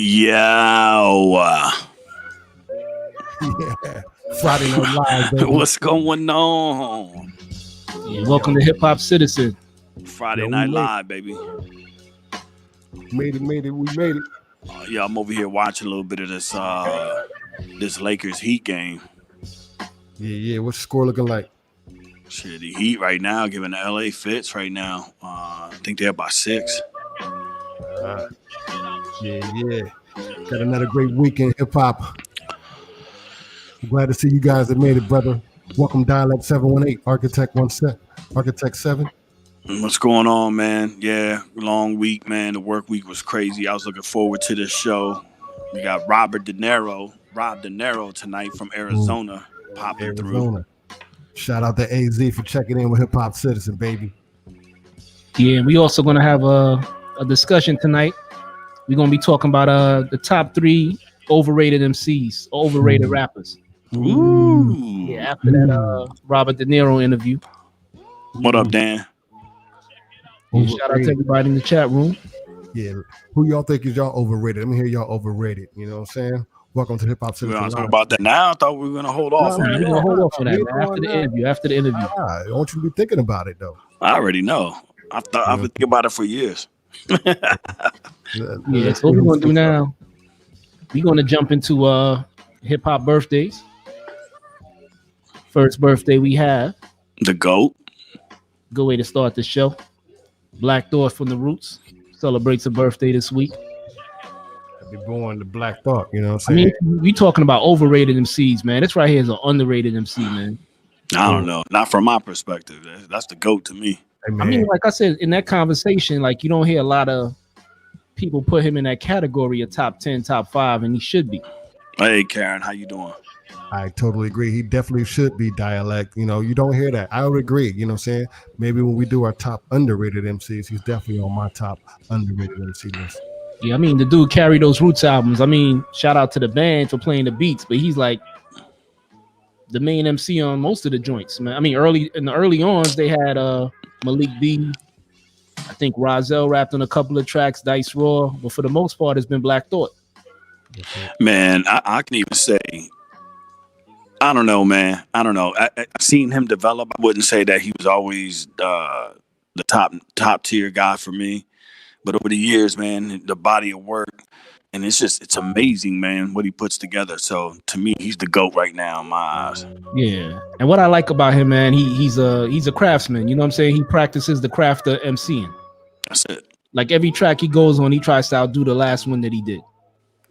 Yeah. Yeah. Friday Night Live, baby. What's going on? Yeah, welcome to HipHopCitizen. Friday Night Live, baby. We made it. Yeah, I'm over here watching a little bit of this Lakers Heat game. Yeah. What's the score looking like? Shit, the Heat right now giving the LA fits right now. I think they're by 6. Yeah. Got another great week in hip hop. I'm glad to see you guys that made it, brother. Welcome, Dialect 718, Architect 7. What's going on, man? Yeah, long week, man. The work week was crazy. I was looking forward to this show. We got Rob Deniro tonight from Arizona popping through. Shout out to AZ for checking in with HipHopCitizen, baby. Yeah, we also going to have a discussion tonight. We're going to be talking about the top 3 overrated MCs, overrated rappers. Ooh. Yeah, after that Robert De Niro interview. What up, Dan? Yeah, shout out to everybody in the chat room. Yeah, who y'all think is y'all overrated? Let me hear y'all overrated. You know what I'm saying? Welcome to HipHopCitizen. We're going to talk about that now. I thought we were going to hold off. We're going to hold off on that, man. After the interview. I want you to be thinking about it, though. I already know. I've been thinking about it for years. Yeah, so what we're going to do now, we're going to jump into hip-hop birthdays. First birthday we have. The GOAT. Good way to start the show. Black Thought from the Roots celebrates a birthday this week. Be born the Black Thought, you know what I'm saying? I mean, we talking about overrated MCs, man. This right here is an underrated MC, man. I don't know. Not from my perspective. That's the GOAT to me. Hey, I mean, like I said, in that conversation, like you don't hear a lot of people put him in that category of top 10, top 5, and he should be. Hey, Karen, how you doing? I totally agree. He definitely should be Dialect. You know, you don't hear that. I would agree. You know what I'm saying? Maybe when we do our top underrated MCs, he's definitely on my top underrated MC list. Yeah, I mean, the dude carried those Roots albums. I mean, shout out to the band for playing the beats, but he's like the main MC on most of the joints, man. I mean, in the early ons, they had Malik B. I think Rozelle rapped on a couple of tracks, Dice Raw, but for the most part, it's been Black Thought. Man, I can even say, I don't know, man. I don't know. I've seen him develop. I wouldn't say that he was always the top tier guy for me. But over the years, man, the body of work, and it's amazing, man, what he puts together. So to me, he's the GOAT right now in my eyes. Yeah. And what I like about him, man, he's a craftsman. You know what I'm saying? He practices the craft of MCing. That's it. Like every track he goes on, he tries to outdo the last one that he did.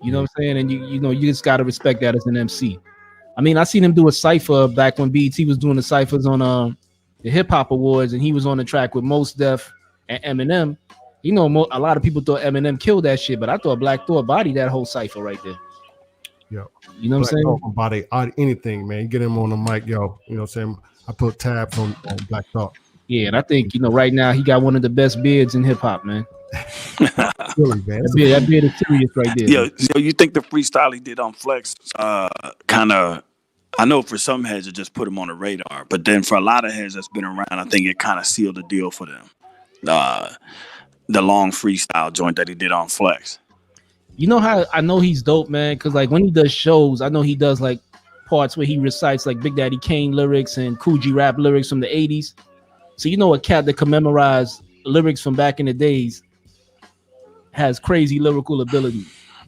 You know what I'm saying? And you know, you just gotta respect that as an MC. I mean, I seen him do a cypher back when BET was doing the cyphers on the Hip Hop Awards, and he was on the track with Mos Def and Eminem. You know, a lot of people thought Eminem killed that shit, but I thought Black Thought bodied that whole cypher right there. Yo, you know what I'm saying? Body anything, man. You get him on the mic, yo. You know what I'm saying? I put tabs on Black Thought. Yeah, and I think, you know, right now he got one of the best beards in hip hop, man. Really, man. That beard is serious right there. Yeah, so you think the freestyle he did on Flex kind of, I know for some heads it just put him on the radar, but then for a lot of heads that's been around, I think it kind of sealed the deal for them. The long freestyle joint that he did on Flex. You know how I know he's dope, man? Because like when he does shows, I know he does like parts where he recites like Big Daddy Kane lyrics and Kool G Rap lyrics from the 80s. So you know a cat that commemorize lyrics from back in the days has crazy lyrical ability. You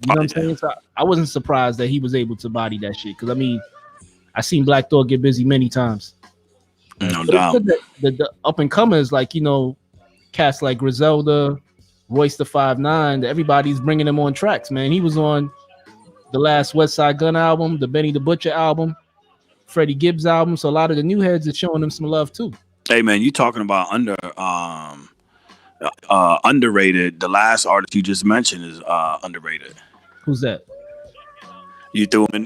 know what I'm saying? So I wasn't surprised that he was able to body that shit. Because I mean, I seen Black Thought get busy many times. No doubt. The up and comers, like, you know, cats like Griselda, Royce the 5'9", everybody's bringing him on tracks, man. He was on the last West Side Gun album, the Benny the Butcher album, Freddie Gibbs album. So a lot of the new heads are showing him some love too. Hey man, you talking about underrated? The last artist you just mentioned is underrated. Who's that? You threw him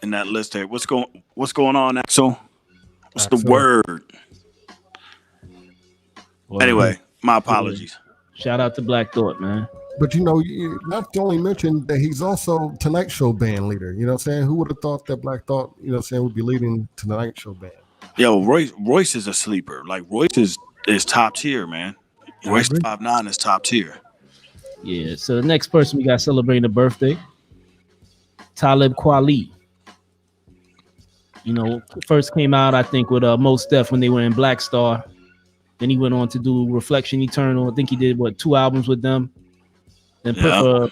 in that list there. What's going on, Axel? What's the word? Well, anyway, my apologies. Shout out to Black Thought, man. But you know, you not only mentioned that he's also Tonight Show band leader. You know what I'm saying? Who would have thought that Black Thought, you know what I'm saying, would be leading Tonight Show band? Yo, Royce is a sleeper. Like Royce is top tier, man. Royce 5'9" is top tier. Yeah. So the next person we got celebrating a birthday, Talib Kweli. You know, first came out I think with Mos Def when they were in Black Star. Then he went on to do Reflection Eternal. I think he did 2 albums with them. Then Yeah.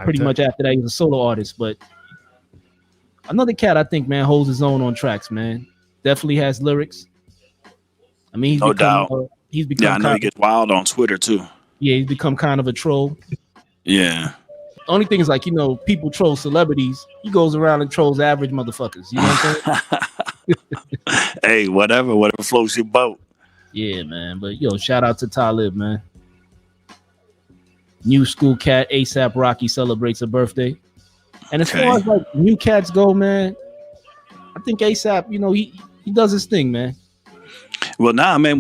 pretty much after that he was a solo artist. But another cat I think, man, holds his own on tracks, man. Definitely has lyrics. I mean, No doubt. he's become Yeah, I know he gets wild on Twitter too. Yeah, he's become kind of a troll. Yeah. Only thing is, like, you know, people troll celebrities. He goes around and trolls average motherfuckers. You know what I'm saying? Hey, whatever floats your boat. Yeah, man. But yo, shout out to Talib, man. New school cat ASAP Rocky celebrates a birthday. And as far as like new cats go, man, I think ASAP, you know, he does his thing, man. Well, now, man,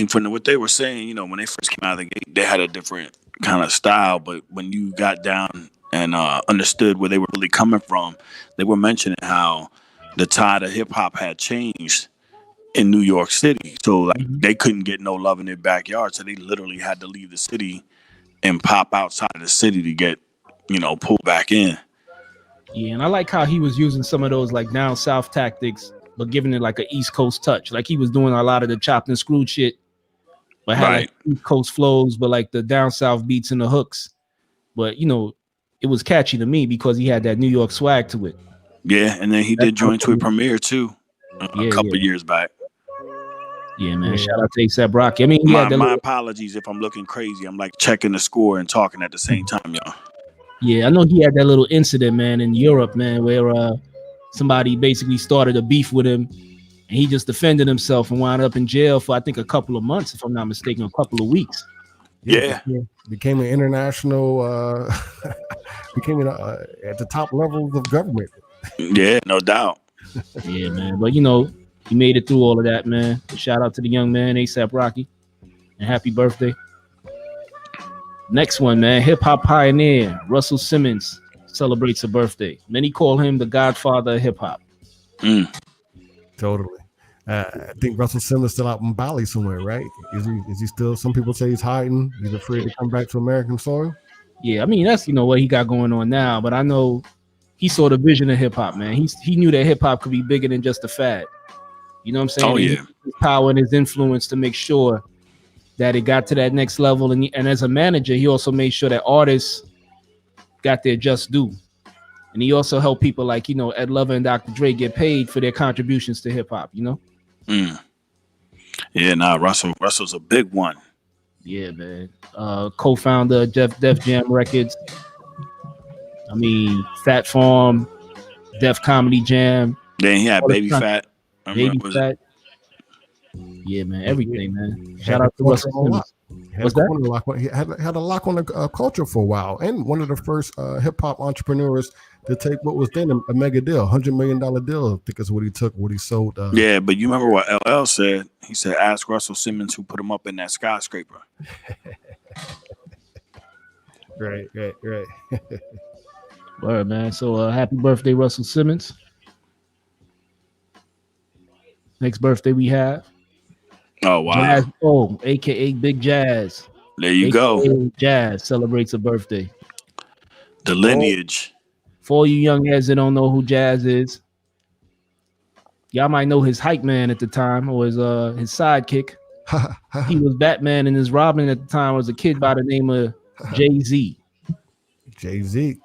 from what they were saying, you know, when they first came out of the gate, they had a different kind of style. But when you got down and understood where they were really coming from, they were mentioning how the tide of hip hop had changed in New York City. So like they couldn't get no love in their backyard, so they literally had to leave the city and pop outside of the city to get, you know, pulled back in. Yeah, and I like how he was using some of those like down south tactics, but giving it like an East Coast touch. Like he was doing a lot of the chopped and screwed shit, but had like East Coast flows, but like the down south beats and the hooks. But you know, it was catchy to me because he had that New York swag to it. Yeah, and then he did joint with Premier too, a couple years back. Yeah, man. Shout out to ASAP Rocky. I mean, my apologies if I'm looking crazy. I'm like checking the score and talking at the same time, y'all. Yeah, I know he had that little incident, man, in Europe, man, where somebody basically started a beef with him, and he just defended himself and wound up in jail for I think a couple of months, if I'm not mistaken, a couple of weeks. Yeah. Became an international, became at the top levels of government. Yeah, no doubt. Yeah, man. But you know, he made it through all of that, man. Shout out to the young man, ASAP Rocky, and happy birthday. Next one, man. Hip hop pioneer Russell Simmons celebrates a birthday. Many call him the godfather of hip hop. Totally. I think Russell Simmons still out in Bali somewhere, right? Is he still? Some people say he's hiding. He's afraid to come back to American soil. Yeah, I mean that's what he got going on now. But I know he saw the vision of hip hop, man. He knew that hip hop could be bigger than just a fad. You know what I'm saying? Oh yeah. His power and his influence to make sure that it got to that next level. And as a manager, he also made sure that artists got their just due. And he also helped people like, you know, Ed Lover and Dr. Dre get paid for their contributions to hip hop, you know? Yeah, nah, Russell's a big one. Yeah, man. Co-founder of Def Jam Records. I mean, Fat Farm, Def Comedy Jam. Then he had Baby Fat. Baby Fat. Yeah, man, everything, man. Shout out to Russell Simmons. What's that? He had a lock on the culture for a while, and one of the first hip hop entrepreneurs to take what was then a mega deal, $100 million deal. I think is what he took, what he sold. Yeah, but you remember what LL said? He said, "Ask Russell Simmons who put him up in that skyscraper." Right. Word, man. So happy birthday, Russell Simmons. Next birthday we have. Oh wow! JAZ-O, aka Big Jazz. There you go. Jazz celebrates a birthday. The lineage. For all you young heads that don't know who Jazz is, y'all might know his hype man at the time, or his sidekick. He was Batman, and his Robin at the time was a kid by the name of Jay-Z. Jay-Z.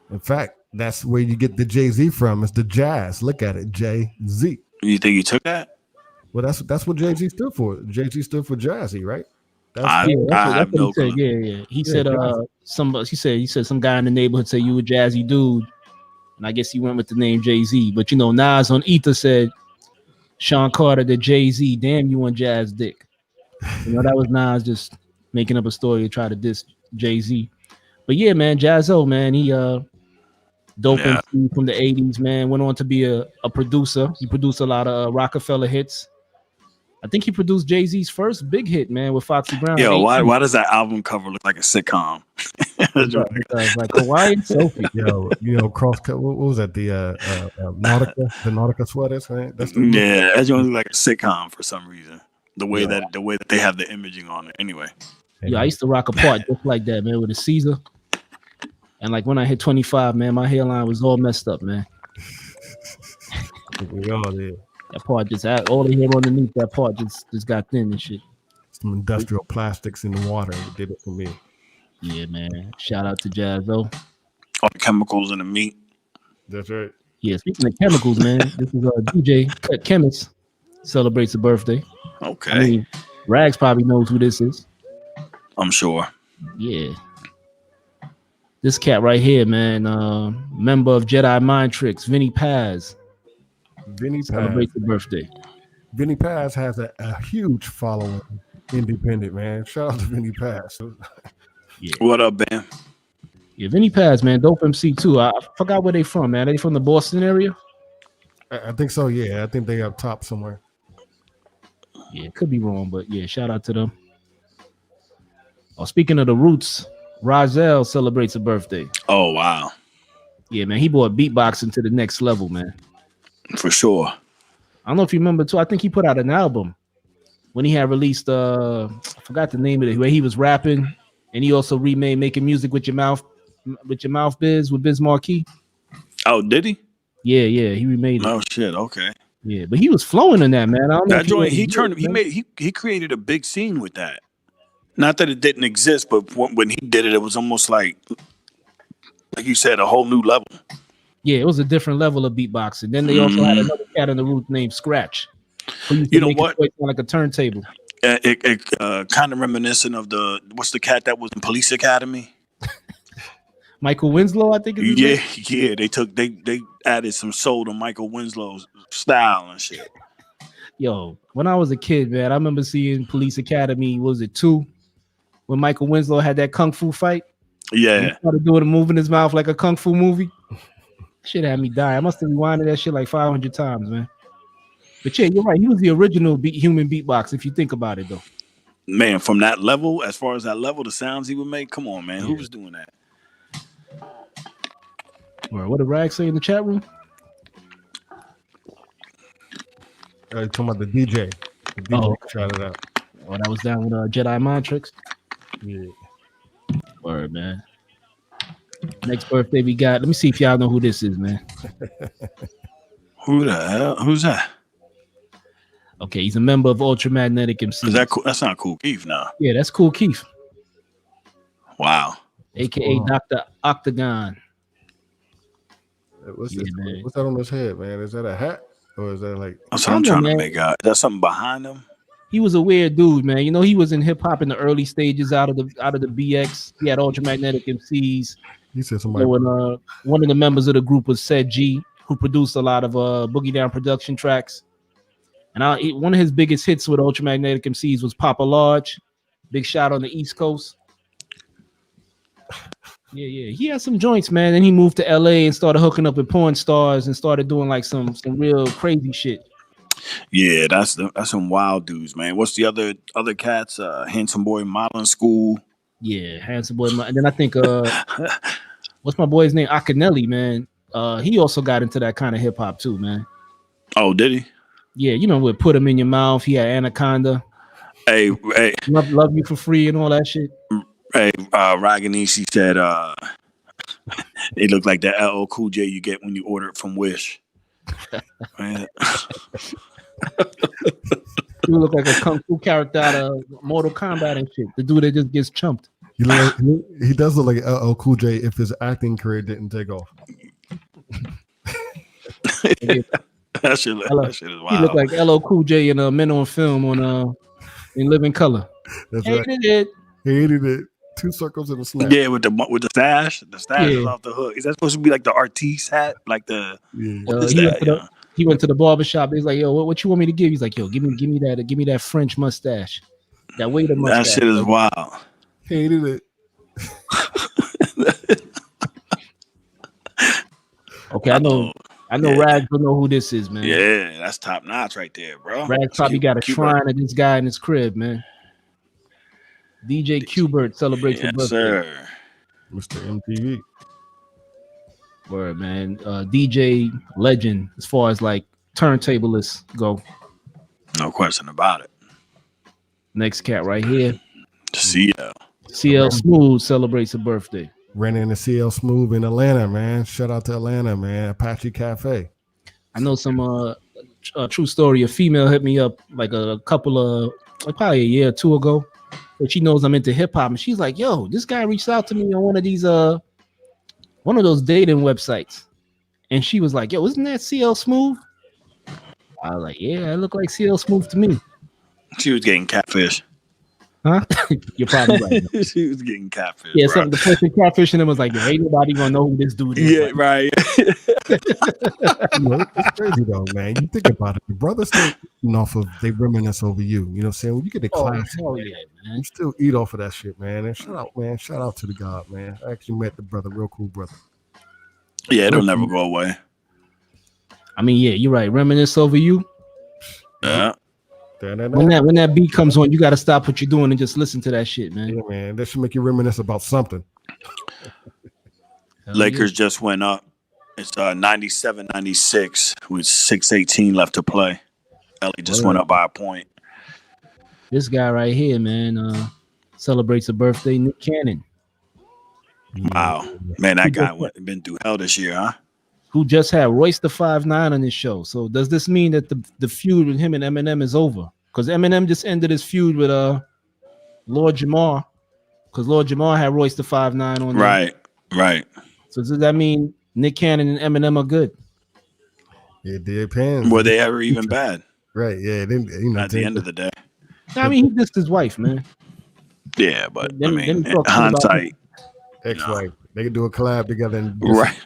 In fact, that's where you get the Jay-Z from. It's the Jazz. Look at it, Jay-Z. You think he took that? Well, that's what Jay-Z stood for. Jay-Z stood for Jazzy, right? I have no clue. Yeah. He said he said some guy in the neighborhood said you a jazzy dude, and I guess he went with the name Jay-Z. But you know, Nas on Ether said Sean Carter the Jay-Z. Damn, you on Jazz dick. You know, that was Nas just making up a story to try to diss Jay-Z. But yeah, man, JAZ-O, man, he dope MC from the 80s, man. Went on to be a producer. He produced a lot of Rockefeller hits. I think he produced Jay-Z's first big hit, man, with Foxy Brown. Yo, why does that album cover look like a sitcom? Like Hawaiian Sophie. Yo, cross cut. What was that? The Nautica sweaters, right? That's that joint look like a sitcom for some reason. The way that they have the imaging on it. Anyway. Yeah, I used to rock a part just like that, man, with a Caesar. And like when I hit 25, man, my hairline was all messed up, man. We all did. That part just had all the hair underneath that part just got thin and shit. Some industrial plastics in the water did it for me. Yeah, man. Shout out to JAZ-O. All the chemicals in the meat. That's right. Yeah, speaking of chemicals, man, this is DJ Cut Chemist celebrates a birthday. Okay. I mean, Rags probably knows who this is. I'm sure. Yeah. This cat right here, man, member of Jedi Mind Tricks, Vinny Paz. Vinny Paz celebrates the birthday. Vinny Paz has a huge following, independent, man. Shout out to Vinny Paz. Yeah. What up, Ben? Yeah, Vinny Paz, man, dope MC too. I forgot where they from, man. Are they from the Boston area? I think so, yeah. I think they up top somewhere. Yeah, could be wrong, but yeah, shout out to them. Oh, speaking of the roots, Rozelle celebrates a birthday. Oh, wow. Yeah, man, he brought beatboxing to the next level, man. For sure. I don't know if you remember too. I think he put out an album when he had released I forgot the name of it, where he was rapping, and he also remade Making Music with Your Mouth Biz with Biz Marquee. Oh, did he? Yeah, he remade it. Oh shit, okay. Yeah, but he was flowing in that, man. I don't know that joint he created a big scene with that. Not that it didn't exist, but when he did it, it was almost like you said, a whole new level. Yeah, it was a different level of beatboxing. Then they also had another cat in the roots named Scratch. You know what? Like a turntable. It kind of reminiscent of what's the cat that was in Police Academy? Michael Winslow, I think. Yeah. They added some soul to Michael Winslow's style and shit. Yo, when I was a kid, man, I remember seeing Police Academy. Was it 2? When Michael Winslow had that kung fu fight. Yeah. He started doing a move in his mouth like a kung fu movie. Shit had me die. I must have rewinded that shit like 500 times, man. But yeah, you're right. He was the original human beatbox, if you think about it, though. Man, from that level, as far as that level, the sounds he would make, come on, man. Yeah. Who was doing that? What did Rag say in the chat room? Talking about the DJ. The DJ shouted out. Oh, that was down with Jedi Mind Tricks? Yeah. Word, man. Next birthday we got. Let me see if y'all know who this is, man. Who the hell? Who's that? Okay, he's a member of Ultramagnetic MC. Is that cool? That's not Kool Keith now. Yeah, that's Kool Keith. Wow. AKA Dr. Octagon. What's that on his head, man? Is that a hat? Or is that like... That's what I'm trying to make out. Is that something behind him? He was a weird dude, man. You know, he was in hip hop in the early stages out of the BX. He had Ultramagnetic MCs. He said somebody... When, one of the members of the group was Said G, who produced a lot of Boogie Down production tracks. And one of his biggest hits with Ultramagnetic MCs was Papa Large. Big shot on the East Coast. Yeah. He had some joints, man. Then he moved to LA and started hooking up with porn stars and started doing like some real crazy shit. Yeah, that's some wild dudes, man. What's the other cats? Handsome Boy Modeling School. Yeah, Handsome Boy. And then I think what's my boy's name? Akinelli, man. He also got into that kind of hip hop too, man. Oh, did he? Yeah, you know, with Put Him in Your Mouth. He had Anaconda. Hey. Love You for Free and all that shit. Hey, Raganishi said they look like that LL Cool J you get when you order it from Wish. Man. You look like a kung fu character out of Mortal Kombat and shit. The dude that just gets chumped. He does look like LL Cool J if his acting career didn't take off. That shit is wild. He looked like LL Cool J in Men on Film in Living Color. That's Hated it. 2 circles and a snap. Yeah, with the stash. The stash is off the hook. Is that supposed to be like the artiste hat? Like the he went to the barbershop. He's like, yo, what you want me to give? He's like, yo, give me that French mustache. That waiter mustache. That shit is wild. Hated it. Okay, I know Rags don't know who this is, man. Yeah, that's top notch right there, bro. Rags probably got a shrine of this guy in his crib, man. DJ Qbert celebrates his birthday. Sir. Mr. MTV. Word, man. DJ legend as far as like turntablists go. No question about it. Next cat right here. CL Smooth celebrates a birthday. Ran into CL Smooth in Atlanta, man. Shout out to Atlanta, man. Apache Cafe. I know some a true story. A female hit me up like a couple of probably a year or two ago. But she knows I'm into hip hop, and she's like, "Yo, this guy reached out to me on one of those dating websites," and she was like, "Yo, isn't that CL Smooth?" I was like, "Yeah, it looked like CL Smooth to me." She was getting catfish. Huh? You're probably right. She was getting catfish. Yeah, bro. something the person catfishing him was like, "Ain't nobody gonna know who this dude is." Yeah, Like, right. It's crazy though, man. You think about it. The brothers still eating off of they reminisce over you. You know what I'm saying? When you get the class, hell yeah, man. you still eat off of that shit, man. And shout out, man. Shout out to the God, man. I actually met the brother, real cool brother. Yeah, it'll never go away. I mean, yeah, you're right. Reminisce over you. Yeah. When that beat comes on, you got to stop what you're doing and just listen to that shit, man. Yeah, man. That should make you reminisce about something. Lakers just went up. It's 97-96 with 6:18 left to play. LA just went up by a point. This guy right here, man, celebrates a birthday. Nick Cannon. Wow, man, that guy been through hell this year, huh? Who just had Royce the 5'9" on his show. So does this mean that the feud with him and Eminem is over? Because Eminem just ended his feud with Lord Jamar. Because Lord Jamar had Royce the 5'9" on there. Right. So does that mean Nick Cannon and Eminem are good? It depends. Were they ever even bad? Right, yeah. Then, at the end of the day. I mean, he dissed his wife, man. Yeah, but I mean, in hindsight, ex-wife. They could do a collab together. And right.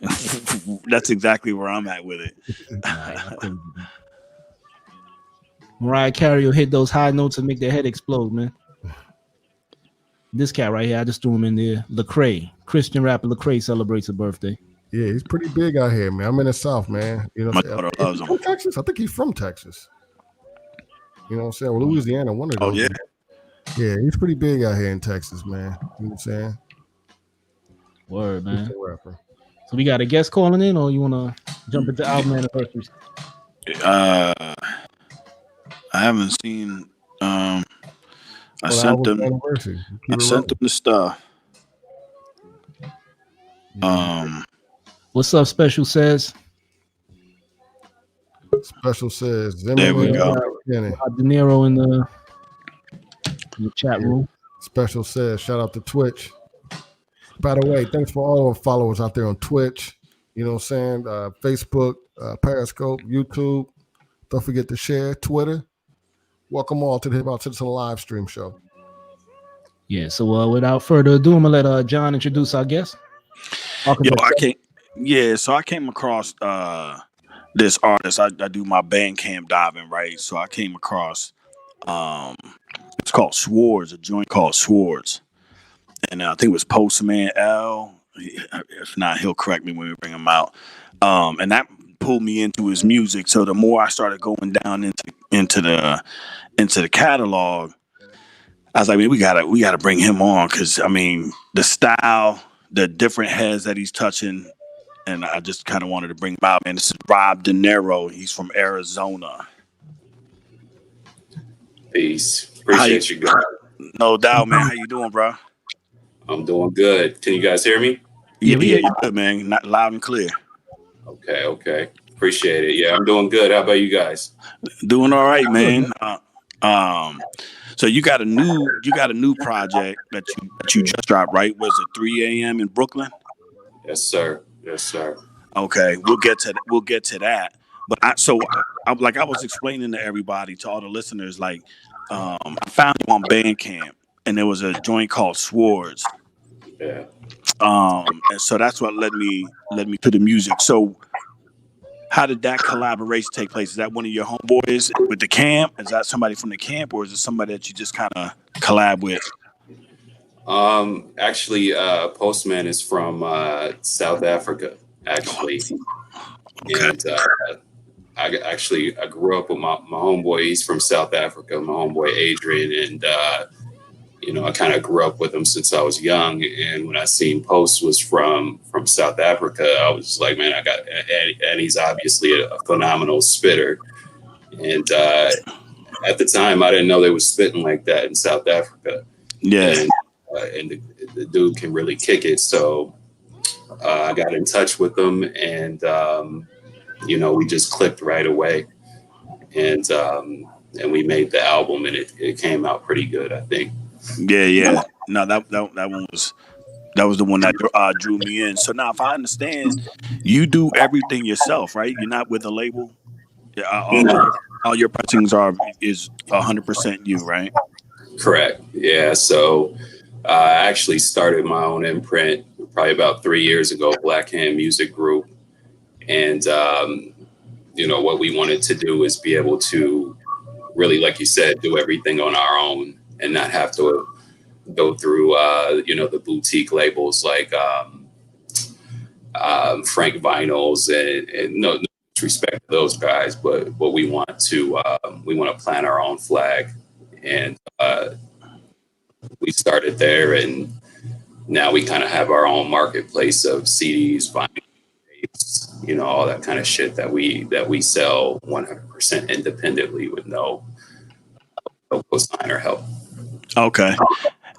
That's exactly where I'm at with it. Mariah Carey will hit those high notes and make their head explode, man. This cat right here, I just threw him in there. Lecrae, Christian rapper Lecrae celebrates a birthday. Yeah, he's pretty big out here, man. I'm in the South, man. You know, my daughter loves him. From Texas? I think he's from Texas. You know what I'm saying? Well, Louisiana, one of those. Oh, yeah. Yeah, he's pretty big out here in Texas, man. You know what I'm saying? Word, man. So we got a guest calling in, or you want to jump into album anniversaries? I haven't seen. I sent them the stuff. What's up, Special Says? Special Says. There we go. DINERO in the chat room. Special Says. Shout out to Twitch. By the way, thanks for all our followers out there on Twitch. You know what I'm saying? Facebook, Periscope, YouTube. Don't forget to share. Twitter. Welcome all to the HipHopCitizen live stream show. Yeah, so without further ado, I'm going to let John introduce our guest. So I came across this artist. I do my Bandcamp diving, right? So I came across it's called Swords, a joint called Swords. And I think it was Postman L. If not, he'll correct me when we bring him out. And that pulled me into his music. So the more I started going down into the catalog, I was like, man, we gotta bring him on, because I mean the style, the different heads that he's touching, and I just kind of wanted to bring him out. Man, this is Rob DINERO. He's from Arizona. Peace. Appreciate you guys. No doubt, man. How you doing, bro? I'm doing good. Can you guys hear me? Yeah, you're good, man. Not loud and clear. Okay. Appreciate it. Yeah, I'm doing good. How about you guys? Doing all right, man. So you got a new project that you just dropped, right? Was it 3 a.m. in Brooklyn? Yes, sir. Okay, we'll get to that. But I was explaining to everybody, to all the listeners, like I found you on Bandcamp, and there was a joint called Swords. Yeah. And so that's what led me to the music. So how did that collaboration take place? Is that one of your homeboys with the camp? Is that somebody from the camp, or is it somebody that you just kind of collab with? Actually, Postman is from South Africa, actually. Okay. And I grew up with my homeboy. He's from South Africa, my homeboy Adrian. And, I kind of grew up with him since I was young. And when I seen Post was from South Africa, I was just like, man, and he's obviously a phenomenal spitter. And at the time, I didn't know they was spitting like that in South Africa. Yeah. And the dude can really kick it. So I got in touch with him, and you know, we just clicked right away, and we made the album, and it came out pretty good, I think. Yeah. No, that one was the one that drew me in. So now, if I understand, you do everything yourself, right? You're not with a label. Yeah, all your pressings is 100% you, right? Correct. Yeah. So I actually started my own imprint probably about 3 years ago, Black Hand Music Group. And, you know, what we wanted to do is be able to really, like you said, do everything on our own and not have to go through, you know, the boutique labels like Frank Vinyls and no respect to those guys, but we want to plant our own flag. And we started there, and now we kind of have our own marketplace of CDs, vinyl, tapes, you know, all that kind of shit that we sell 100% independently with no cosign or help. Okay.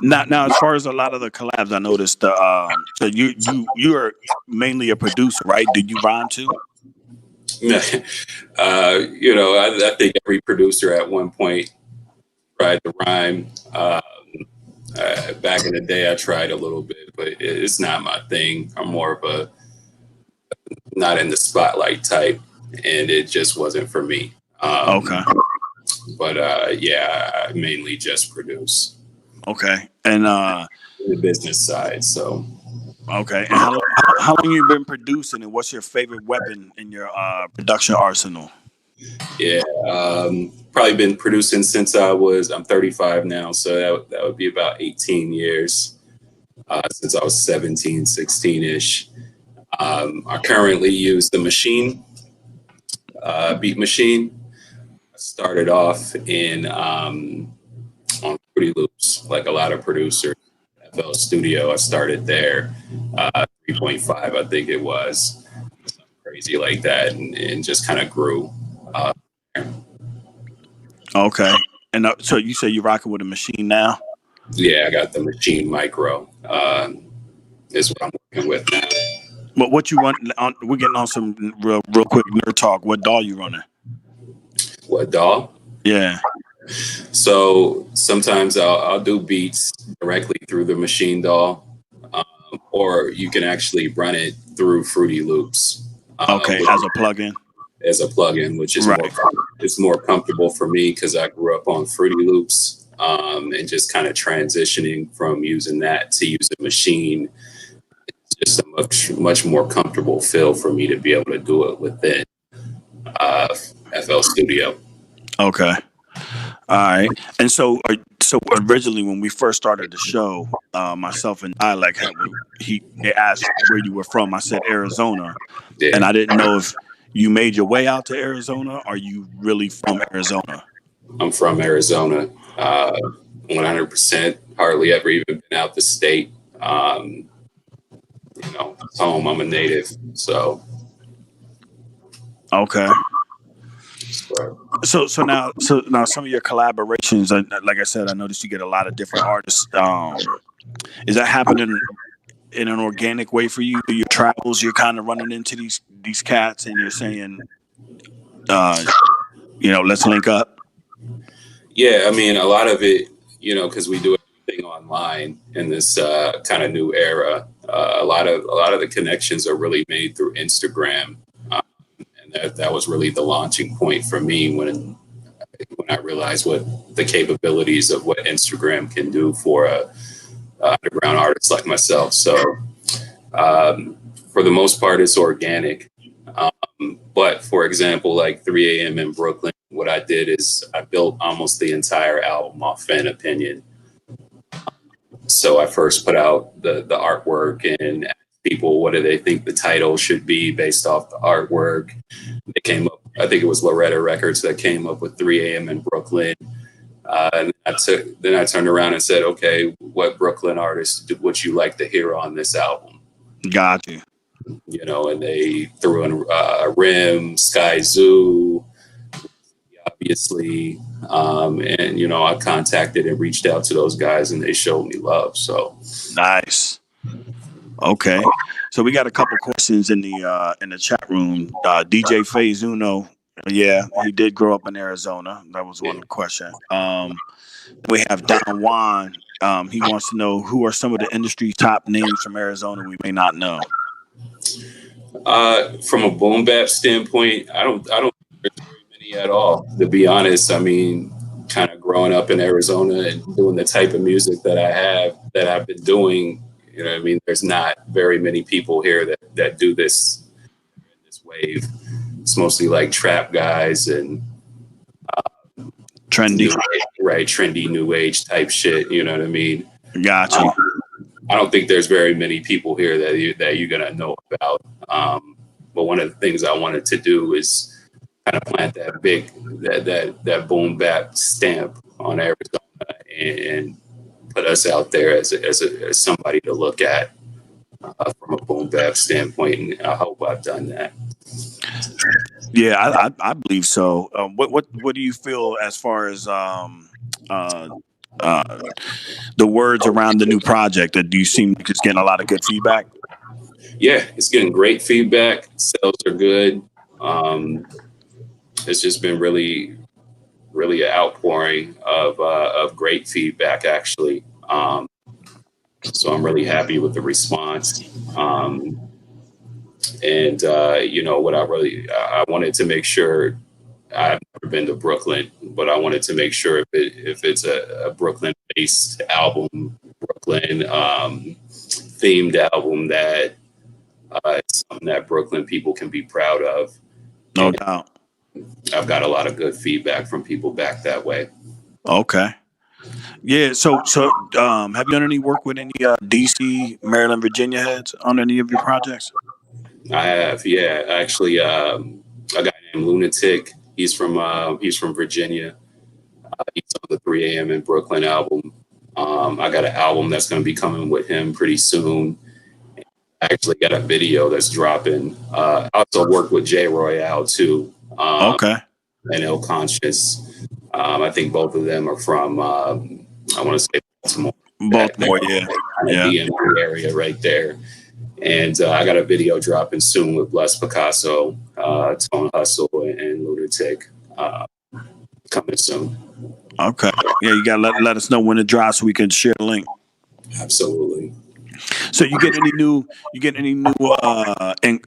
Now, as far as a lot of the collabs, I noticed so you are mainly a producer, right? Do you rhyme too? You know, I think every producer at one point tried to rhyme. Back in the day, I tried a little bit, but it's not my thing. I'm more of a not in the spotlight type, and it just wasn't for me. Okay. But yeah, I mainly just produce. Okay. And the business side. So okay. And how long you been producing, and what's your favorite weapon in your production arsenal? Yeah, probably been producing since I'm 35 now, so that would be about 18 years since I was 17, 16-ish. I currently use the machine, Beat Machine. I started off on Fruity Loops, like a lot of producers. FL Studio, I started there, 3.5, I think it was, something crazy like that, and just kind of grew. Okay. And so you say you're rocking with a machine now? Yeah, I got the Machine Micro. Is what I'm working with now. But what you run on? We're getting on some real quick nerd talk. What DAW you running? What DAW? Yeah. So sometimes I'll do beats directly through the Machine DAW, or you can actually run it through Fruity Loops. Okay, as a plugin. As a plugin, which is right. more comfortable for me because I grew up on Fruity Loops, and just kind of transitioning from using that to use a machine. It's just a much more comfortable feel for me to be able to do it within FL Studio. Okay. All right. And so originally when we first started the show, myself and Dialect he asked where you were from. I said Arizona. Yeah. And I didn't know if you made your way out to Arizona, or are you really from Arizona? I'm from Arizona. 100%. Hardly ever even been out the state. You know, it's home. I'm a native. So. Okay. So now some of your collaborations, like I said, I noticed you get a lot of different artists. Is that happening in an organic way for you? Through your travels, you're kind of running into these cats, and you're saying, you know, let's link up. Yeah, I mean, a lot of it, you know, because we do everything online in this kind of new era. A lot of the connections are really made through Instagram. That was really the launching point for me when I realized what the capabilities of what Instagram can do for a underground artist like myself. So for the most part, it's organic. But for example, like 3 a.m. in Brooklyn, what I did is I built almost the entire album off fan opinion. So I first put out the artwork and asked people what do they think the title should be based off the artwork. They came up, I think it was Loretta Records that came up with 3 a.m. in Brooklyn. And then I turned around and said, okay, what Brooklyn artists would you like to hear on this album? Got you. You know, and they threw in Rim, Sky Zoo, previously. And, you know, I contacted and reached out to those guys and they showed me love. So nice. Okay. So we got a couple questions in the chat room. DJ Phase Uno. Yeah, he did grow up in Arizona. That was one question. We have Don Juan. He wants to know who are some of the industry top names from Arizona we may not know. From a boom bap standpoint, I don't think there's very many at all, to be honest. I mean, kind of growing up in Arizona and doing the type of music that I've been doing, you know what I mean? There's not very many people here that do this wave. It's mostly like trap guys and trendy, trendy new age type shit. You know what I mean? Gotcha. I don't think there's very many people here that you're gonna know about. But one of the things I wanted to do is kind of plant that boom bap stamp on Arizona and put us out there as somebody to look at from a boom bap standpoint. And I hope I've done that. Yeah, I believe so. What do you feel as far as the words around the new project? That do you seem like it's getting a lot of good feedback? Yeah, it's getting great feedback. Sales are good. It's just been really an outpouring of great feedback, actually. So I'm really happy with the response. You know what, I wanted to make sure. I've never been to Brooklyn, but I wanted to make sure if it's a Brooklyn-based album, Brooklyn themed album, that it's something that Brooklyn people can be proud of. No doubt. I've got a lot of good feedback from people back that way. Okay. Yeah. So have you done any work with any DC, Maryland, Virginia heads on any of your projects? I have. Yeah. Actually, a guy named Lunatic. He's from Virginia. He's on the 3 a.m. in Brooklyn album. I got an album that's going to be coming with him pretty soon. I actually got a video that's dropping. I also work with J Royale too. Okay. And Ill Conscious. I think both of them are from, I want to say Baltimore. Baltimore, yeah. DMV area right there. And I got a video dropping soon with Bless Picasso, Tone Hustle, and Lunatic coming soon. Okay. Yeah, you got to let us know when it drops so we can share the link. Absolutely. So you get any new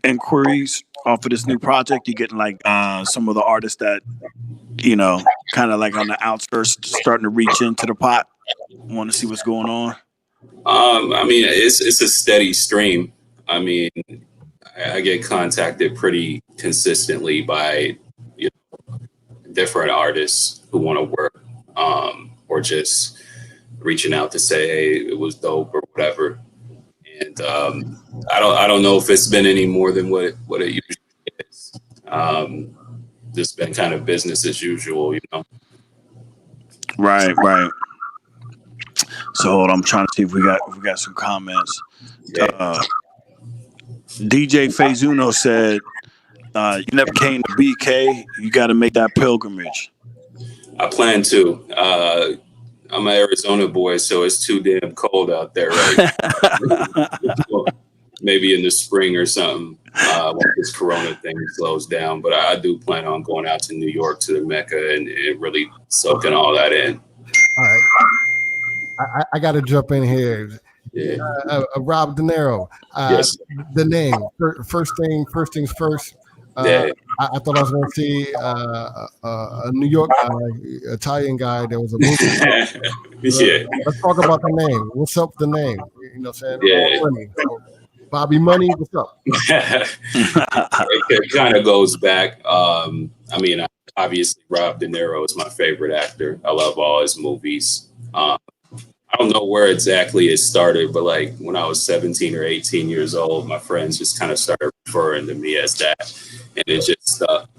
inquiries off of this new project? You getting like some of the artists that, you know, kind of like on the outskirts starting to reach into the pot, want to see what's going on? I mean, it's a steady stream. I mean, I get contacted pretty consistently by, you know, different artists who want to work, or just reaching out to say, hey, it was dope or whatever. And I don't know if it's been any more than what it usually is. Just been kind of business as usual, you know. Right. So hold on, I'm trying to see if we got some comments. Yeah. DJ Fazuno said, "You never came to BK. You got to make that pilgrimage." I plan to. I'm an Arizona boy, so it's too damn cold out there, right? Maybe in the spring or something, when this Corona thing slows down. But I do plan on going out to New York, to the Mecca, and really soaking all that in. All right. I got to jump in here. Yeah. Rob DINERO. Yes. The name. First things first. Yeah. I thought I was going to see a New York guy, Italian guy. There was a movie. Yeah. Let's talk about the name. What's up with the name? You know what I'm saying? Yeah. Money. So, Bobby Money, what's up? It kind of goes back. I mean, obviously, Rob DINERO is my favorite actor. I love all his movies. I don't know where exactly it started, but like when I was 17 or 18 years old, my friends just kind of started referring to me as that. And it just stuck.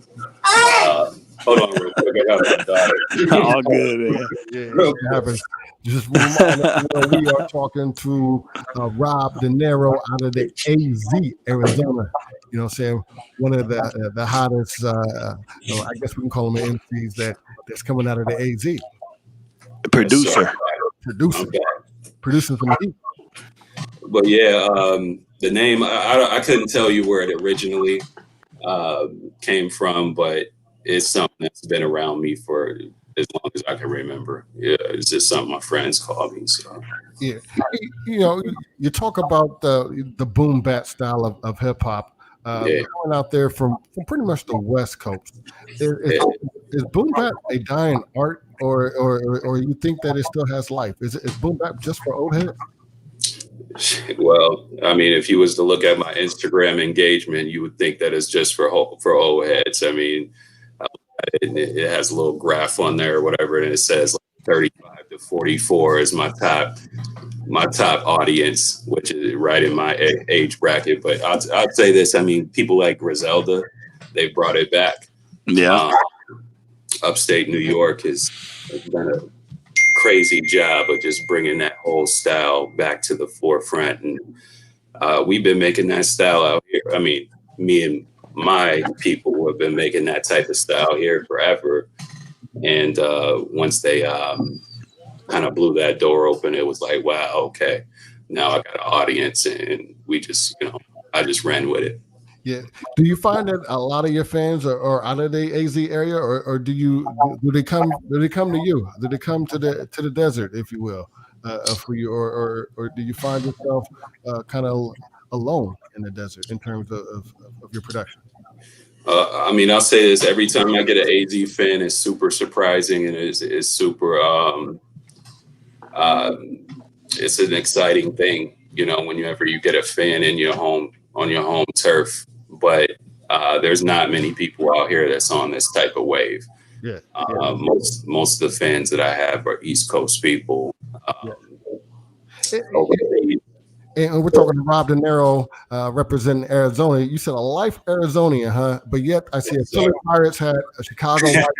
Hold on real quick. I got my daughter. All good, man. Yeah, it happens. Just remind everyone we are talking to Rob Deniro out of the AZ, Arizona. You know what I'm saying? One of the hottest, I guess we can call them MCs that's coming out of the AZ. Producer. Okay. Producing some heat. But yeah, the name, I couldn't tell you where it originally came from, but it's something that's been around me for as long as I can remember. Yeah, it's just something my friends call me. So yeah, you know, you talk about the boom bap style of hip hop. Going out there from pretty much the West Coast. Is boom bap a dying art, or you think that it still has life? Is boom bap just for old heads? Well, I mean, if you was to look at my Instagram engagement, you would think that it's just for old heads. I mean, it has a little graph on there or whatever, and it says like 35 to 44 is my top audience, which is right in my age bracket. But I'd say this: I mean, people like Griselda, they brought it back. Yeah. Upstate New York has done a crazy job of just bringing that whole style back to the forefront, and we've been making that style out here. I mean, me and my people have been making that type of style here forever, and once they kind of blew that door open, it was like, wow, okay, now I got an audience, and we just, I just ran with it. Yeah. Do you find that a lot of your fans are out of the AZ area, or do they come to you? Do they come to the desert, if you will, for you, or do you find yourself kind of alone in the desert in terms of your production? I mean, I'll say this: every time I get an AZ fan, it's super surprising, and it's super. It's an exciting thing, whenever you get a fan in your home on your home turf. But there's not many people out here that's on this type of wave. Yeah. Most of the fans that I have are East Coast people. And we're talking to Rob Deniro, representing Arizona. You said a life Arizonian, huh? But yet I see a Philly Pirates hat, a Chicago White Sox.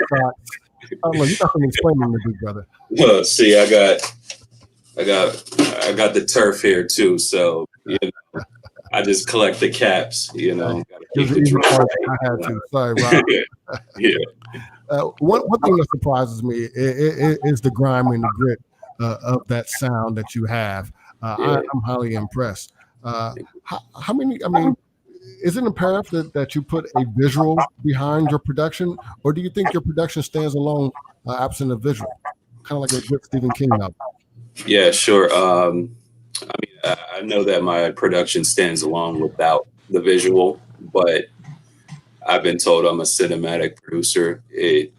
I don't know. You got some explaining to do, brother. See, I got the turf here too, so I just collect the caps. I had to. Sorry, Rob. Yeah. One thing that surprises me is the grime and the grit of that sound that you have. I'm highly impressed. How many? I mean, is it imperative that you put a visual behind your production, or do you think your production stands alone, absent a visual, kind of like a good Stephen King album? Yeah, sure. I mean, I know that my production stands alone without the visual, but I've been told I'm a cinematic producer. It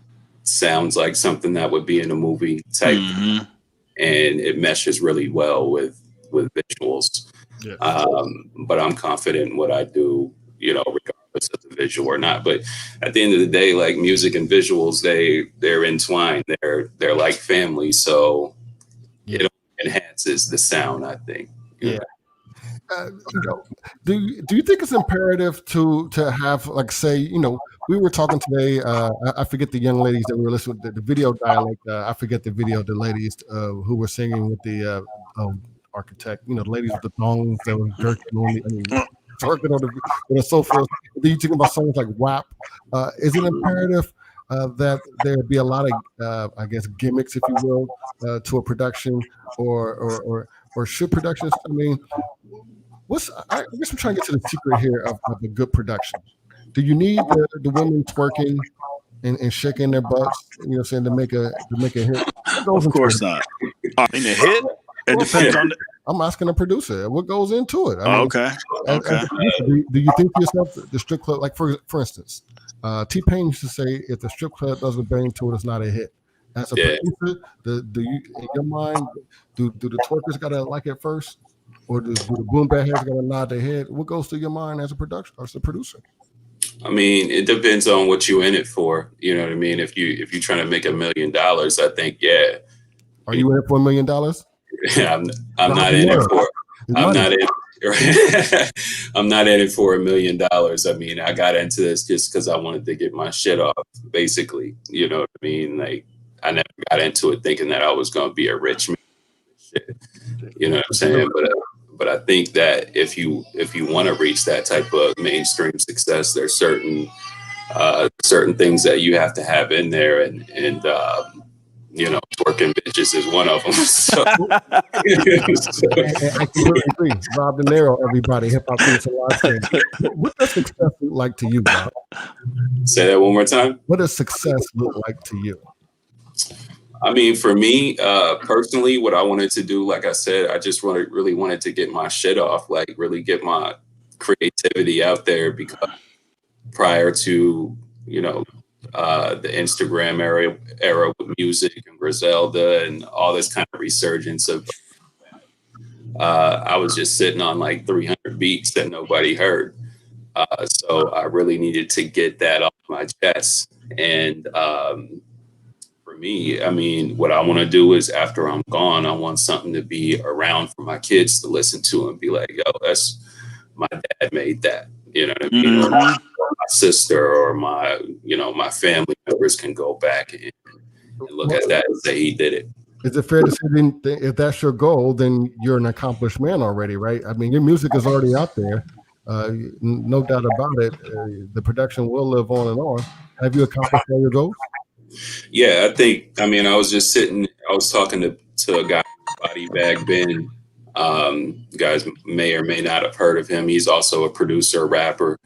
sounds like something that would be in a movie type, and it meshes really well with visuals. Yeah. But I'm confident in what I do, regardless of the visual or not. But at the end of the day, like music and visuals, they're entwined. They're like family. So it enhances the sound, I think. Yeah. Do you think it's imperative to have, like, say, we were talking today, I forget the young ladies that we were listening to, the video dialect, I forget the video, the ladies who were singing with the architect, the ladies with the thongs that were jerking on the sofa. Do you think about songs like WAP? Is it imperative that there be a lot of, I guess, gimmicks, if you will, to a production, or should productions? I mean, I guess I'm trying to get to the secret here of a good production. Do you need the women twerking and shaking their butts, saying to make a hit? Of course not. I mean, a hit. It depends on. I'm asking a producer what goes into it. I mean, okay. Do you think to yourself the strip club, like for instance, T-Pain used to say, if the strip club doesn't bang to it, it's not a hit. As a producer, do you, in your mind, do the twerkers gotta like it first, or do the boom bap heads gotta nod their head? What goes through your mind as a producer? I mean, it depends on what you're in it for. You know what I mean? If you're trying to make $1 million, I think, Are you in it for $1 million? I'm not in it for. I'm not in. I'm not in it for $1 million. I mean, I got into this just because I wanted to get my shit off, basically. You know what I mean? Like, I never got into it thinking that I was going to be a rich man. Shit. You know what I'm saying? But I think that if you want to reach that type of mainstream success, there's certain things that you have to have in there, and you know, twerking bitches is one of them. So, I completely agree. Rob DINERO, everybody, HipHopCitizen live stream. What does success look like to you, Rob? Say that one more time. What does success look like to you? I mean, for me, personally, what I wanted to do, like I said, I just really wanted to get my shit off, like really get my creativity out there, because prior to, you know, the Instagram era with music and Griselda and all this kind of resurgence of, I was just sitting on like 300 beats that nobody heard. So I really needed to get that off my chest. And for me, I mean, what I want to do is after I'm gone, I want something to be around for my kids to listen to and be like, yo, that's my dad made that. You know what I mean? Or my sister or my, you know, my family members can go back and look at that and say he did it. Is it fair to say then, if that's your goal, then you're an accomplished man already, right? I mean, your music is already out there. No doubt about it. The production will live on and on. Have you accomplished all your goals? Yeah, I mean, I was talking to a guy, Body Bag Ben. You guys may or may not have heard of him. He's also a producer, rapper.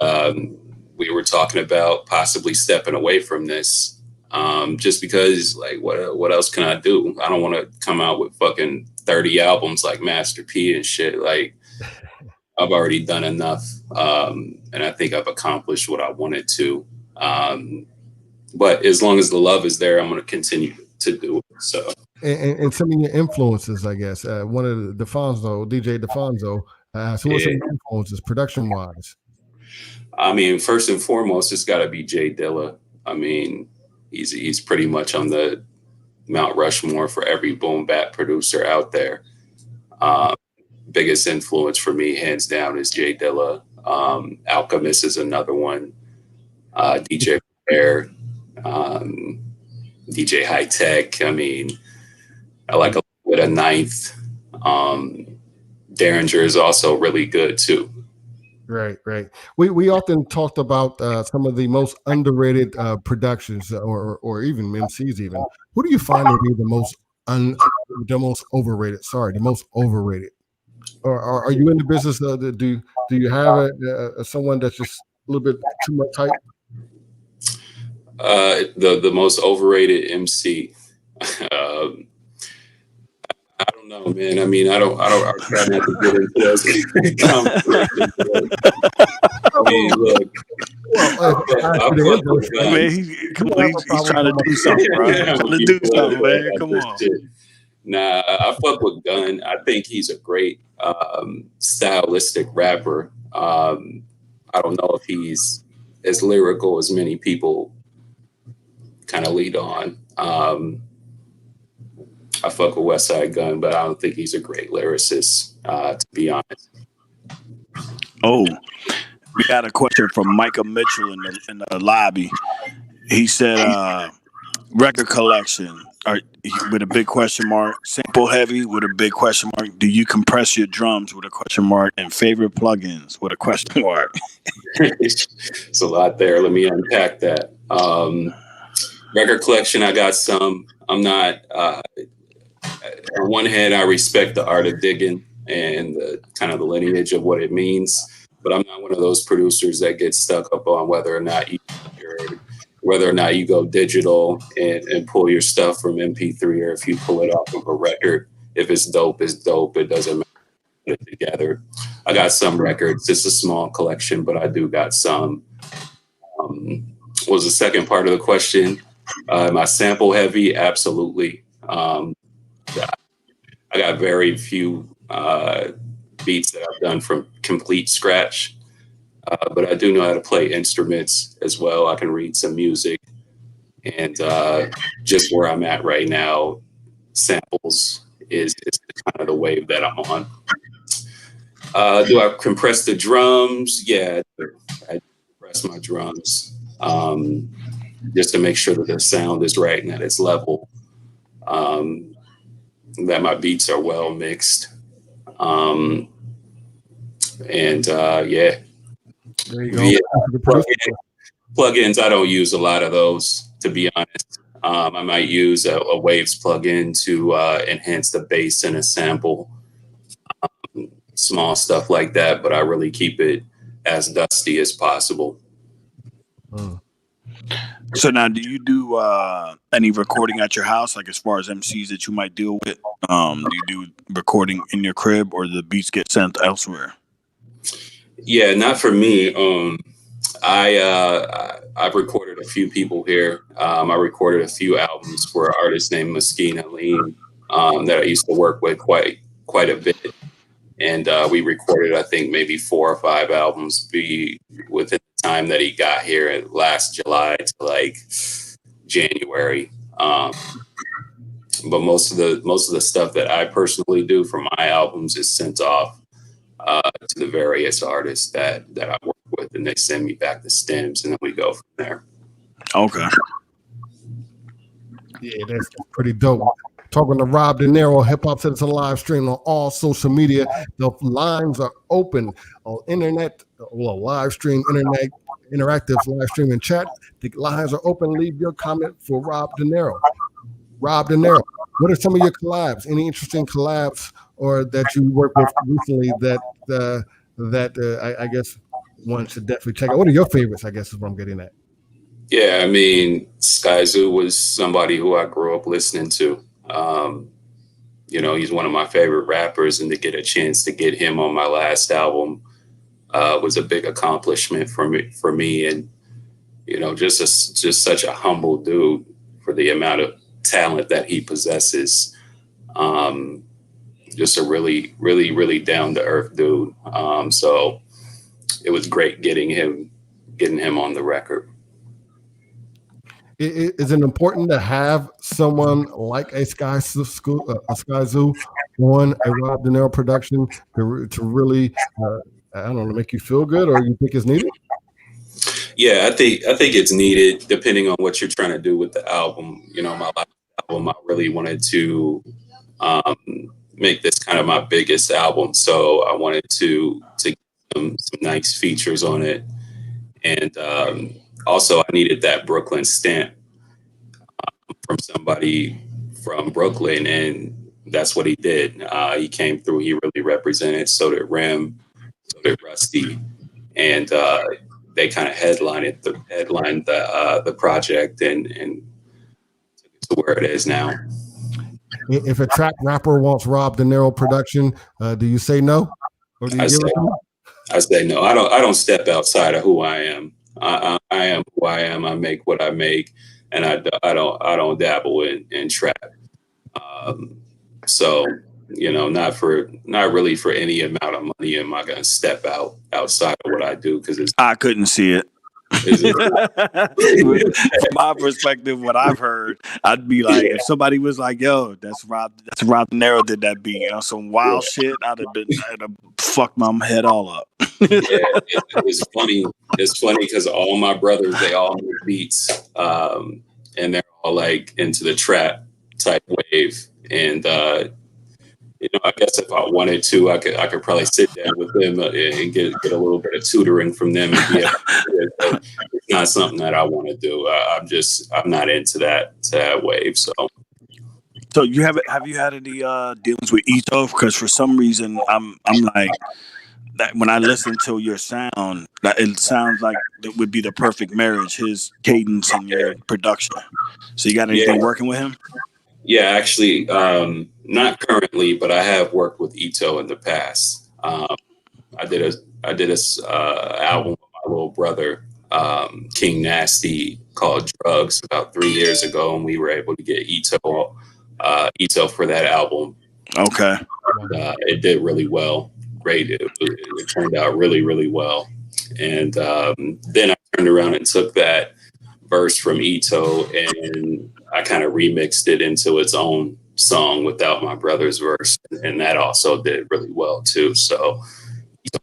And, we were talking about possibly stepping away from this, just because, like, what else can I do? I don't want to come out with fucking 30 albums like Master P and shit. Like, I've already done enough, and I think I've accomplished what I wanted to. But as long as the love is there, I'm going to continue to do it. So, and some of your influences, I guess, one of the DeFonso, DJ DeFonso. So what's some influences, production wise? I mean, first and foremost, it's got to be J Dilla. I mean, he's pretty much on the Mount Rushmore for every boom bap producer out there. Biggest influence for me, hands down, is J Dilla. Alchemist is another one. DJ Bear, DJ High Tech. I mean, I like a little bit of Ninth. Derringer is also really good too. Right. We often talked about some of the most underrated productions, or even MCs. Even who do you find to be the most overrated? Sorry, the most overrated. Or are you in the business? Do you have someone that's just a little bit too much type? The most overrated MC. I don't know, man. I mean, I try not to get into those conversations. I mean, look. He's trying to do something, bro. He's trying to do something, man. Come on. Nah, I fuck with Gunn. I think he's a great stylistic rapper. I don't know if he's as lyrical as many people kind of lead on. I fuck with Westside Gunn, but I don't think he's a great lyricist, to be honest. Oh, we got a question from Micah Mitchell in the lobby. He said, record collection with a big question mark, sample heavy with a big question mark. Do you compress your drums with a question mark, and favorite plugins with a question mark? It's a lot there. Let me unpack that. Record collection, I got some. I'm not, on one hand, I respect the art of digging and kind of the lineage of what it means, but I'm not one of those producers that gets stuck up on whether or not you go digital and pull your stuff from MP3, or if you pull it off of a record. If it's dope, it's dope. It doesn't matter. Put it together. I got some records. It's a small collection, but I do got some. What was the second part of the question? Am I sample heavy? Absolutely. I got very few beats that I've done from complete scratch, but I do know how to play instruments as well. I can read some music, and just where I'm at right now, samples is kind of the wave that I'm on. Do I compress the drums? Yeah, I compress my drums just to make sure that the sound is right and that it's level, that my beats are well mixed. And yeah. There you go. Plugins, I don't use a lot of those, to be honest. I might use a Waves plugin to enhance the bass in a sample. Small stuff like that, but I really keep it as dusty as possible. So now, do you do any recording at your house, like as far as MCs that you might deal with? Do you do recording in your crib, or the beats get sent elsewhere? Yeah, not for me. I've recorded a few people here. I recorded a few albums for an artist named Moschina Lean that I used to work with quite a bit. And we recorded, I think, maybe 4 or 5 albums within the time that he got here last July to like January. But most of the stuff that I personally do for my albums is sent off to the various artists that I work with, and they send me back the stems, and then we go from there. Okay. Yeah, that's pretty dope. Talking to Rob DINERO, HipHopCitizen live stream on all social media. The lines are open on internet, live stream, internet, interactive live stream and chat. The lines are open. Leave your comment for Rob DINERO. Rob DINERO, what are some of your collabs? Any interesting collabs or that you worked with recently that I guess one should definitely check out? What are your favorites, I guess is what I'm getting at. Yeah, I mean, JAZ-O was somebody who I grew up listening to. You know, he's one of my favorite rappers, and to get a chance to get him on my last album was a big accomplishment for me. And, you know, just such a humble dude for the amount of talent that he possesses. Just a really, really, really down to earth dude. So it was great getting him on the record. Is it important to have someone like a JAZ-O on a Rob DINERO production to really, I don't know, make you feel good, or you think it's needed? Yeah, I think it's needed depending on what you're trying to do with the album. You know, my last album, I really wanted to make this kind of my biggest album, so I wanted to get some nice features on it, and also, I needed that Brooklyn stamp from somebody from Brooklyn, and that's what he did. He came through. He really represented. So did Rem, so did Rusty, and they kind of headlined the project and took it to where it is now. If a trap rapper wants Rob DINERO production, do you say no, or do you give it to him? I say no. I don't step outside of who I am. I am who I am. I make what I make, and I don't dabble in trap. So, you know, not really for any amount of money am I gonna step outside of what I do, because I couldn't see it. From my perspective, what I've heard, I'd be like, if somebody was like, "Yo, that's Rob DINERO did that beat," on some wild shit, I'd have fucked my head all up. Yeah, it's funny. It's funny because all my brothers, they all make beats, and they're all like into the trap type wave. And you know, I guess if I wanted to, I could probably sit down with them and get a little bit of tutoring from them. And it's not something that I want to do. I'm not into that wave. So have you had any dealings with Ito? Because for some reason I'm like, that when I listen to your sound, that it sounds like it would be the perfect marriage, his cadence and your production. So you got anything working with him? Yeah, actually, not currently, but I have worked with Ito in the past. I did a album with my little brother, King Nasty, called Drugs about 3 years ago, and we were able to get Ito for that album. Okay. It did really well. Great. It turned out really, really well. And then I turned around and took that verse from Ito and I kind of remixed it into its own song without my brother's verse. And that also did really well too. So,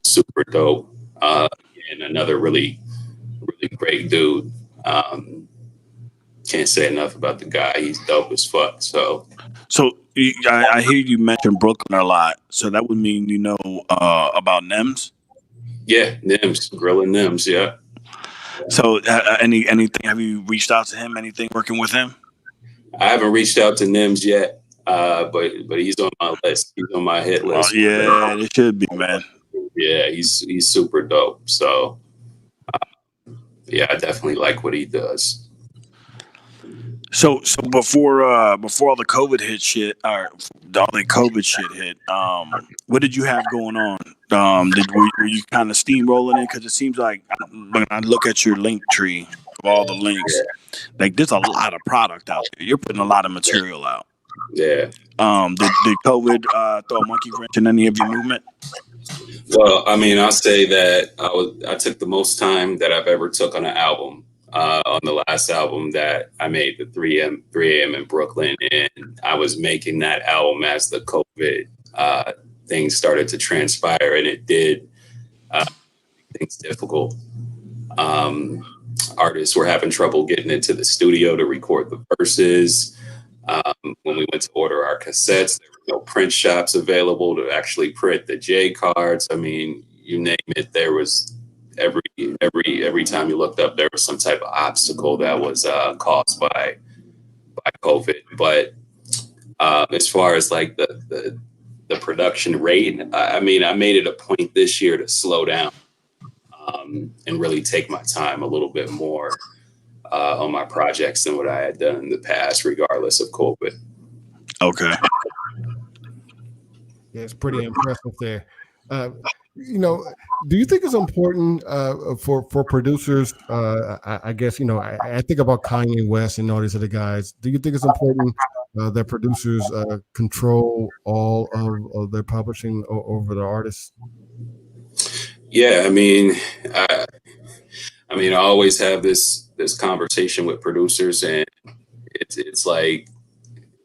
super dope. And another really great dude. Can't say enough about the guy. He's dope as fuck. So I hear you mention Brooklyn a lot. So that would mean you know about Nems. yeah, Nims, grilling Nims. Yeah. So anything? Have you reached out to him? Anything working with him? I haven't reached out to Nims yet, but he's on my list. He's on my hit list. Yeah, it should be, man. Yeah, he's super dope. So yeah, I definitely like what he does. So before all the COVID hit, what did you have going on? Were you kind of steamrolling it? Because it seems like when I look at your link tree of all the links, like there's a lot of product out there. You're putting a lot of material out. Yeah. Did COVID throw a monkey wrench in any of your movement? Well, I mean, I'll say that I took the most time that I've ever took on an album. On the last album that I made, the 3 a.m. in Brooklyn, and I was making that album as the COVID things started to transpire, and it did things difficult. Artists were having trouble getting into the studio to record the verses. When we went to order our cassettes, there were no print shops available to actually print the J cards. I mean, you name it, there was every time you looked up, there was some type of obstacle that was caused by COVID. But as far as like the production rate, I mean, I made it a point this year to slow down and really take my time a little bit more on my projects than what I had done in the past, regardless of COVID. Okay. Yeah, it's pretty impressive there. You know, do you think it's important for producers? I guess, you know, I think about Kanye West and all these other guys. Do you think it's important that producers control all of their publishing over the artists? Yeah, I mean, I always have this conversation with producers, and it's like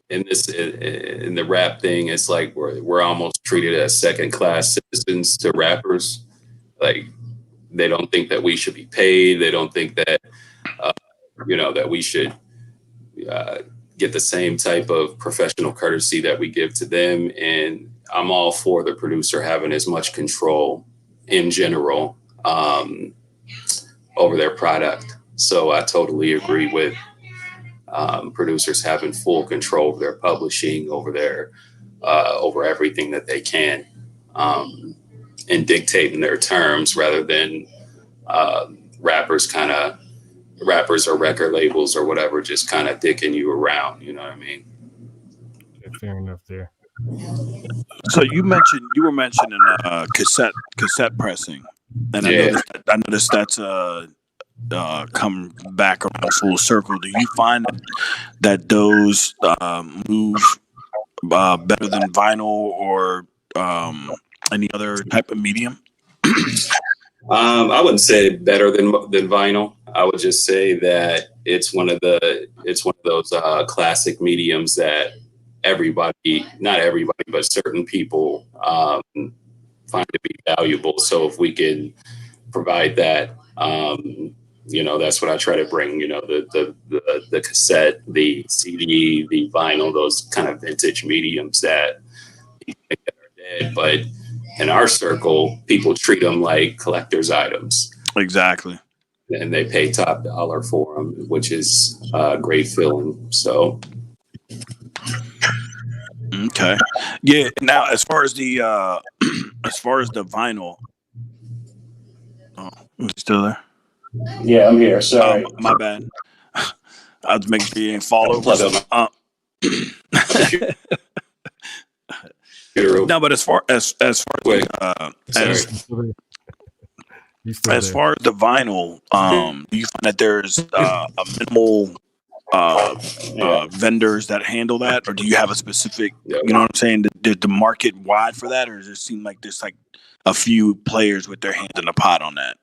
in the rap thing, it's like we're almost treated as second class citizens to rappers. Like they don't think that we should be paid. They don't think that that we should get the same type of professional courtesy that we give to them. And I'm all for the producer having as much control in general over their product. So I totally agree with producers having full control of their publishing, over their over everything that they can, and dictating their terms rather than rappers or record labels or whatever just kind of dicking you around. You know what I mean? Yeah, fair enough there. So you were mentioning cassette pressing, and I noticed that's come back around full circle. Do you find that those move better than vinyl or any other type of medium? I wouldn't say better than vinyl. I would just say that it's one of those classic mediums that not everybody, but certain people find to be valuable. So if we can provide that, that's what I try to bring. The cassette, the CD, the vinyl, those kind of vintage mediums that are dead, but in our circle, people treat them like collector's items. Exactly. And they pay top dollar for them, which is a great feeling. So. Okay. Yeah. Now, as far as the vinyl, you still there? Yeah, I'm here. Sorry. My bad. I was making sure you ain't fall over. No, but as far as the vinyl, do you find that there's a minimal vendors that handle that, or do you have a specific? You know what I'm saying? The market wide for that, or does it seem like there's like a few players with their hands in the pot on that?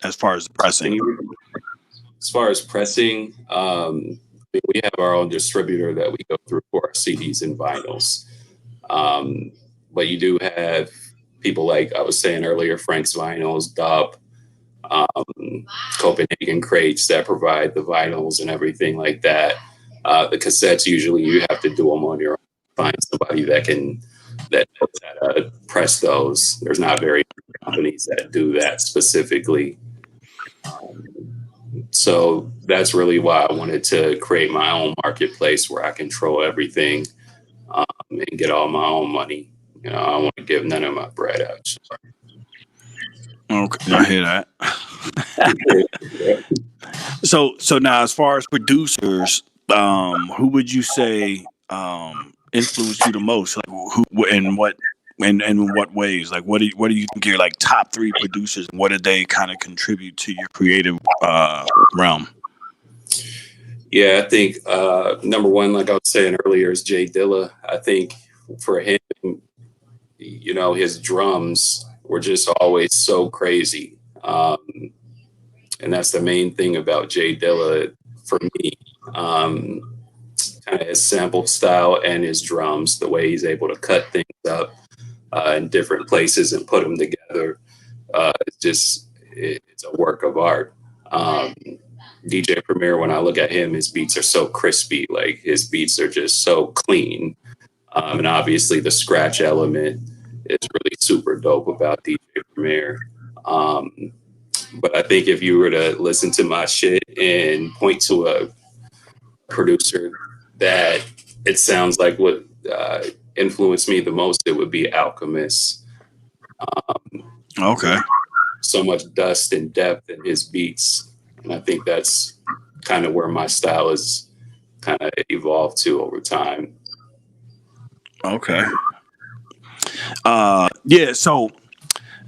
As far as pressing, we have our own distributor that we go through for our CDs and vinyls. But you do have people like I was saying earlier, Frank's Vinyls, Dub, Copenhagen Crates that provide the vinyls and everything like that. The cassettes, usually you have to do them on your own. Find somebody that knows how to press those. There's not very many companies that do that specifically. So that's really why I wanted to create my own marketplace where I control everything, and get all my own money. You know, I don't want to give none of my bread out. Okay, I hear that. So now, as far as producers, who would you say influenced you the most? Like who and what and in what ways? Like what do you think your like top 3 producers, and what did they kind of contribute to your creative realm? Yeah, I think number one, like I was saying earlier, is J Dilla. I think for him, you know, his drums were just always so crazy. And that's the main thing about J Dilla for me. Kind of his sample style and his drums, the way he's able to cut things up in different places and put them together. It's a work of art. DJ Premier, when I look at him, his beats are so crispy. Like his beats are just so clean. And obviously the scratch element is really super dope about DJ Premier. But I think if you were to listen to my shit and point to a producer that it sounds like what influenced me the most, it would be Alchemist. Okay. So much dust and depth in his beats. And I think that's kind of where my style has kind of evolved to over time. Okay. Yeah. So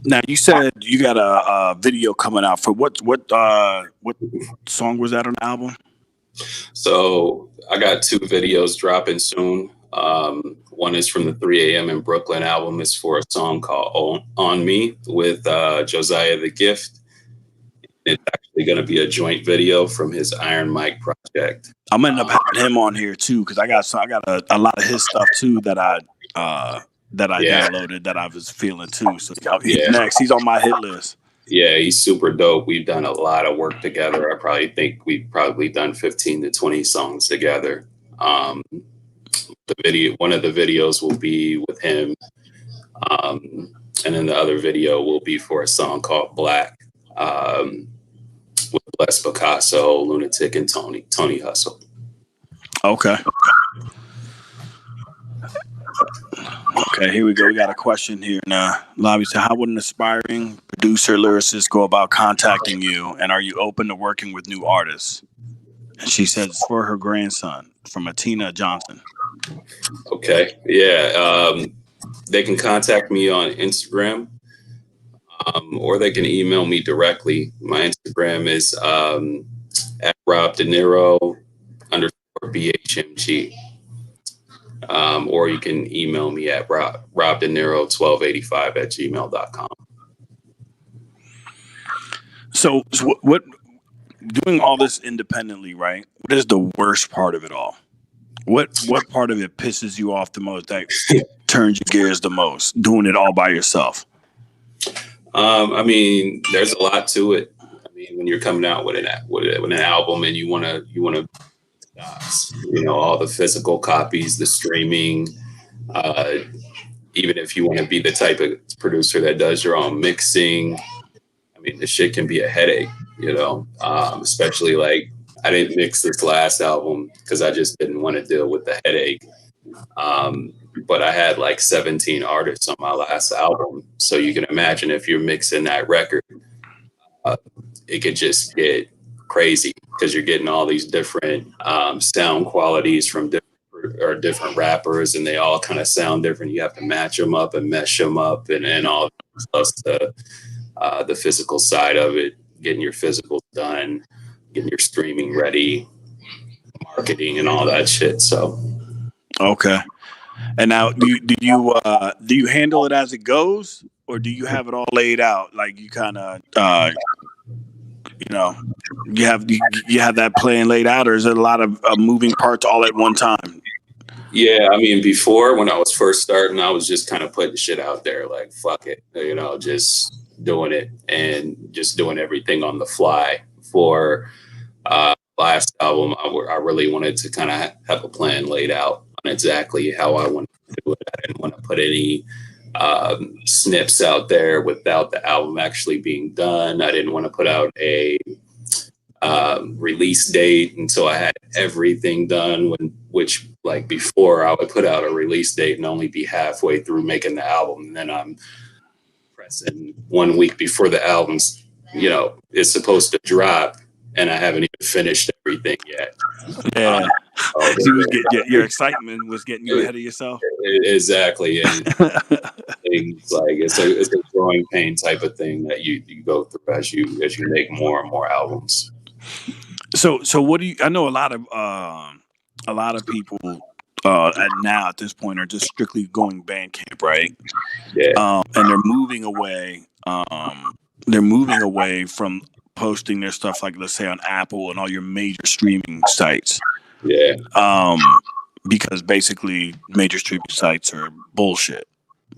now you said you got a video coming out for what song was that on the album? So I got 2 videos dropping soon. One is from the 3 a.m. in Brooklyn album. It's for a song called On Me with Josiah the Gift. It's actually going to be a joint video from his Iron Mike project. I'm gonna end up having him on here too, because I got a lot of his stuff too that I downloaded that I was feeling too. So he's next. He's on my hit list. Yeah, he's super dope. We've done a lot of work together. I probably think we've probably done 15 to 20 songs together. One of the videos will be with him, and then the other video will be for a song called Black, with Bless Picasso, Lunatic, and Tony Hustle. Okay. Okay, here we go. We got a question here now. Lobby said, how would an aspiring producer, lyricist go about contacting you? And are you open to working with new artists? And she says it's for her grandson, from Atina Johnson. Okay. Yeah. They can contact me on Instagram, or they can email me directly. My Instagram is at Rob DINERO _BHMG. Or you can email me at robdinero1285@gmail.com. So what doing all this independently, right? What is the worst part of it all? What part of it pisses you off the most, that turns your gears the most, doing it all by yourself? I mean, there's a lot to it. I mean, when you're coming out with an album and you want to, all the physical copies, the streaming, even if you want to be the type of producer that does your own mixing, I mean, the shit can be a headache, especially like I didn't mix this last album because I just didn't want to deal with the headache. But I had like 17 artists on my last album. So you can imagine if you're mixing that record, it could just get crazy because you're getting all these different sound qualities from different rappers, and they all kind of sound different. You have to match them up and mesh them up, and all plus the physical side of it, getting your physicals done, getting your streaming ready, marketing, and all that shit. So, okay. And now, do you handle it as it goes, or do you have it all laid out? Like you kind of, you have that plan laid out, or is it a lot of moving parts all at one time? Yeah, I mean, before when I was first starting, I was just kind of putting shit out there, like fuck it, just doing it and just doing everything on the fly. For last album, I really wanted to kind of have a plan laid out on exactly how I wanted to do it. I didn't want to put any snips out there without the album actually being done. I didn't want to put out a release date until I had everything done. Which like before, I would put out a release date and only be halfway through making the album, and then I'm pressing 1 week before the album's is supposed to drop, and I haven't even finished everything yet. Yeah, your excitement was getting you ahead of yourself. Exactly, and things like it's a growing pain type of thing that you go through as you make more and more albums. So what do you? I know a lot of people at this point are just strictly going Bandcamp, right? Yeah, and they're moving away. They're moving away from posting their stuff, like let's say on Apple and all your major streaming sites. Yeah. Because basically major streaming sites are bullshit.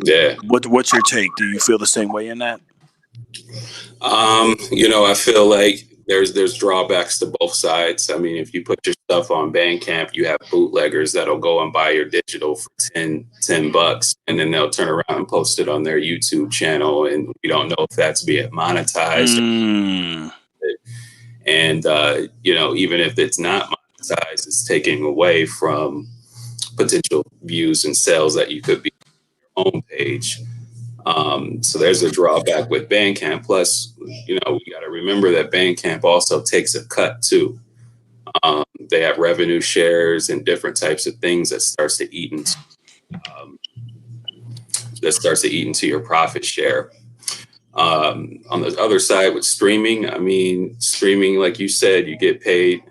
Yeah. What's your take? Do you feel the same way in that? I feel like there's drawbacks to both sides. I mean, if you put your stuff on Bandcamp, you have bootleggers that'll go and buy your digital for $10, and then they'll turn around and post it on their YouTube channel, and we don't know if that's being monetized. And even if it's not monetized, it's taking away from potential views and sales that you could be on your own page. So there's a drawback with Bandcamp. Plus, we got to remember that Bandcamp also takes a cut too. They have revenue shares and different types of things that starts to eat into your profit share. On the other side with streaming, streaming, like you said, you get paid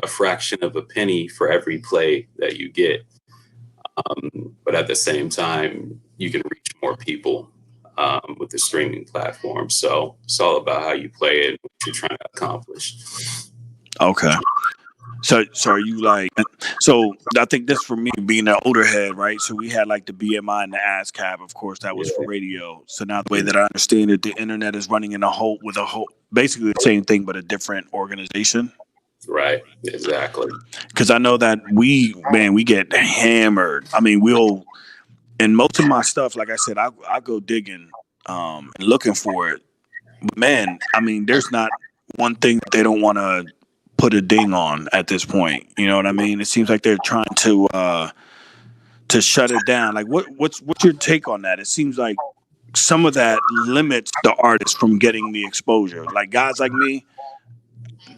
a fraction of a penny for every play that you get. But at the same time, you can reach more people with the streaming platform. So it's all about how you play it, what you're trying to accomplish. Okay. So are you like, so I think this for me being an older head, right? So we had like the BMI and the ASCAP, of course, that was for radio. So now the way that I understand it, the internet is running in basically the same thing, but a different organization. Right. Exactly. Because I know that we get hammered. I mean, and most of my stuff, like I said, I go digging and looking for it. But man, I mean, there's not one thing that they don't want to put a ding on at this point. You know what I mean? It seems like they're trying to shut it down. Like what's your take on that? It seems like some of that limits the artist from getting the exposure. Like guys like me,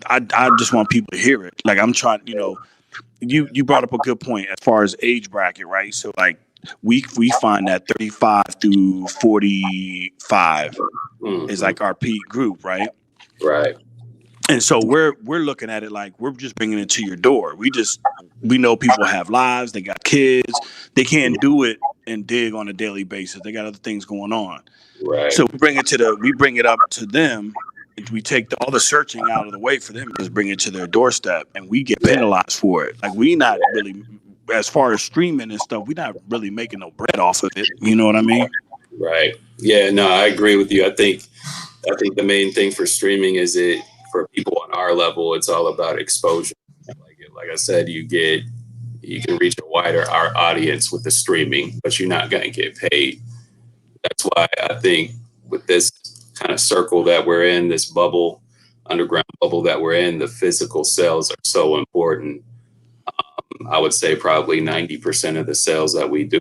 I just want people to hear it. Like I'm trying, you brought up a good point as far as age bracket, right? So like we find that 35 through 45 is like our peak group, right? Right. And so we're looking at it like we're just bringing it to your door. We know people have lives, they got kids, they can't do it and dig on a daily basis. They got other things going on. Right. So we bring it up to them. We take all the searching out of the way for them, just bring it to their doorstep, and we get penalized for it. Like we not really, as far as streaming and stuff, we're not really making no bread off of it. You know what I mean? Right. Yeah. No, I agree with you. I think the main thing for streaming is for people on our level, it's all about exposure. Like I said, you can reach a wider audience with the streaming, but you're not going to get paid. That's why I think with this kind of circle that we're in, this bubble, underground bubble that we're in, the physical sales are so important. I would say probably 90% of the sales that we do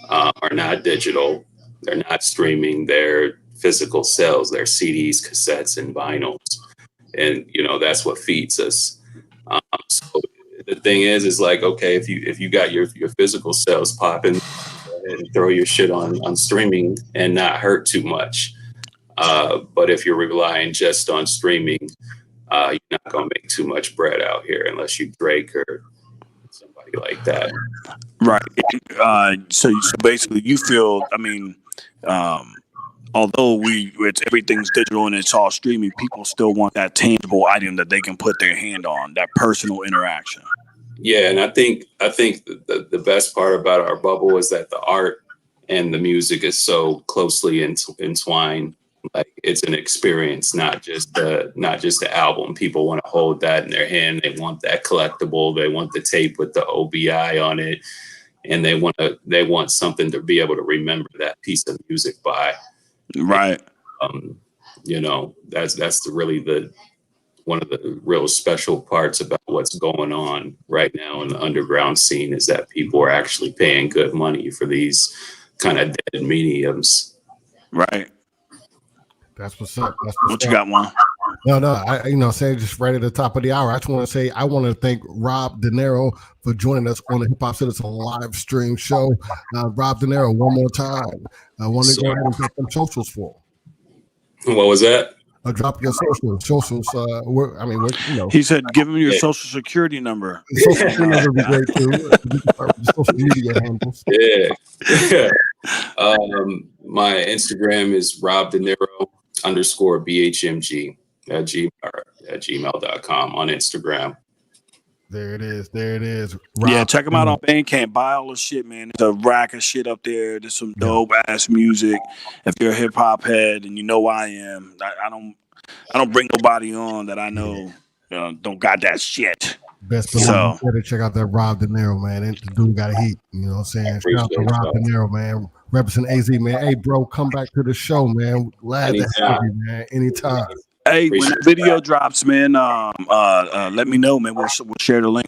are not digital. They're not streaming. They're physical sales. They're CDs, cassettes, and vinyls. And, that's what feeds us. So the thing is like, okay, if you got your physical sales popping, and throw your shit on streaming and not hurt too much. But if you're relying just on streaming, you're not going to make too much bread out here unless you Drake or somebody like that. Right. So basically you feel, although everything's digital and it's all streaming, people still want that tangible item that they can put their hand on, that personal interaction. Yeah, and I think the best part about our bubble is that the art and the music is so closely entwined. Like it's an experience, not just the album. People want to hold that in their hand. They want that collectible. They want the tape with the OBI on it, and they want something to be able to remember that piece of music by. Right. You know, that's really one of the real special parts about what's going on right now in the underground scene is that people are actually paying good money for these kind of dead mediums. Right. That's what's up. What you got, Juan? No, say just right at the top of the hour. I just want to say I want to thank Rob DINERO for joining us on the Hip Hop Citizen live stream show. Rob DINERO, one more time. I want to go ahead and put some socials for him. What was that? Drop your socials. He said, give him your social security number. Social security number would be great too. Social media handles. Yeah. My Instagram is Rob DINERO _BHMG at gmail.com on Instagram. There it is. Rob, yeah, check him out on Bandcamp. Buy all the shit, man. There's a rack of shit up there. There's some dope ass music. If you're a hip hop head, and you know I am, I don't bring nobody on that I know don't got that shit. Best believe you better check out that Rob DINERO, man. The dude got a heat. You know what I'm saying? Shout out to Rob DINERO, man. Represent AZ, man. Hey, bro, come back to the show, man. Glad to have you, man. Anytime. Hey, when the video drops, man, let me know, man. We'll share the link.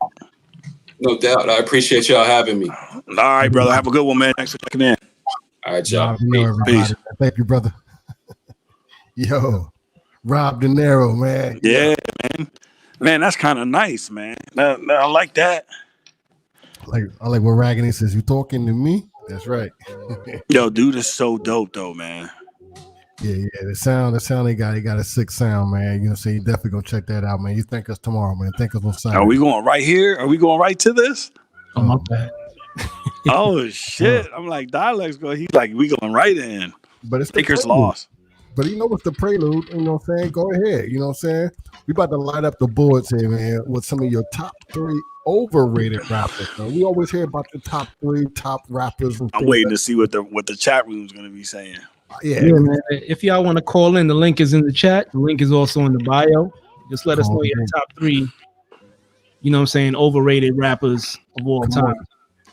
No doubt. I appreciate y'all having me. All right, brother. Have a good one, man. Thanks for checking in. All right, y'all. Peace. Thank you, brother. Yo, Rob DINERO, man. Yeah, man. Man, that's kind of nice, man. I like that. I like what Raggedy says. You talking to me? That's right. Yo, dude is so dope, though, man. Yeah. The sound he got a sick sound, man. You know, so you definitely gonna check that out, man. You thank us tomorrow, man. Thank us on Sunday. Are we going right here? Are we going right to this? Oh, my bad. Oh shit! I'm like Dialect's going. He's like, we going right in. But it's Lakers lost. But you know what's the prelude? You know what I'm saying? Go ahead. You know what I'm saying? We about to light up the boards here, man, with some of your top 3 overrated rappers. Man. We always hear about the top 3 top rappers. I'm waiting to see what the chat room's gonna be saying. Yeah, man. If y'all want to call in, the link is in the chat. The link is also in the bio. Just let us know your top 3. You know what I'm saying? Overrated rappers of all time.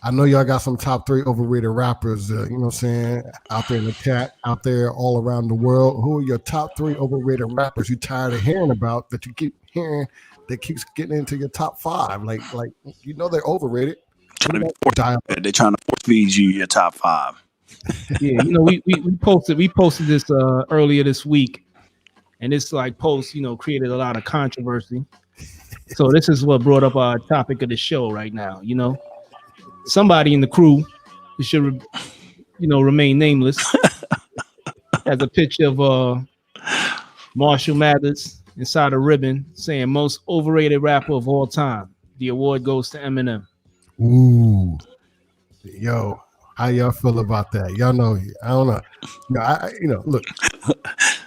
I know y'all got some top 3 overrated rappers, you know what I'm saying, out there in the chat, out there all around the world. Who are your top 3 overrated rappers you tired of hearing about that you keep hearing that keeps getting into your top 5? Like you know they're overrated. They're trying to force feed you your top 5. Yeah, you know, we posted this earlier this week, and this like post, you know, created a lot of controversy. So this is what brought up our topic of the show right now, you know. Somebody in the crew who should, remain nameless has a picture of Marshall Mathers inside a ribbon saying most overrated rapper of all time. The award goes to Eminem. Ooh, yo, how y'all feel about that? Y'all know, I don't know. Look,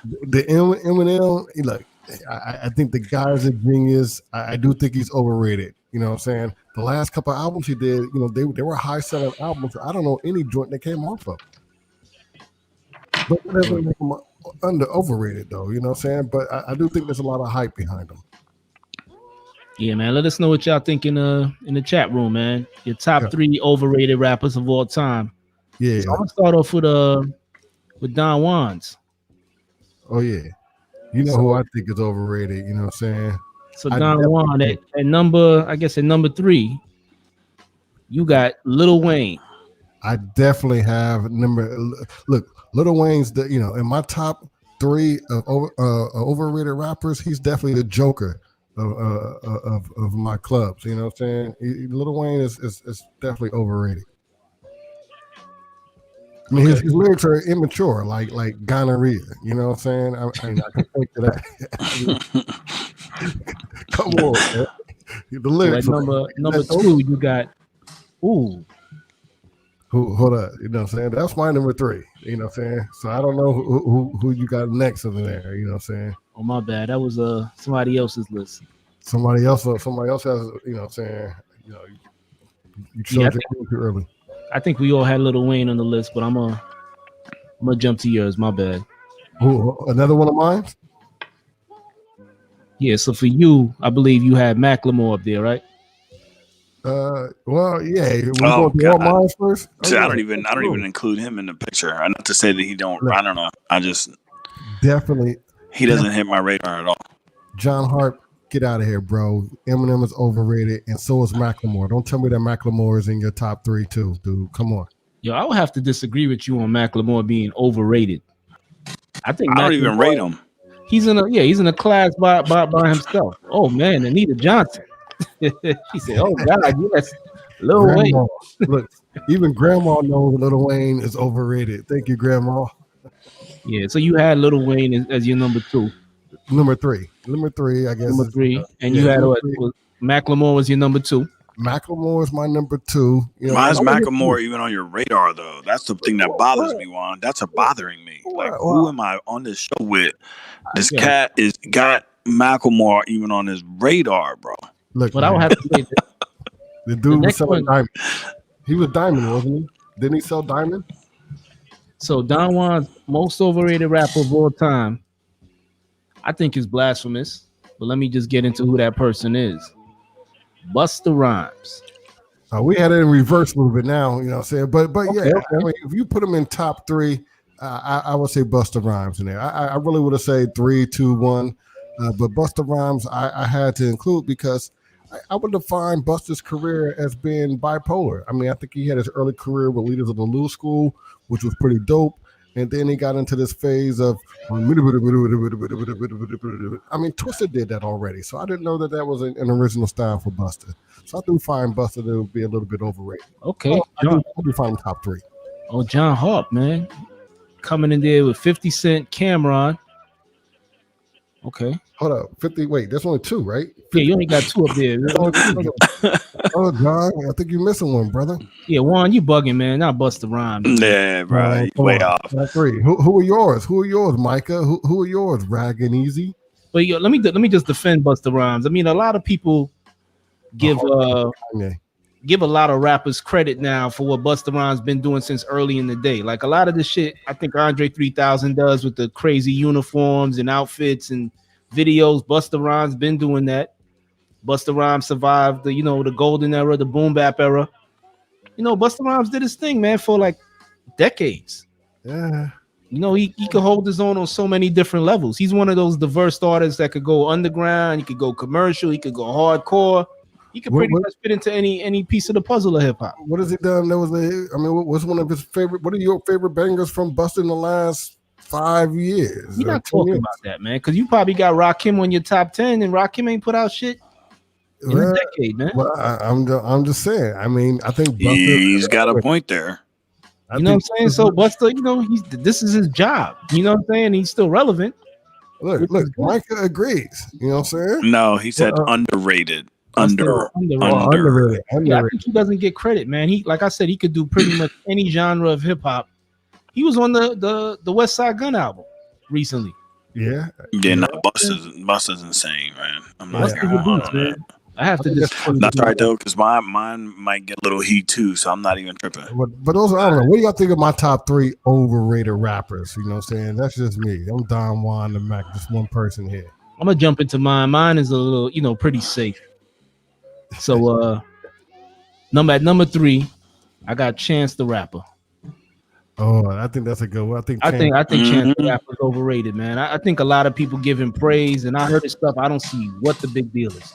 the Eminem, look, I think the guy's a genius. I do think he's overrated. You know what I'm saying? The last couple of albums he did, you know, they were high selling albums. I don't know any joint that came off of. But that doesn't make him overrated though, you know what I'm saying? But I do think there's a lot of hype behind him. Yeah, man. Let us know what y'all think in the chat room, man. Your top 3 overrated rappers of all time. Yeah. So I'm gonna start off with Don Juan's. Oh yeah. You know who I think is overrated, you know what I'm saying? So Don Juan at number 3, you got Lil Wayne. I definitely have look, Lil Wayne's in my top 3 of overrated rappers, he's definitely the Joker of my clubs. You know what I'm saying? Lil Wayne is definitely overrated. I mean, his lyrics are immature, like gonorrhea. You know what I'm saying? I can think to that. Come on, man. The lyrics. So number 2, you got hold up. You know what I'm saying? That's my number 3. You know what I'm saying? So I don't know who you got next over there. You know what I'm saying? Oh my bad. That was somebody else's list. Somebody else has. You know what I'm saying? you chose too early. I think we all had Lil Wayne on the list, but I'm gonna jump to yours. My bad. Another one of mine. Yeah. So for you, I believe you had Macklemore up there, right? Well, yeah. We Oh, go through all mine first. See, I don't even include him in the picture. Not to say that he don't. I don't know. I just definitely he doesn't hit my radar at all. John Hart, get out of here, bro. Eminem is overrated, and so is Macklemore. Don't tell me that Macklemore is in your top 3 too, dude. Come on. Yo, I would have to disagree with you on Macklemore being overrated. I think I don't even rate him. He's in a class by himself. Oh man, Anita Johnson. She said, "Oh God, yes, Lil Wayne." Look, even Grandma knows Lil Wayne is overrated. Thank you, Grandma. Yeah, so you had Lil Wayne as your number 2. Number three, I guess. Number 3, and you had Macklemore was your number 2. Macklemore is my number 2. Why is Macklemore even on your radar though? That's the thing that bothers me, Juan. That's bothering me. Like, who am I on this show with? This cat is got Macklemore even on his radar, bro. Look, but I would have to say that the dude was selling diamond. He was diamond, wasn't he? Didn't he sell diamond? So Don Juan's most overrated rapper of all time, I think is blasphemous. But let me just get into who that person is. Busta Rhymes. We had it in reverse a little bit now, you know what I'm saying? But okay. I mean, if you put him in top 3, I would say Busta Rhymes in there. I really would have said 3, 2, 1. But Busta Rhymes, I had to include because I would define Busta's career as being bipolar. I mean, I think he had his early career with Leaders of the New School, which was pretty dope. And then he got into this phase of, I mean, Twisted did that already. So I didn't know that was an original style for Busta. So I do find Busta to be a little bit overrated. Okay. So I do find him top 3. Oh, John Hart, man. Coming in there with 50 Cent, Cameron. Okay. Hold up. 50. Wait, there's only 2, right? 50. Yeah, you only got 2 up there. Oh, John, I think you're missing one, brother. Yeah, Juan, you bugging, man. Not Busta Rhymes. Yeah, bro. Way off. 3. Who are yours? Who are yours, Micah? Who are yours, Rag and Easy? But yo, let me just defend Busta Rhymes. I mean, a lot of people give a lot of rappers credit now for what Busta Rhymes been doing since early in the day. Like a lot of the shit I think Andre 3000 does with the crazy uniforms and outfits and videos. Busta Rhymes been doing that. Busta Rhymes survived the golden era, the boom bap era. Busta Rhymes did his thing, man, for like decades. Yeah. He could hold his own on so many different levels. He's one of those diverse artists that could go underground, he could go commercial, he could go hardcore. He could pretty much fit into any piece of the puzzle of hip hop. What has he done? What's one of his favorite? What are your favorite bangers from Busta in the last 5 years? You're not talking about that, man, because you probably got Rakim on your top 10, and Rakim ain't put out shit in a decade, man. Well, I'm just saying. I mean, I think Busta, he's got a point there. You know what I'm saying? So Busta, this is his job. You know what I'm saying? He's still relevant. Look, Micah agrees. You know what I'm saying? No, he said underrated. Underrated. Yeah, I think he doesn't get credit, man. He, like I said, he could do pretty much any genre of hip hop. He was on the West Side Gun album recently. Yeah. No, Busta's insane, man. I'm not man. I have to just. That's right though, because mine might get a little heat too, so I'm not even tripping. But those, I don't know. What do y'all think of my top 3 overrated rappers? You know what I'm saying? That's just me. I'm Don Juan and Mac, just one person here. I'm gonna jump into mine. Mine is a little, pretty safe. So number 3, I got Chance the Rapper. Oh, I think that's a good one. I think Chance the Rapper is overrated, man. I think a lot of people give him praise, and I heard his stuff. I don't see what the big deal is.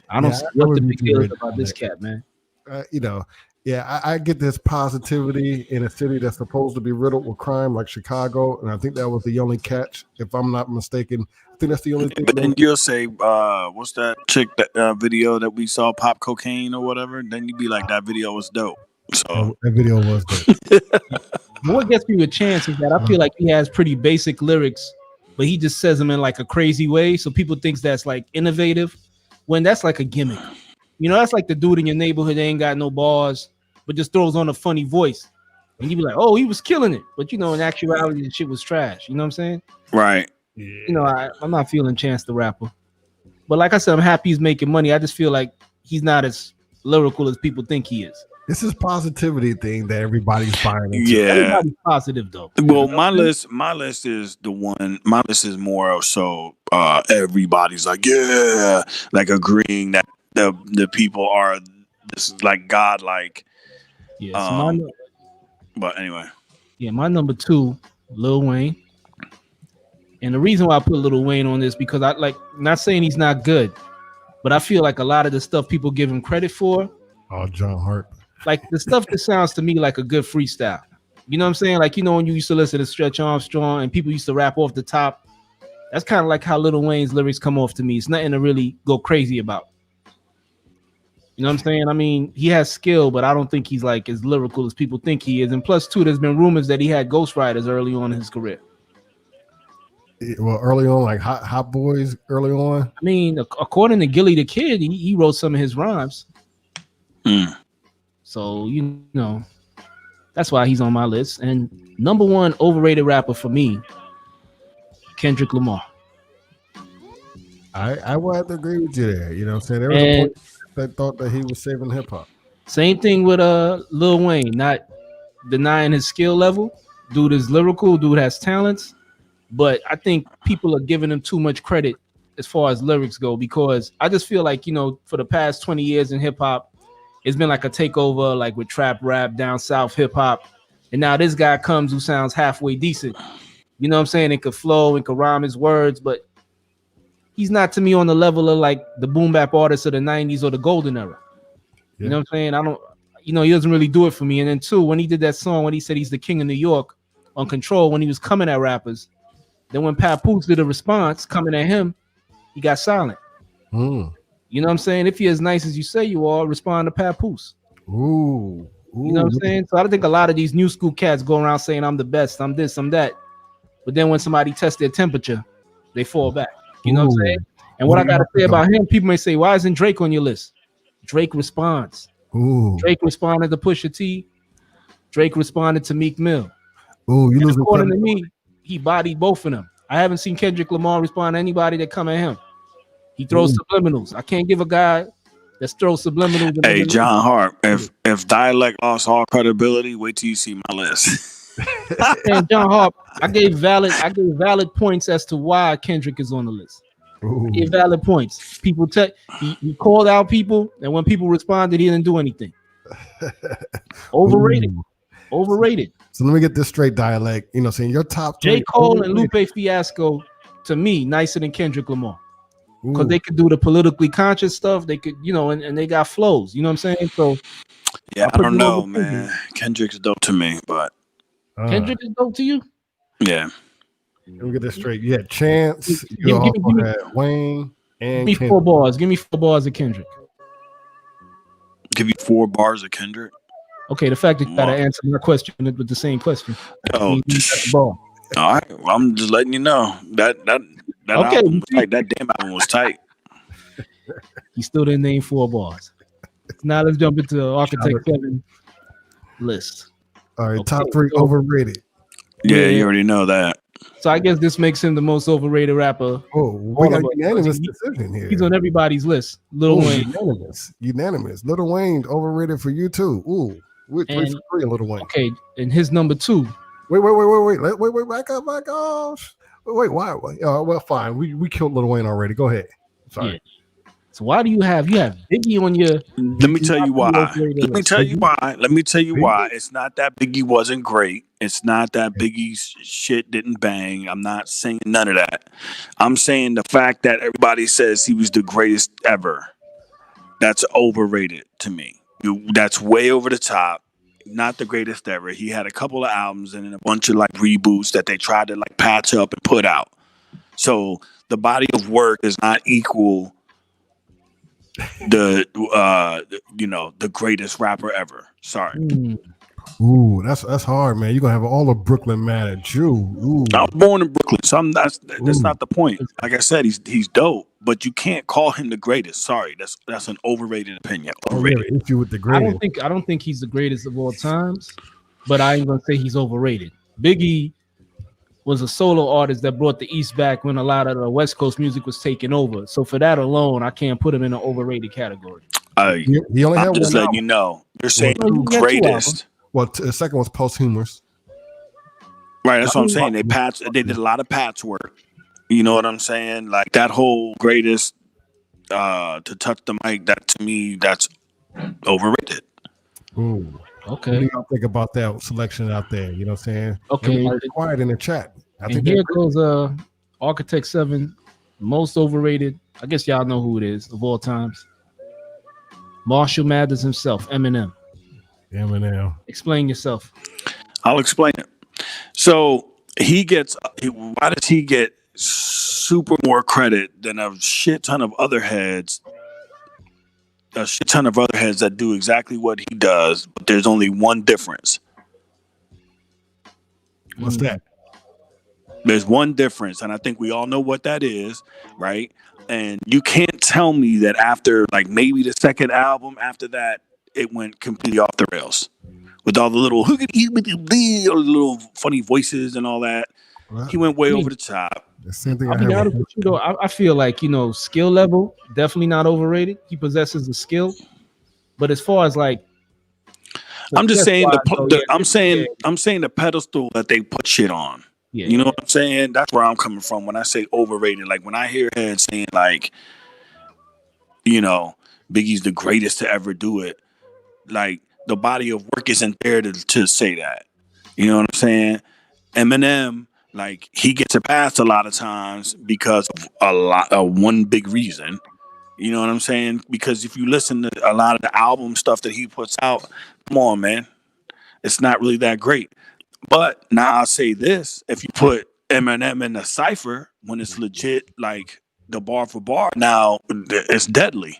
I don't see what the big deal is about this cat, man. I get this positivity in a city that's supposed to be riddled with crime like Chicago, and I think that was the only catch, if I'm not mistaken. I think that's the only thing. But then you'll say, what's that chick that video that we saw pop cocaine or whatever? Then you'd be like, that video was dope. So that video was dope. What gets me with Chance is that I feel like he has pretty basic lyrics, but he just says them in like a crazy way, so people think that's like innovative, when that's like a gimmick. That's like the dude in your neighborhood that ain't got no bars, but just throws on a funny voice. And you be like, oh, he was killing it. But, in actuality, the shit was trash. You know what I'm saying? Right. Yeah. I'm not feeling Chance the Rapper. But like I said, I'm happy he's making money. I just feel like he's not as lyrical as people think he is. This is positivity thing that everybody's buying into. Yeah. Everybody's positive though. Well, my list is the one. My list is more so everybody's like, yeah, like agreeing that the people are this is like godlike. Yeah. So But anyway, yeah, my number 2, Lil Wayne. And the reason why I put Lil Wayne on this because I like not saying he's not good, but I feel like a lot of the stuff people give him credit for. Oh, John Hart. Like the stuff that sounds to me like a good freestyle. You know what I'm saying? Like, you know, when you used to listen to Stretch Armstrong and people used to rap off the top, that's kind of like how Lil Wayne's lyrics come off to me. It's nothing to really go crazy about. You know what I'm saying? I mean, he has skill, but I don't think he's like as lyrical as people think he is. And plus, too, there's been rumors that he had ghostwriters early on in his career. Well, early on, like Hot Boys early on. I mean, according to Gilly the Kid, he wrote some of his rhymes. So, you know, that's why he's on my list. And number 1 overrated rapper for me, Kendrick Lamar. I would have to agree with you there. You know what I'm saying? There was a point that thought that he was saving hip hop. Same thing with Lil Wayne, not denying his skill level. Dude is lyrical, dude has talents, but I think people are giving him too much credit as far as lyrics go because I just feel like, you know, for the past 20 years in hip hop, it's been like a takeover, like with trap rap, down south hip hop. And now this guy comes who sounds halfway decent. You know what I'm saying? It could flow, it could rhyme his words, but he's not to me on the level of like the boom bap artists of the 90s or the golden era. You know what I'm saying? I don't, you know, he doesn't really do it for me. And then 2, when he did that song, when he said he's the king of New York on Control, when he was coming at rappers, then when Papoose did a response coming at him, he got silent. You know what I'm saying? If you're as nice as you say you are, respond to Papoose. Ooh. You know what I'm saying? So I think a lot of these new school cats go around saying I'm the best, I'm this, I'm that. But then when somebody tests their temperature, they fall back. You know what I'm saying? And what I got to say about him, people may say, why isn't Drake on your list? Drake responds. Drake responded to Pusha T. Drake responded to Meek Mill. You according to me, he bodied both of them. I haven't seen Kendrick Lamar respond to anybody that come at him. He throws subliminals. I can't give a guy that throws subliminals. Hey, John Hart, if dialect lost all credibility, wait till you see my list. And John Hart, I gave valid points as to why Kendrick is on the list. I gave valid points. People he called out people, and when people responded, he didn't do anything. Overrated. Overrated. So let me get this straight, dialect. You know, saying your top 3. J. Cole and Lupe Fiasco, to me, nicer than Kendrick Lamar. Because they could do the politically conscious stuff. They could, you know, and they got flows. You know what I'm saying? So yeah, I don't know, man. Kendrick's dope to me, but Kendrick is dope to you? Yeah. Let me get this straight. You had Chance, you also had Wayne, and give me 4 bars. Give me 4 bars of Kendrick. Give you 4 bars of Kendrick? Okay, the fact that you gotta answer my question with the same question. Oh, all right. Well, I'm just letting you know that okay. album was tight. That damn album was tight. He still didn't name 4 bars. Now let's jump into the Architect 7 list. All right, top 3 overrated. Yeah, you already know that. So I guess this makes him the most overrated rapper. Oh, we got a unanimous decision here. He's on everybody's list. Lil Wayne. Unanimous. Lil Wayne overrated for you too. Ooh. Wait for 3 Lil Wayne. Okay, and his number 2. Wait, back up, my gosh. Wait, why? Well, fine. We killed Lil Wayne already. Go ahead. Sorry. Yeah. So why do you have Biggie on your? Let me tell you why. Let me tell you why. It's not that Biggie wasn't great. It's not that Biggie's shit didn't bang. I'm not saying none of that. I'm saying the fact that everybody says he was the greatest ever. That's overrated to me. That's way over the top. Not the greatest ever. He had a couple of albums and then a bunch of like reboots that they tried to like patch up and put out. So the body of work is not equal the greatest rapper ever. Sorry. Ooh, that's hard, man. You're gonna have all of Brooklyn mad at you. Ooh. I was born in Brooklyn, so that's not the point. Like I said, he's dope, but you can't call him the greatest. Sorry, that's an overrated opinion. Overrated. With the greatest. I don't think he's the greatest of all times, but I ain't gonna say he's overrated. Biggie was a solo artist that brought the East back when a lot of the West Coast music was taken over. So for that alone, I can't put him in an overrated category. He only had I'm just one letting you album. know. You're saying Well, he got two greatest. Well, the second was posthumous. Right, that's what I'm saying. They did a lot of patchwork. You know what I'm saying? Like that whole greatest to touch the mic, that to me, that's overrated. Ooh. What do Okay. y'all think about that selection out there? You know what I'm saying? Okay. Everybody's quiet in the chat. I And think here goes Architect 7, most overrated. I guess y'all know who it is of all times. Marshall Mathers himself, Eminem. Eminem. Explain yourself. I'll explain it. So why does he get super more credit than a shit ton of other heads? A shit ton of other heads that do exactly what he does, but there's only one difference. What's that? There's one difference, and I think we all know what that is, right? And you can't tell me that after like maybe the second album after that, it went completely off the rails with all the little little funny voices and all that. Well, He went way over the top. the same thing I'll I be have honest with with you though. I feel like, skill level, definitely not overrated. He possesses the skill. But as far as like I'm just saying yeah, I'm saying the pedestal that they put shit on. yeah, You know what I'm saying? That's where I'm coming from when I say overrated. Like when I hear heads saying like, Biggie's the greatest to ever do it. Like the body of work isn't there to say that. You know what I'm saying? Eminem, like he gets a pass a lot of times because of one big reason. You know what I'm saying? Because if you listen to a lot of the album stuff that he puts out, come on, man, it's not really that great. But now I'll say this: if you put Eminem in a cipher when it's legit, like the bar for bar, now it's deadly.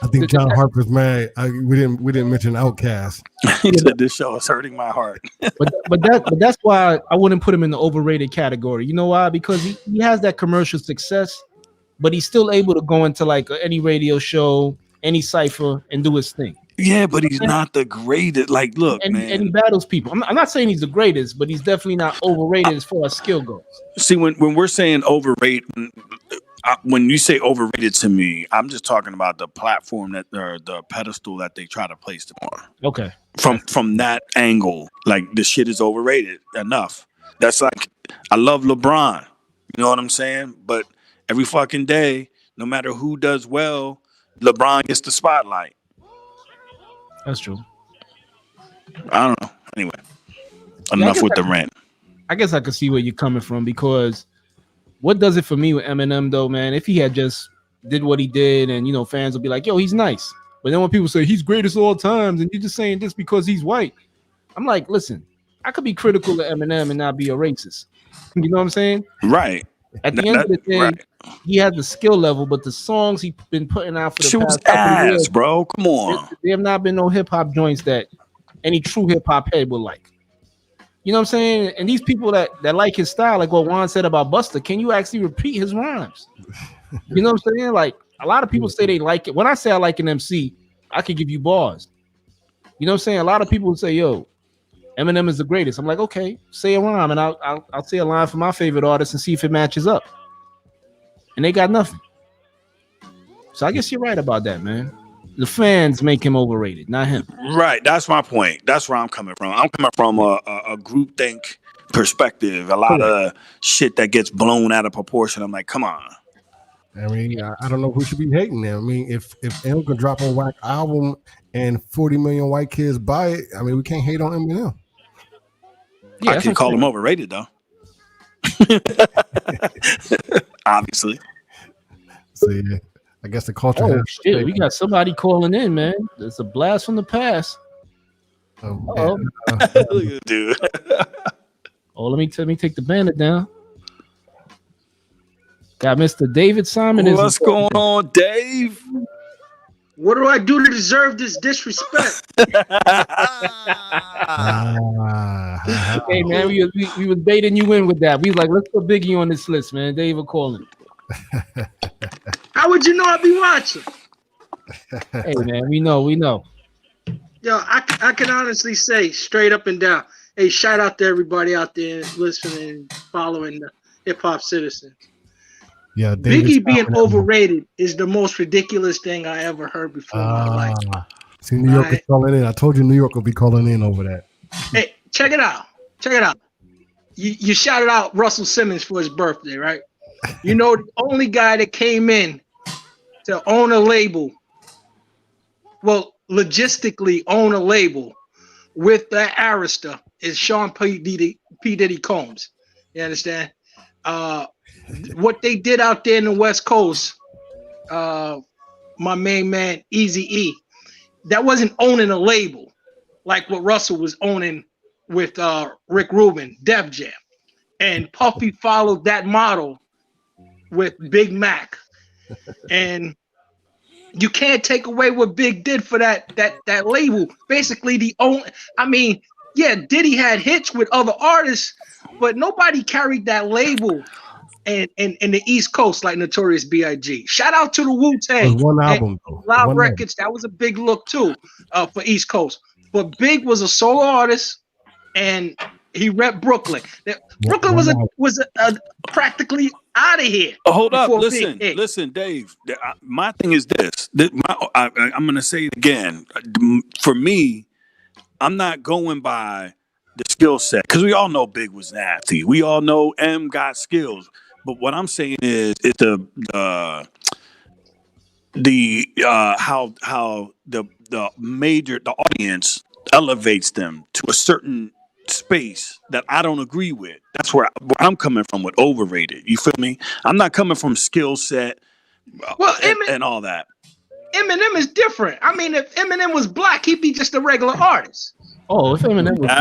I think John Harper's mad. We didn't mention Outkast. He said this show is hurting my heart. but that's why I wouldn't put him in the overrated category. You know why? Because he has that commercial success, but he's still able to go into like any radio show, any cipher, and do his thing. Yeah, but he's not the greatest. Like, look, and man. he battles people. I'm not saying he's the greatest, but he's definitely not overrated as far as skill goes. See, when we're saying overrated, when you say overrated to me, I'm just talking about the platform or the pedestal that they try to place them on. Okay. From that angle, like this shit is overrated enough. That's like, I love LeBron. You know what I'm saying? But every fucking day, no matter who does well, LeBron gets the spotlight. That's true. I don't know. Anyway, enough with the rant. I guess I could see where you're coming from, because what does it for me with Eminem though, man? If he had just did what he did, and fans will be like, yo, he's nice. But then when people say he's greatest of all times, and you're just saying this because he's white, I'm like, listen, I could be critical of Eminem and not be a racist. You know what I'm saying? Right. At the end of the day, right. He has the skill level, but the songs he's been putting out for the past couple of years, bro. Come on. There have not been no hip hop joints that any true hip hop head would like. You know what I'm saying? And these people that like his style, like what Juan said about Busta, can you actually repeat his rhymes? You know what I'm saying? Like a lot of people say they like it. When I say I like an MC, I could give you bars. You know what I'm saying? A lot of people would say, yo, Eminem is the greatest. I'm like, okay, say a rhyme, and I'll say a line for my favorite artist and see if it matches up. And they got nothing. So I guess you're right about that, man. The fans make him overrated, not him. Right. That's my point. That's where I'm coming from. I'm coming from a groupthink perspective. A lot of shit that gets blown out of proportion. I'm like, come on. I mean, I don't know who should be hating them. I mean, if M can drop a whack album and 40 million white kids buy it, I mean, we can't hate on Eminem. Yeah, I can call him overrated, though. Obviously. So, yeah, I guess the culture. Oh, shit. We got somebody calling in, man. It's a blast from the past. Dude. Oh, let me take the banner down. Got Mr. David Simon. What's going on, Dave? What do I do to deserve this disrespect? Hey, man, we was baiting you in with that. We was like, let's put Biggie on this list, man. Dave will call him. How would you know I'd be watching? Hey, man, we know. Yo, I can honestly say straight up and down, hey, shout out to everybody out there listening and following the HipHopCitizen. Yeah, David Biggie being Stone. overrated is the most ridiculous thing I ever heard before in my life. See, New York is Alright. calling in. I told you New York will be calling in over that. Hey, check it out. Check it out. You shouted out Russell Simmons for his birthday, right? You know, the only guy that came in to own a label, well, logistically own a label with the Arista is Sean P. Diddy Combs. You understand? What they did out there in the West Coast, my main man Eazy-E, that wasn't owning a label like what Russell was owning with Rick Rubin, Def Jam. And Puffy followed that model with Big Mac. And you can't take away what Big did for that label. Basically, Diddy had hits with other artists, but nobody carried that label in the East Coast like Notorious B.I.G. Shout out to the Wu-Tang. One album, though. Loud Records, that was a big look too for East Coast. But Big was a solo artist, and he rep Brooklyn. Brooklyn was practically out of here. Hold up, listen, Dave. My thing is this. I'm going to say it again. For me, I'm not going by the skill set because we all know Big was nasty. We all know M got skills. But what I'm saying is, it's how the audience elevates them to a certain space that I don't agree with. That's where I'm coming from with Overrated. You feel me? I'm not coming from skill set and all that. Eminem is different. I mean, if Eminem was black, he'd be just a regular artist. Oh, if Eminem was black,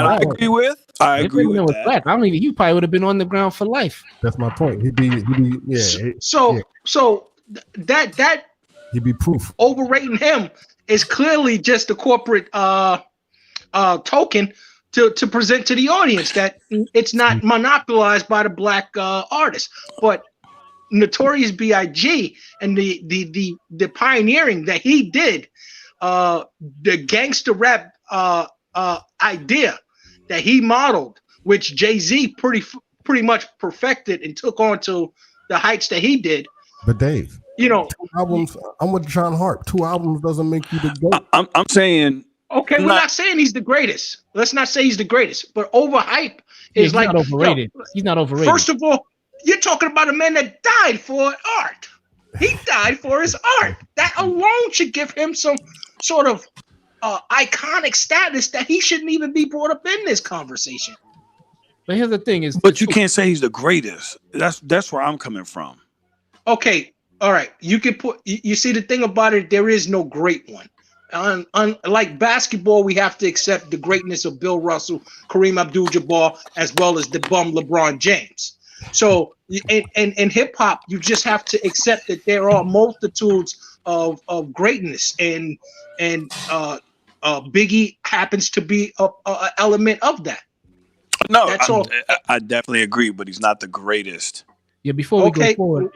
I agree with that. Black, I don't even. You probably would have been on the ground for life. That's my point. He'd be proof. Overrating him is clearly just a corporate token to present to the audience that it's not monopolized by the black artist. But Notorious B.I.G. and the pioneering that he did, the gangster rap idea that he modeled, which Jay-Z pretty much perfected and took on to the heights that he did. But Dave, you know, 2 albums. I'm with John Hart. 2 albums doesn't make you the GOAT. I'm saying. Okay, we're not saying he's the greatest. Let's not say he's the greatest, but overhype is like not overrated. He's not overrated. First of all, you're talking about a man that died for art. He died for his art. That alone should give him some sort of iconic status that he shouldn't even be brought up in this conversation. But here's the thing: but you can't say he's the greatest. That's where I'm coming from. Okay, all right. You can put. You see, the thing about it, there is no great one. Like basketball, we have to accept the greatness of Bill Russell, Kareem Abdul-Jabbar, as well as the bum LeBron James. So, in hip hop, you just have to accept that there are multitudes of greatness, and Biggie happens to be a element of that. No, I definitely agree, but he's not the greatest. Yeah, before we go forward.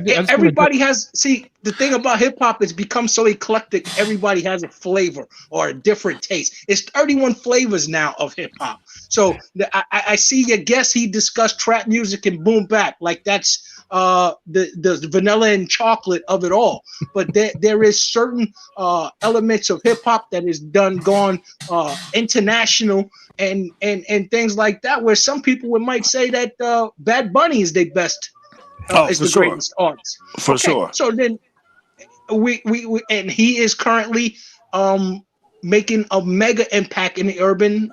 Everybody has, see, the thing about hip hop is become so eclectic. Everybody has a flavor or a different taste. It's 31 flavors now of hip hop. So I see your guess. He discussed trap music and boom bap, like that's the vanilla and chocolate of it all. But there is certain elements of hip hop that is gone international and things like that, where some people might say that Bad Bunny is their best. Is the greatest artist for sure. So then we and he is currently making a mega impact in the urban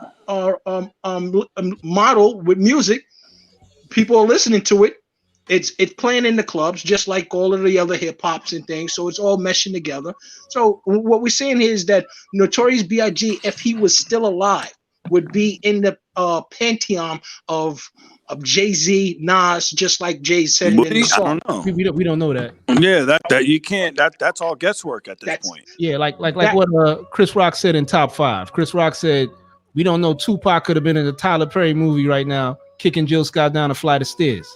model with music. People are listening to it. It's playing in the clubs just like all of the other hip hops and things. So it's all meshing together. So what we're saying here is that Notorious B.I.G., if he was still alive, would be in the pantheon of Jay-Z, Nas, just like Jay said in the song. I don't know. We don't know that. Yeah, that you can't. That's all guesswork at this point. Yeah, like what Chris Rock said in Top 5. Chris Rock said, "We don't know Tupac could have been in a Tyler Perry movie right now, kicking Jill Scott down a flight of stairs."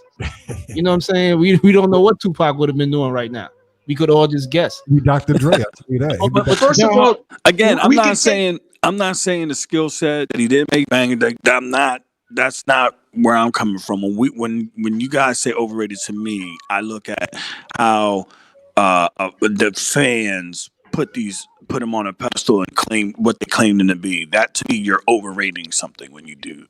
You know what I'm saying? We don't know what Tupac would have been doing right now. We could all just guess. You Dr. Dre, I'll tell you that. But first of all, again, I'm not saying the skill set that he did make bang. I'm not that's not where I'm coming from. When you guys say overrated to me, I look at how the fans put them on a pedestal and claim what they claim them to be. That to me, you're overrating something when you do.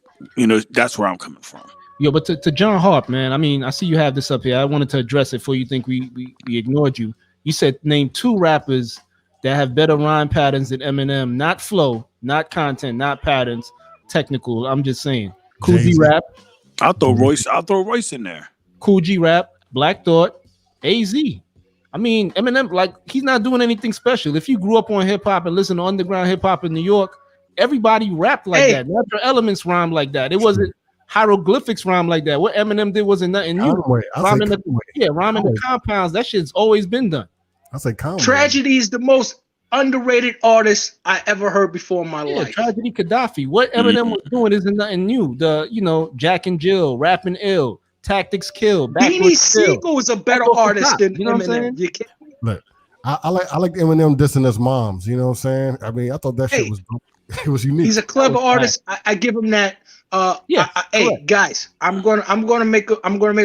That's where I'm coming from. Yo, but to John Harp, man, I mean, I see you have this up here. I wanted to address it before you think we ignored you. You said name 2 rappers that have better rhyme patterns than Eminem, not flow, not content, not patterns, technical. I'm just saying. Cool G Rap. I'll throw Royce in there. Cool G Rap, Black Thought, AZ. I mean, Eminem, like, he's not doing anything special. If you grew up on hip hop and listen to underground hip hop in New York, everybody rapped like that. Natural Elements rhymed like that. It wasn't hieroglyphics rhyme like that. What Eminem did wasn't nothing new. Rhyming the compounds, that shit's always been done. I say Conway. Tragedy is the most underrated artist I ever heard before in my life. Tragedy Gaddafi. What Eminem was doing isn't nothing new. Jack and Jill, Rapping Ill, Tactics Kill. Beanie Siegel is a better artist than Eminem. You can't. Look, I like Eminem dissing his moms. You know what I'm saying? I mean, I thought that shit was it was unique. He's a clever artist. I give him that. Hey guys, I'm gonna make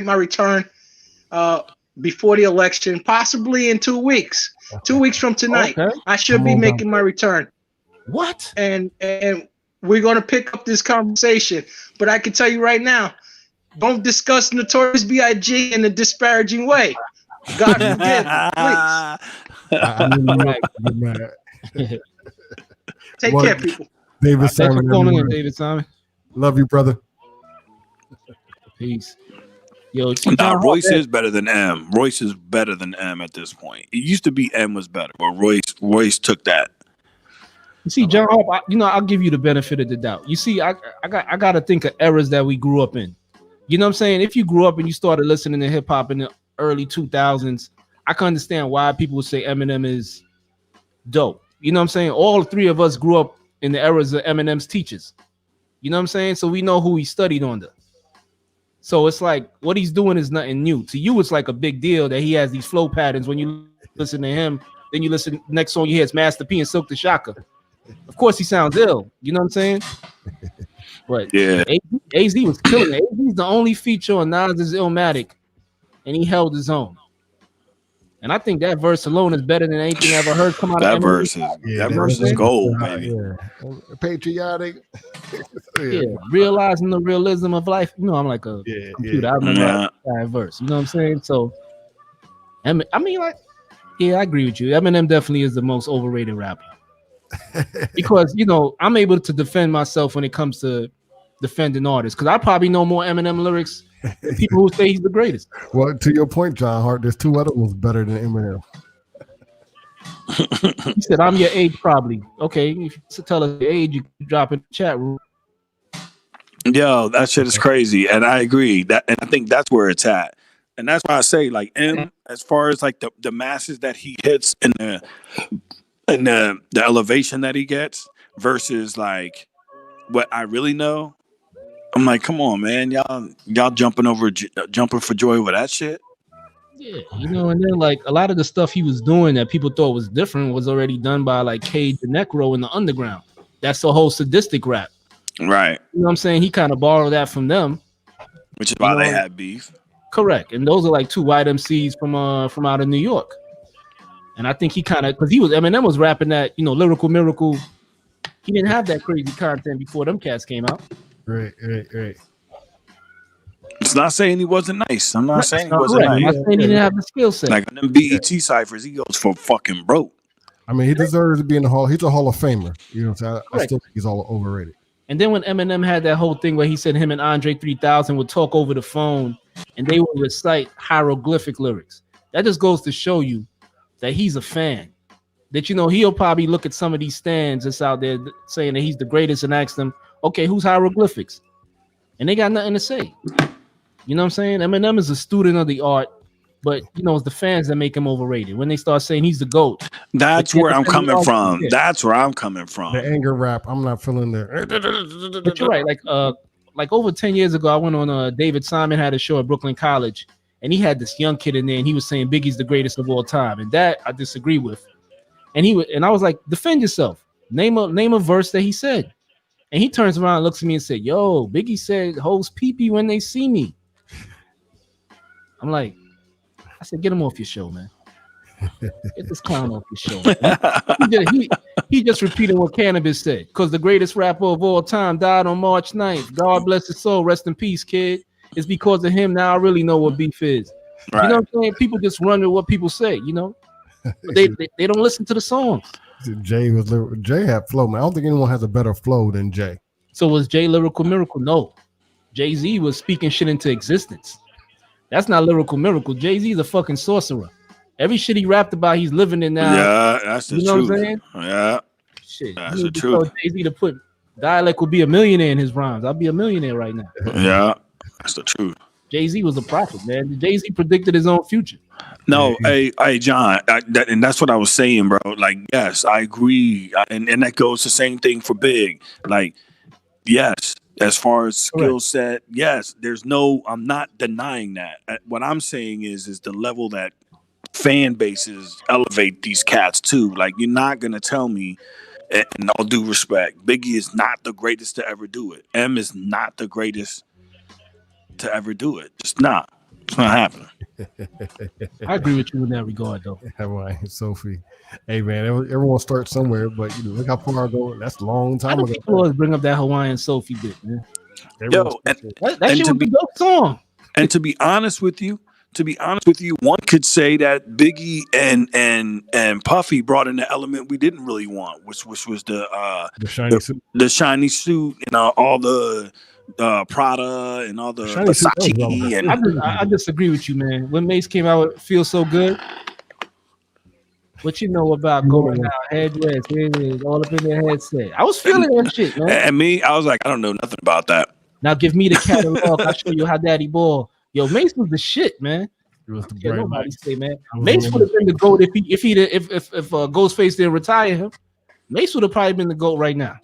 my return before the election, possibly in 2 weeks. 2 weeks from tonight, I should be making my return. What? And we're gonna pick up this conversation. But I can tell you right now, don't discuss Notorious B.I.G. in a disparaging way. God forbid, please. Take care, people. David Simon. David Simon. Love you, brother. Peace. Yo, Royce is better than M. Royce is better than M at this point. It used to be M was better, but Royce took that. You see, John Harp, I'll give you the benefit of the doubt. You see, I got to think of eras that we grew up in. You know what I'm saying? If you grew up and you started listening to hip hop in the early 2000s, I can understand why people would say Eminem is dope. You know what I'm saying? All 3 of us grew up in the eras of Eminem's teachers. You know what I'm saying? So we know who he studied under. So it's like what he's doing is nothing new. To you, it's like a big deal that he has these flow patterns. When you listen to him, then you listen, next song you hear is Master P and Silk the Shocker. Of course, he sounds ill. You know what I'm saying? But yeah, AZ was killing it. AZ's the only feature on Nas's Illmatic, and he held his own. And I think that verse alone is better than anything I ever heard come out of Eminem. That verse is gold, baby. Yeah. Patriotic. Realizing the realism of life. You know, I'm like a computer. I remember that verse. You know what I'm saying? So, I mean, like, yeah, I agree with you. Eminem definitely is the most overrated rapper. Because, I'm able to defend myself when it comes to defending artists. Because I probably know more Eminem lyrics than people who say he's the greatest. Well, to your point, John Hart, there's 2 other ones better than Eminem. He said, I'm your age, probably. Okay, if you tell us your age, you can drop in the chat room. Yo, that shit is crazy. And I agree. And I think that's where it's at. And that's why I say, like, M, as far as like the masses that he hits and the elevation that he gets versus like what I really know. I'm like, come on, man, y'all jumping for joy over that shit. Yeah, and then like a lot of the stuff he was doing that people thought was different was already done by like Cage and Necro in the underground. That's the whole sadistic rap, right? You know what I'm saying? He kind of borrowed that from them, which is why they had beef. Correct, and those are like 2 white MCs from out of New York. And I think he kind of, because Eminem was rapping that, lyrical miracle. He didn't have that crazy content before them cats came out. Right. It's not saying he wasn't nice. I'm not saying he wasn't nice. I'm not saying he didn't have the skill set. Like them BET ciphers, he goes for fucking broke. I mean, he deserves to be in the Hall. He's a Hall of Famer. You know what I'm saying? I still think he's all overrated. And then when Eminem had that whole thing where he said him and Andre 3000 would talk over the phone and they would recite hieroglyphic lyrics. That just goes to show you that he's a fan. That, he'll probably look at some of these stands that's out there saying that he's the greatest and ask them, okay, who's hieroglyphics? And they got nothing to say. You know what I'm saying? Eminem is a student of the art, but, it's the fans that make him overrated. When they start saying he's the GOAT. That's where I'm coming from. That's where I'm coming from. The anger rap, I'm not feeling that. But you're right. Like over 10 years ago, I went on David Simon had a show at Brooklyn College, and he had this young kid in there, and he was saying Biggie's the greatest of all time. And that I disagree with. And I was like, defend yourself. Name a verse that he said. And he turns around and looks at me and said, yo, Biggie said hoes pee-pee when they see me. I'm like, I said, get him off your show, man. Get this clown off your show. He just repeated what Cannabis said. Because the greatest rapper of all time died on March 9th. God bless his soul. Rest in peace, kid. It's because of him now I really know what beef is. Right. You know what I'm saying? People just run with what people say, you know? But they don't listen to the songs. Jay had flow, man. I don't think anyone has a better flow than Jay. So was Jay lyrical miracle? No. Jay-Z was speaking shit into existence. That's not lyrical miracle. Jay-Z is a fucking sorcerer. Every shit he rapped about, he's living in now. Yeah, that's the truth. You know what I'm saying? Yeah. Shit. That's the truth. Jay-Z to put dialect would be a millionaire in his rhymes. I'll be a millionaire right now. Yeah, that's the truth. Jay-Z was a prophet, man. Jay-Z predicted his own future. No, hey, John, and that's what I was saying, bro. Like, yes, I agree, and that goes the same thing for Big. Like, yes, as far as skill set, yes, I'm not denying that. What I'm saying is the level that fan bases elevate these cats to. Like, you're not gonna tell me, and all due respect, Biggie is not the greatest to ever do it. M is not the greatest to ever do it. Just not. It's not happening. I agree with you in that regard, though. Right, Sophie. Hey, man, everyone starts somewhere, but look how far ago. That's a long time ago. People always bring up that Hawaiian Sophie bit, man. Yo, that shit was a dope song. And to be honest with you, one could say that Biggie and Puffy brought in the element we didn't really want, which was the shiny suit. The shiny suit and all the Prada and all the Versace. And I disagree with you, man. When Mace came out with Feel So Good, what you know about going out, headdress, all up in their headset. I was feeling that shit, man. And me, I was like, I don't know nothing about that. Now give me the catalog. I'll show you how Daddy Ball. Yo, Mace was the shit, man. It was the nobody say, man. Mace would have been the GOAT if Ghostface didn't retire him. Mace would have probably been the GOAT right now.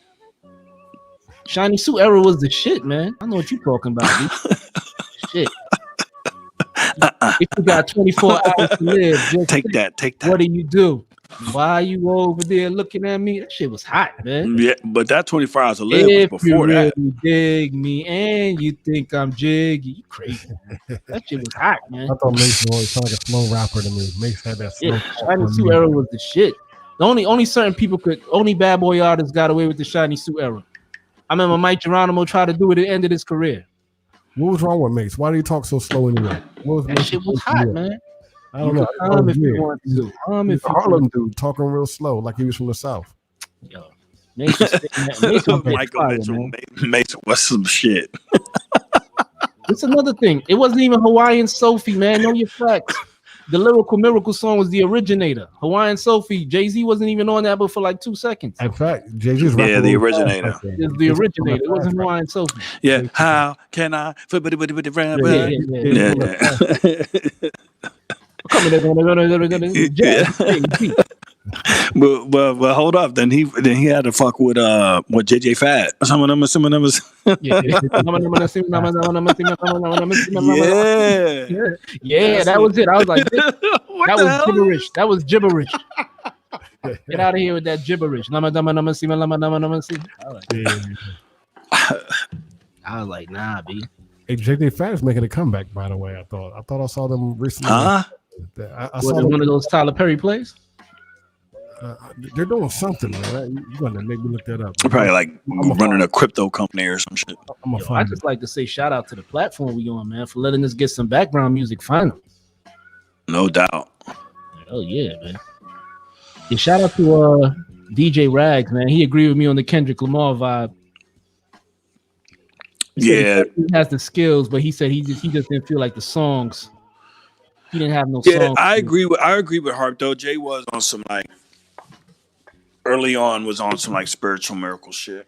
Shiny Suit era was the shit, man. I know what you're talking about, dude. Shit. If you got 24 hours to live, just take that. What do? Why are you over there looking at me? That shit was hot, man. Yeah, but that 24 hours to live was before that. If you really dig me and you think I'm jiggy, you crazy. That shit was hot, man. I thought Mace was always like a slow rapper to me. Mace had that slow. Shiny Suit era was the shit. The only certain people only bad boy artists got away with the Shiny Suit era. I remember Mike Geronimo tried to do it at the end of his career. What was wrong with Mace? Why do you talk so slow anyway? That shit was hot, man. I don't know. If you want to. Harlem dude talking real slow, like he was from the South. Yo, Mace Michael Mitchell, Mace was some shit. It's another thing. It wasn't even Hawaiian Sophie, man. Know your facts. The Lyrical Miracle song was the originator. Hawaiian Sophie, Jay-Z wasn't even on that, but for like 2 seconds. In fact, Jay-Z's the originator. It's the originator. It wasn't Hawaiian Sophie. Yeah. How can I? But hold up. Then he had to fuck with JJ Fad. Some of them. Yeah, that was it. I was like, that was gibberish. Get out of here with that gibberish. I was like, nah, B. Hey, JJ Fad is making a comeback, by the way. I thought I saw them recently. I saw one of those Tyler Perry plays. They're doing something, man. You're gonna make me look that up. They're probably like running a crypto company or some shit. I just like to say shout out to the platform we on, man, for letting us get some background music finally. No doubt. Oh yeah, man. Yeah, shout out to DJ Rags, man. He agreed with me on the Kendrick Lamar vibe. He has the skills, but he said he just didn't feel like the songs. He didn't have no songs. Yeah, I agree with Harp though. Jay was on some early on was on some spiritual miracle shit.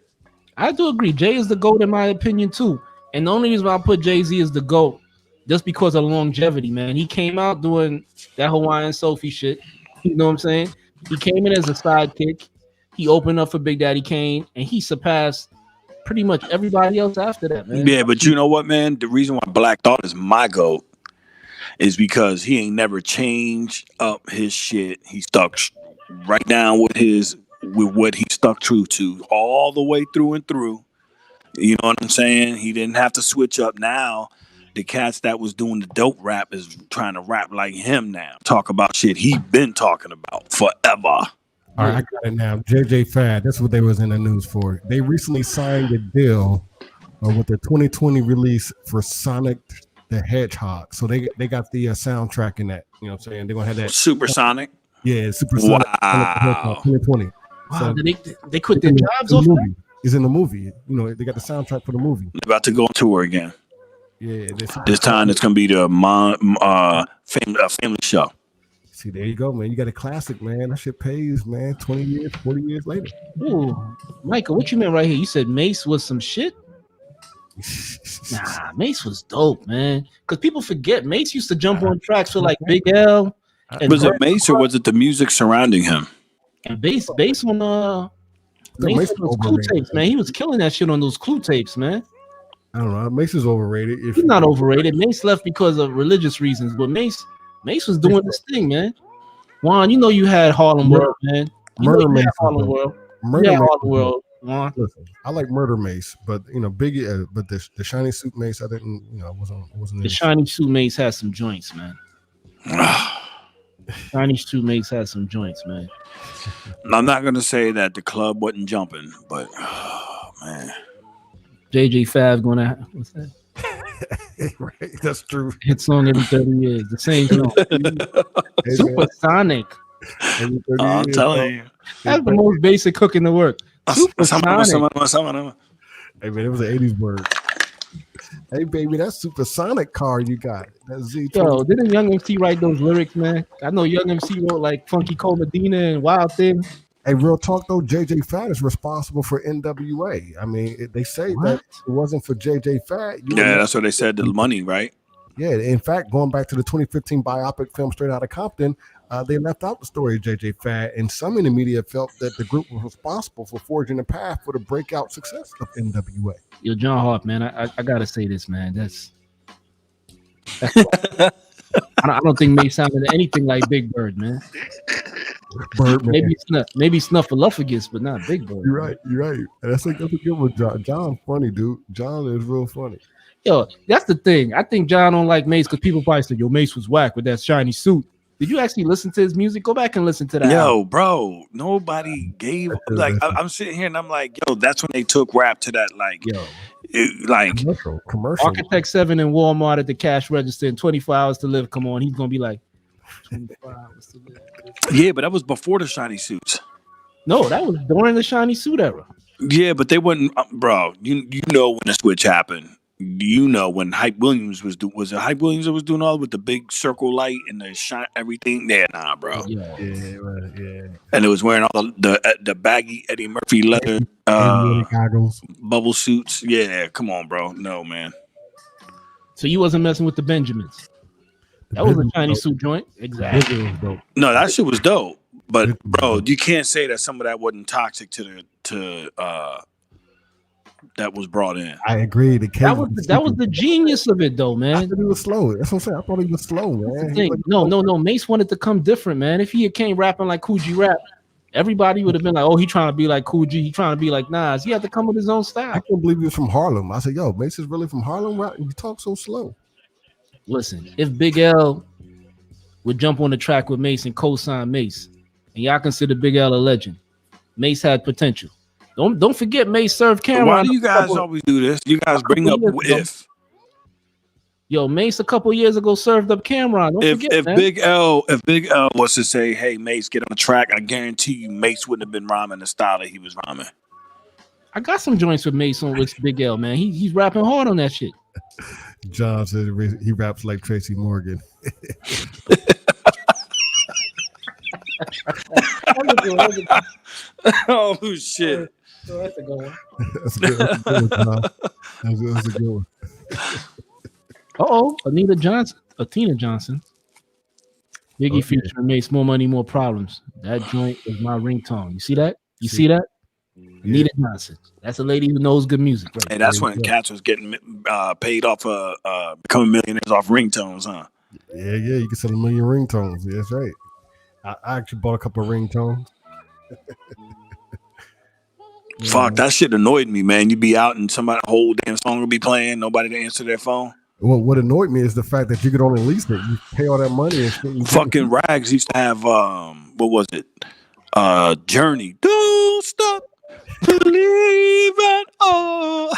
I do agree. Jay is the GOAT in my opinion too. And the only reason why I put Jay-Z as the GOAT, just because of longevity, man. He came out doing that Hawaiian Sophie shit. You know what I'm saying? He came in as a sidekick. He opened up for Big Daddy Kane, and he surpassed pretty much everybody else after that, man. Yeah, but you know what, man? The reason why Black Thought is my GOAT is because he ain't never changed up his shit. He stuck right down with what he stuck true to all the way through and through. You know what I'm saying? He didn't have to switch up now. The cats that was doing the dope rap is trying to rap like him now. Talk about shit he been talking about forever. All right, I got it now. JJ Fad, that's what they was in the news for. They recently signed a deal with the 2020 release for Sonic the Hedgehog. So they got the soundtrack in that. You know what I'm saying? They're going to have that. Supersonic? Yeah, Supersonic. Wow. 2020. Wow, So they quit their jobs off that? It's in the movie. You know, they got the soundtrack for the movie. They're about to go on tour again. Yeah. This time it's going to be the family show. See, there you go, man. You got a classic, man. That shit pays, man. 20 years, 40 years later. Ooh, Michael, what you meant right here? You said Mace was some shit? Nah, Mace was dope, man. Because people forget Mace used to jump on tracks for like Big L. Was it Mace or was it the music surrounding him? And bass on Mace on those Clue tapes, man. He was killing that shit on those Clue tapes, man. I don't know. Mace is overrated. He's not overrated. Mace left because of religious reasons, but Mace was doing this thing, man. Juan, you know you had Harlem World, man. Murder Mace. Harlem World. Harlem World. Juan. Listen, I like Murder Mace, but you know, Biggie, but the Shiny Suit Mace, I didn't, you know, wasn't. The Shiny Suit Mace has some joints, man. Shiny Suit Mace has some joints, man. I'm not gonna say that the club wasn't jumping, but man, JJ Fab gonna what's that? Right, that's true. Hit song every 30 years, the same song. Supersonic. I'm telling you, that's the most basic hook in the work. Supersonic. Hey man, it was an 80s word. Hey baby, that's Supersonic car you got. That's Z. Yo, didn't Young MC write those lyrics, man? I know Young MC wrote like Funky Cole Medina and Wild Thing. Hey, real talk though, JJ Fad is responsible for NWA. I mean, they say that it wasn't for JJ Fad. Yeah, that's what they said. The money, right? Yeah, in fact, going back to the 2015 biopic film Straight Outta Compton, they left out the story of JJ Fad, and some in the media felt that the group was responsible for forging a path for the breakout success of NWA. Yo, John Hart, man, I gotta say this, man. That's I don't think May sounded anything like Big Bird, man. Maybe Snuffleupagus, but not Big Bird. You're right. That's a good one, John. John's funny, dude. John is real funny. Yo, that's the thing. I think John don't like Mace because people probably said, yo, Mace was whack with that shiny suit. Did you actually listen to his music? Go back and listen to that. Yo, bro, nobody gave like I'm sitting here and I'm like, yo, that's when they took rap to that commercial. Architect 7 in Walmart at the cash register in 24 hours to live. Come on, he's gonna be like 24 hours to live. Yeah, but that was before the shiny suits. No, that was during the shiny suit era. Yeah, but they wouldn't, bro. You know when the switch happened. You know when Hype Williams was it Hype Williams that was doing all with the big circle light and the shine everything? Yeah, nah, bro. Yeah. And it was wearing all the baggy Eddie Murphy leather goggles, bubble suits. Yeah, come on, bro. No, man. So you wasn't messing with the Benjamins. That was a Chinese suit joint. Exactly. No, that shit was dope. But bro, you can't say that some of that wasn't toxic to that was brought in. I agree. That was the genius of it, though, man. I thought he was slow. That's what I'm saying. I thought he was slow, man. No. Mace wanted to come different, man. If he came rapping like Coogee rap, everybody would have been like, "Oh, he trying to be like Coogee. He trying to be like Nas." He had to come with his own style. I can't believe he was from Harlem. I said, "Yo, Mace is really from Harlem. You talk so slow." Listen, if Big L would jump on the track with Mace and co-sign Mace, and y'all consider Big L a legend, Mace had potential. Don't forget Mace served Cameron. Why do you guys always do this? You guys bring up if. Yo, Mace a couple years ago served up Cameron. If Big L was to say, "Hey, Mace, get on the track," I guarantee you, Mace wouldn't have been rhyming the style that he was rhyming. I got some joints with Mace on with Big L, man. He's rapping hard on that shit. John said he raps like Tracy Morgan. Oh shit! That's a good one. That's a good one, John. That's a good one. Atina Johnson. Biggie featuring Mace, More Money, More Problems. That joint is my ringtone. You see that? You see that? Yeah. Anita Johnson. That's a lady who knows good music. Right? Hey, that's when cats was getting paid off becoming millionaires off ringtones, huh? Yeah. You can sell 1 million ringtones. Yeah, that's right. I actually bought a couple of ringtones. Fuck, that shit annoyed me, man. You be out and somebody whole damn song will be playing, nobody to answer their phone. Well, what annoyed me is the fact that you could only lease it. You pay all that money and shit. Fucking Rags used to have what was it? Journey. Don't stop believing. Oh.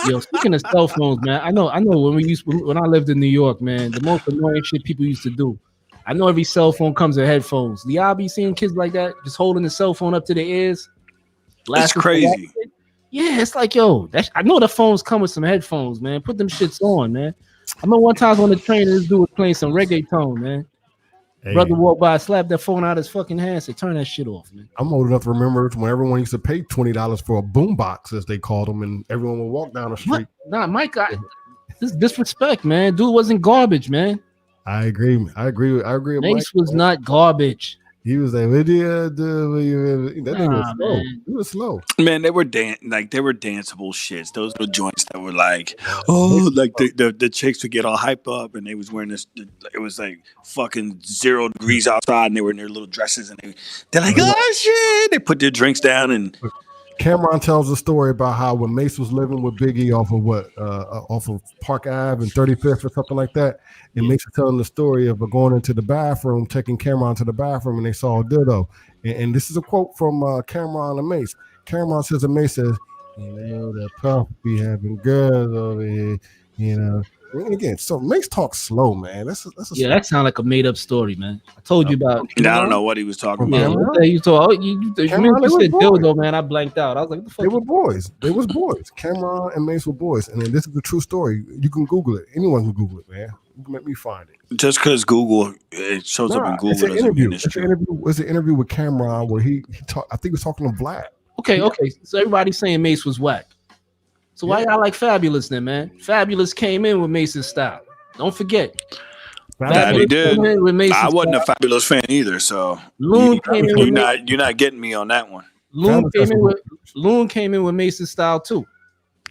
Yo, speaking of cell phones, man, I know when I lived in New York, man, the most annoying shit people used to do. I know every cell phone comes with headphones. Do y'all be seeing kids like that, just holding the cell phone up to their ears? That's crazy. Yeah, it's like, yo, I know the phones come with some headphones, man. Put them shits on, man. I remember one time on the train, this dude was playing some reggaeton, man. Hey. Brother walked by, slapped that phone out of his fucking hand, said, turn that shit off, man. I'm old enough to remember when everyone used to pay $20 for a boombox, as they called them, and everyone would walk down the street. What? Nah, Mike, this disrespect, man. Dude wasn't garbage, man. I agree. With Mace was not garbage. He was like, that thing was slow. Man. He was slow. Man, they were danceable shits. Those were joints that were like, oh, like the chicks would get all hype up, and they was wearing this. It was like fucking 0 degrees outside, and they were in their little dresses, and they're like, oh shit! They put their drinks down, and Cameron tells a story about how when Mace was living with Biggie off of Park Ave and 35th or something like that, and Mace was telling the story of going into the bathroom, taking Cameron to the bathroom, and they saw a dildo. And this is a quote from Cameron and Mace. Cameron says, and Mace says, you know, that Puff be having girls over here, you know. And again, so Mace talks slow, man. That sounds like a made up story, man. I told you about. I don't know what he was talking about. You said dildo, man. I blanked out. I was like, what the fuck? They were boys. They was boys. Cameron and Mace were boys, and then this is the true story. You can Google it. Anyone can Google it, man. You can make me find it. Just because Google it shows up in Google doesn't mean it's true. It's an interview with Cameron where he talked. I think he was talking to Black. Okay. So everybody's saying Mace was whack. So why y'all like Fabulous then, man? Fabulous came in with Mace's style. Don't forget. That he did. I wasn't style. a Fabulous fan either, so you're not getting me on that one. Loon came in with Mace's style too.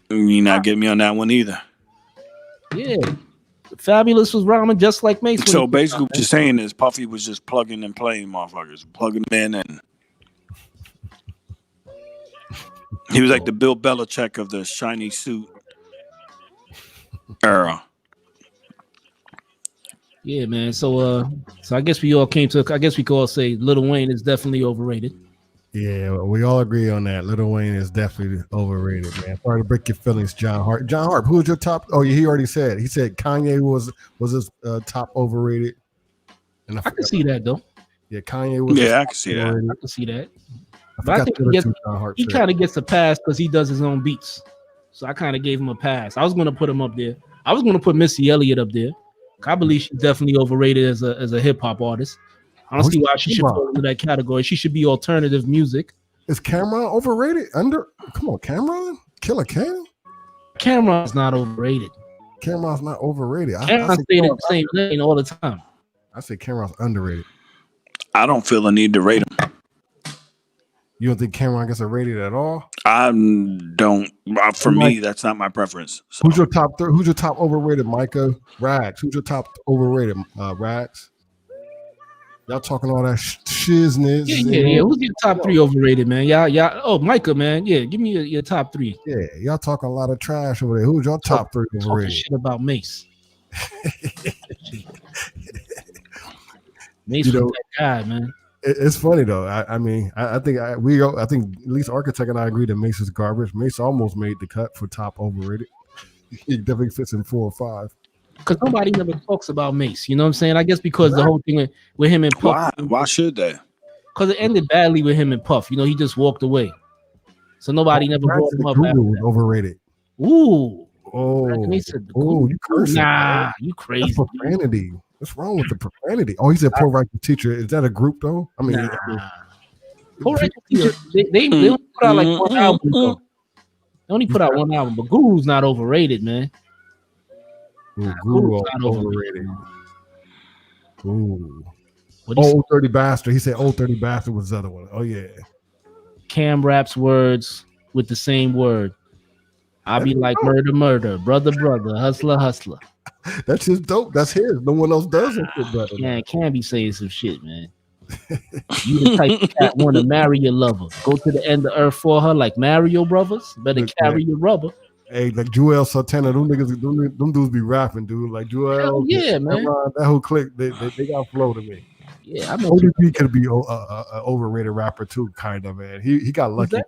You're not getting me on that one either. Yeah. Fabulous was rhyming just like Mace. So basically what you're saying is Puffy was just plugging and playing motherfuckers. Plugging them in, and he was like the Bill Belichick of the shiny suit era. Yeah, man. So I guess we all came to. I guess we could all say Lil Wayne is definitely overrated. Yeah, we all agree on that. Lil Wayne is definitely overrated, man. Sorry to break your feelings, John Hart. John Hart, who's your top? Oh, he already said. He said Kanye was his top overrated. And I can see that though. Yeah, Kanye was. Yeah, I can see that. I can see that. But I think he kind of gets a pass because he does his own beats. So I kind of gave him a pass. I was going to put him up there. I was going to put Missy Elliott up there. I believe she's definitely overrated as a hip hop artist. I don't see why she should fall into that category. She should be alternative music. Is Cameron overrated? Come on, Cameron? Killer Cam? Cameron's not overrated. Cameron's not overrated. Cameron stayed in the same lane all the time. I say Cameron's underrated. I don't feel a need to rate him. You don't think Cameron gets a rated at all? I don't. For me, that's not my preference. So. Who's your top three? Who's your top overrated, Micah? Rags. Who's your top overrated, Rags? Y'all talking all that shizness. Yeah. Who's your top three overrated, man? Y'all. Oh, Micah, man. Yeah, give me your top three. Yeah, y'all talking a lot of trash over there. Who's your top three overrated? Shit about Mace. Mace was that guy, man. It's funny though. I think at least Architect and I agree that Mace is garbage. Mace almost made the cut for top overrated. He definitely fits in 4 or 5. Because nobody never talks about Mace. You know what I'm saying? I guess because the whole thing with him and Puff. Why should they? Because it ended badly with him and Puff. You know, he just walked away. So nobody never brought him up. Google was overrated. Ooh. You cursing. Nah, you crazy. That's profanity. What's wrong with the profanity? Oh, he's a Pro Righteous Teacher. Is that a group though? I mean, Pro Righteous Teacher. They only put out like one album though. They only put out one album, but Guru's not overrated, man. Guru's not overrated. Ooh. Old Dirty Bastard. He said Old Dirty Bastard was the other one. Oh yeah. Cam raps words with the same word. I'll be like murder, brother, hustler. That's his dope. That's his. No one else does it better. Yeah, Cam be saying some shit, man. You the type of cat want to marry your lover. Go to the end of earth for her like Mario Brothers. Better carry your rubber. Hey, like Joel Santana, them niggas, them dudes be rapping, dude. Like Joel, Hell yeah, man. that whole clique, they got flow to me. Yeah, I know. ODB could be an overrated rapper too, kind of, man. He got lucky.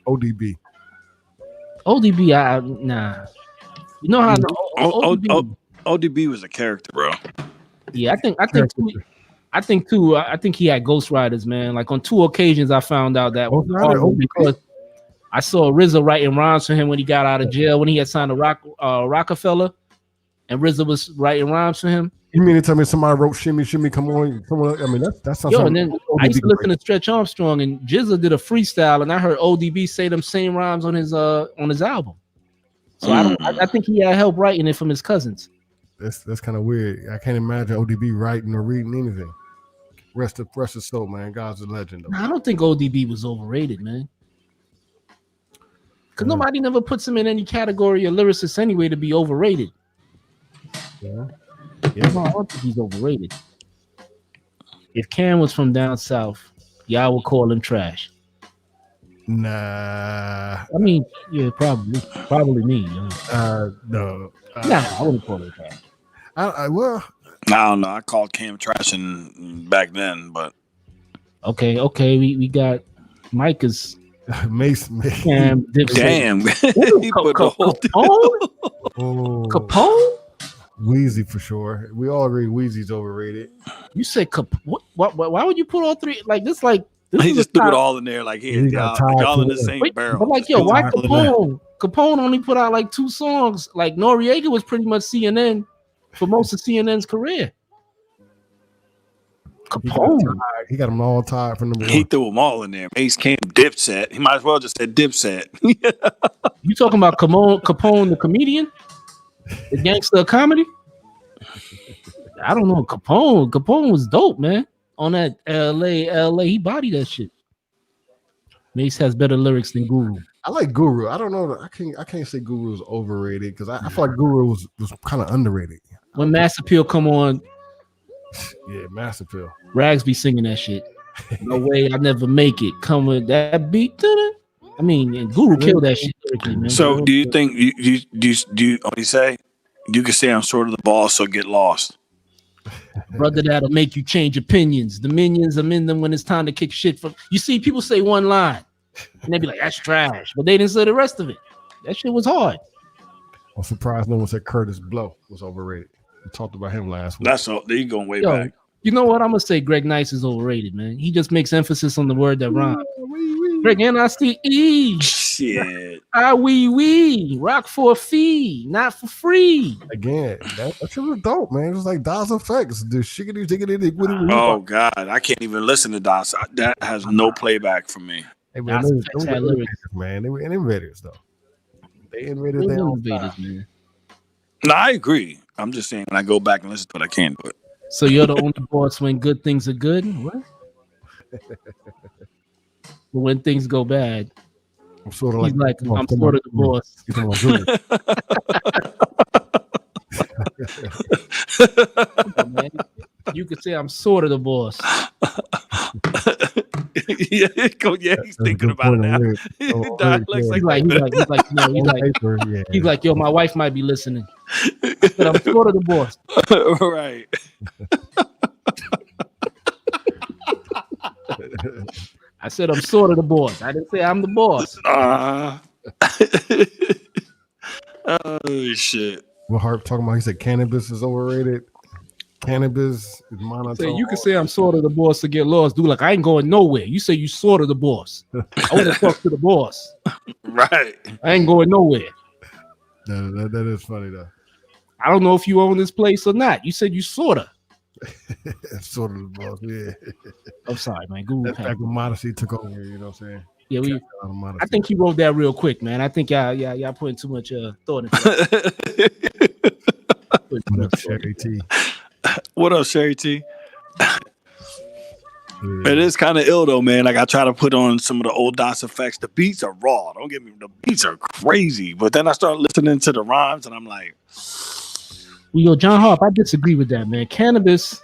ODB. ODB, nah. You know how ODB was a character, bro. Yeah, I think he had ghostwriters, man. Like on 2 occasions, I found out that because I saw RZA writing rhymes for him when he got out of jail when he had signed to Rockefeller, and RZA was writing rhymes for him. You mean to tell me somebody wrote "Shimmy Shimmy Come On"? I mean that's yo. And then I used to listen to Stretch Armstrong, and JAZ-O did a freestyle, and I heard ODB say them same rhymes on his album. So I think he had help writing it from his cousins. That's kind of weird. I can't imagine ODB writing or reading anything. Rest his soul, man. God's a legend. I don't think ODB was overrated, man. Because nobody never puts him in any category of lyricist anyway to be overrated. Yeah. No, I don't think he's overrated. If Cam was from down south, y'all would call him trash. Nah. I mean, yeah, probably me. No. Nah, I wouldn't call him trash. Well, I don't know. I called Cam trash back then, but okay. We got Mike is Mace. Cam. Damn. He put the whole Capone. Wheezy for sure. We all agree Wheezy's overrated. You said what? Why would you put all three like this? Like this he just threw it all in there. Like here, y'all in the same barrel. But like yo, why Capone? Capone only put out like 2 songs. Like Noriega was pretty much CNN for most of CNN's career. Capone, he got them all tied from the. He threw them all in there. Mace came Dipset. He might as well just said Dipset. You talking about Capone the comedian, the gangster of comedy? I don't know. Capone was dope, man. On that LA, he bodied that shit. Mace has better lyrics than Guru. I like Guru. I don't know. I can't say Guru is overrated because I feel like Guru was kind of underrated. When Mass Appeal come on, yeah, Mass Appeal. Rags be singing that shit. No way, I never make it. Come with that beat. I mean, and Guru killed that shit lyrically, man. So, do you think you say you can say I'm sort of the boss, so get lost? Brother, that'll make you change opinions. The minions, I'm in them when it's time to kick shit. You see, people say one line and they be like, that's trash. But they didn't say the rest of it. That shit was hard. I'm surprised no one said Curtis Blow was overrated. We talked about him last week. That's all. They going way back. You know what? I'm going to say Greg Nice is overrated, man. He just makes emphasis on the word that rhymes. Greg N-I-C-E. Shit. We rock for a fee, not for free. Again, that shit was dope, man. It was like DAZ effects. The shiggity diggity. Oh God, I can't even listen to DAZ. That has no playback for me. Hey, man, they were innovators though. They innovated their own style. Man. No, I agree. I'm just saying when I go back and listen to it, I can't do it. So you're the only boss when good things are good? What? But when things go bad, I'm sort of I'm sort of the boss. Man, you could say I'm sort of the boss. Yeah, he's thinking about it now. He's like, yo, my wife might be listening. But I'm sort of the boss. Right. I said I'm sort of the boss. I didn't say I'm the boss. Oh shit. What Harp talking about? He said cannabis is overrated. Cannabis is monotone. You can say I'm sort of the boss to get lost, dude. Like I ain't going nowhere. You say you sort of the boss. I want to talk to the boss. Right. I ain't going nowhere. That is funny though. I don't know if you own this place or not. You said you sorta. Sort of the boss, yeah. I'm sorry, man. Google. That's back when modesty took over. You know what I'm saying? Yeah, I think he wrote that real quick, man. I think y'all putting too much thought into it. What up, Sherry T? What up, Sherry T? It is kind of ill though, man. Like I try to put on some of the old DOS effects. The beats are raw. Don't get me. The beats are crazy. But then I start listening to the rhymes, and I'm like, well, yo, John Harp, I disagree with that, man. Cannabis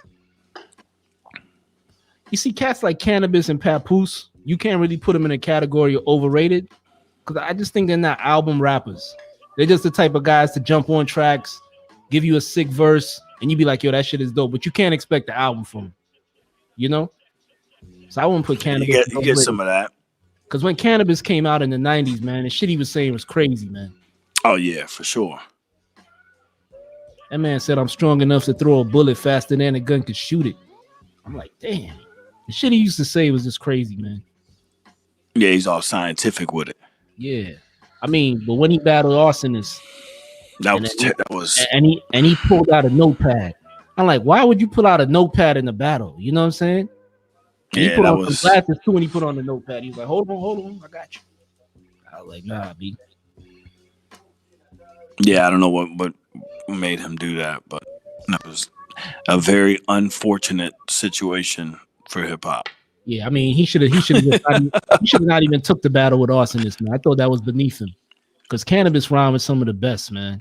You see, cats like Cannabis and Papoose, you can't really put them in a category of overrated because I just think they're not album rappers. They're just the type of guys to jump on tracks, give you a sick verse, and you be like, yo, that shit is dope. But you can't expect the album from them, you know? So I wouldn't put Cannabis. You get some of that. Because when Cannabis came out in the 90s, man, the shit he was saying was crazy, man. Oh, yeah, for sure. That man said, I'm strong enough to throw a bullet faster than a gun could shoot it. I'm like, damn. The shit he used to say was just crazy, man. Yeah, he's all scientific with it. Yeah. I mean, but when he battled arsonists, and he pulled out a notepad. I'm like, why would you pull out a notepad in a battle? You know what I'm saying? And he put on some glasses too, and he put on the notepad. He was like, hold on, I got you. I was like, nah, B. Yeah, I don't know what made him do that, but that was a very unfortunate situation for hip hop. Yeah, I mean, he should have not even took the battle with arsonists, man. I thought that was beneath him, because Cannabis rhyme is some of the best, man.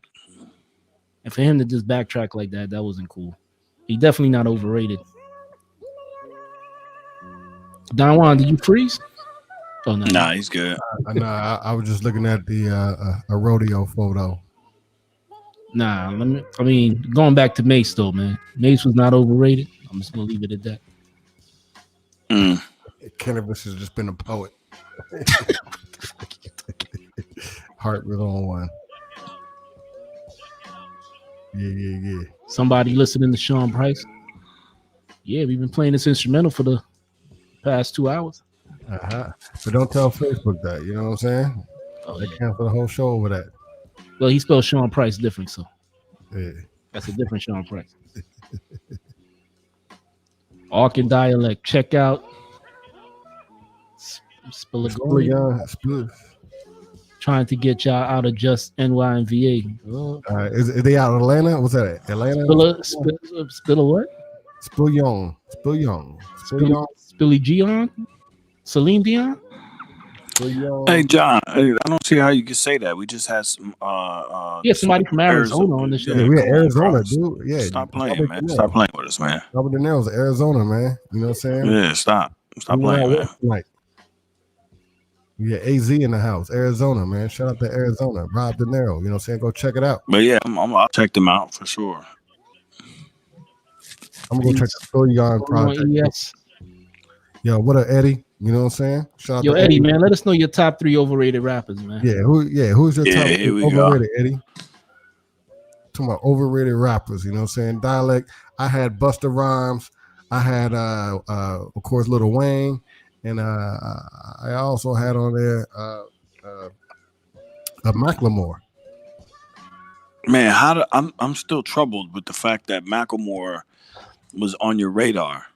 And for him to just backtrack like that wasn't cool. He definitely not overrated. Don Juan, did you freeze? Oh no, nah, he's good. I was just looking at the a rodeo photo. Nah, going back to Mace though, man. Mace was not overrated. I'm just gonna leave it at that. Cannabis has just been a poet. Heart was on one. Yeah. Somebody listening to Sean Price? Yeah, we've been playing this instrumental for the past 2 hours. But don't tell Facebook that. You know what I'm saying? Oh, they cancel the whole show over that. Well, he spelled Sean Price different, so yeah, that's a different Sean Price. Arc and dialect. Check out. Trying to get y'all out of just NY and VA. Is they out of Atlanta? What's that? Atlanta? Spill what? Spillion. Spilly Gion? Celine Dion? Hey John, I don't see how you can say that. We just had some somebody from Arizona on the show. Yeah, we had Arizona, dude. Yeah, stop playing, man. Stop playing with us, man. Robert De Niro's Arizona, man. You know what I'm saying? Yeah, stop playing, man. Like, yeah, AZ in the house, Arizona, man. Shout out to Arizona, Rob De Niro. You know what I'm saying? Go check it out. But yeah, I'll check them out for sure. I'm gonna go check the Spillion project. Yes. Yo, what up, Eddie? You know what I'm saying? Shout out to Eddie, man. Let us know your top 3 overrated rappers, man. Yeah, who's your top 3 overrated, Eddie? Talking about overrated rappers, you know what I'm saying? Dialect. I had Busta Rhymes. I had of course Lil Wayne, and I also had on there Macklemore. Man, I'm still troubled with the fact that Macklemore was on your radar.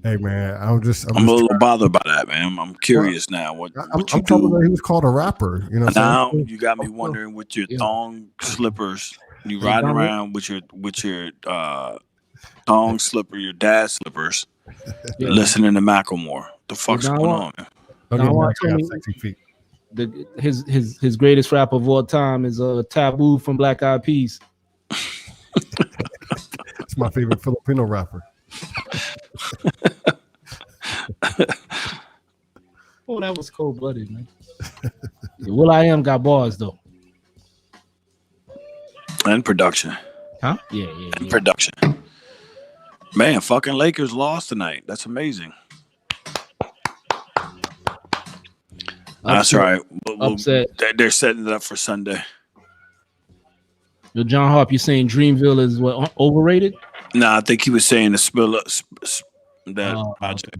Hey man, I'm a little bothered by that, man. I'm curious now. What you do? That he was called a rapper. You know. Now you got me wondering with your thong slippers. You riding around with your thong slipper, your dad slippers, listening to Macklemore. The fuck's going on, man? His greatest rap of all time is Taboo from Black Eyed Peas. It's my favorite Filipino rapper. Oh, that was cold-blooded, man. Will.i.am got bars though, and production. Huh? Yeah. Production. Man, fucking Lakers lost tonight. That's amazing. That's right. Upset. They're setting it up for Sunday. Yo, John Harp, you saying Dreamville is what, overrated? Nah, I think he was saying that project.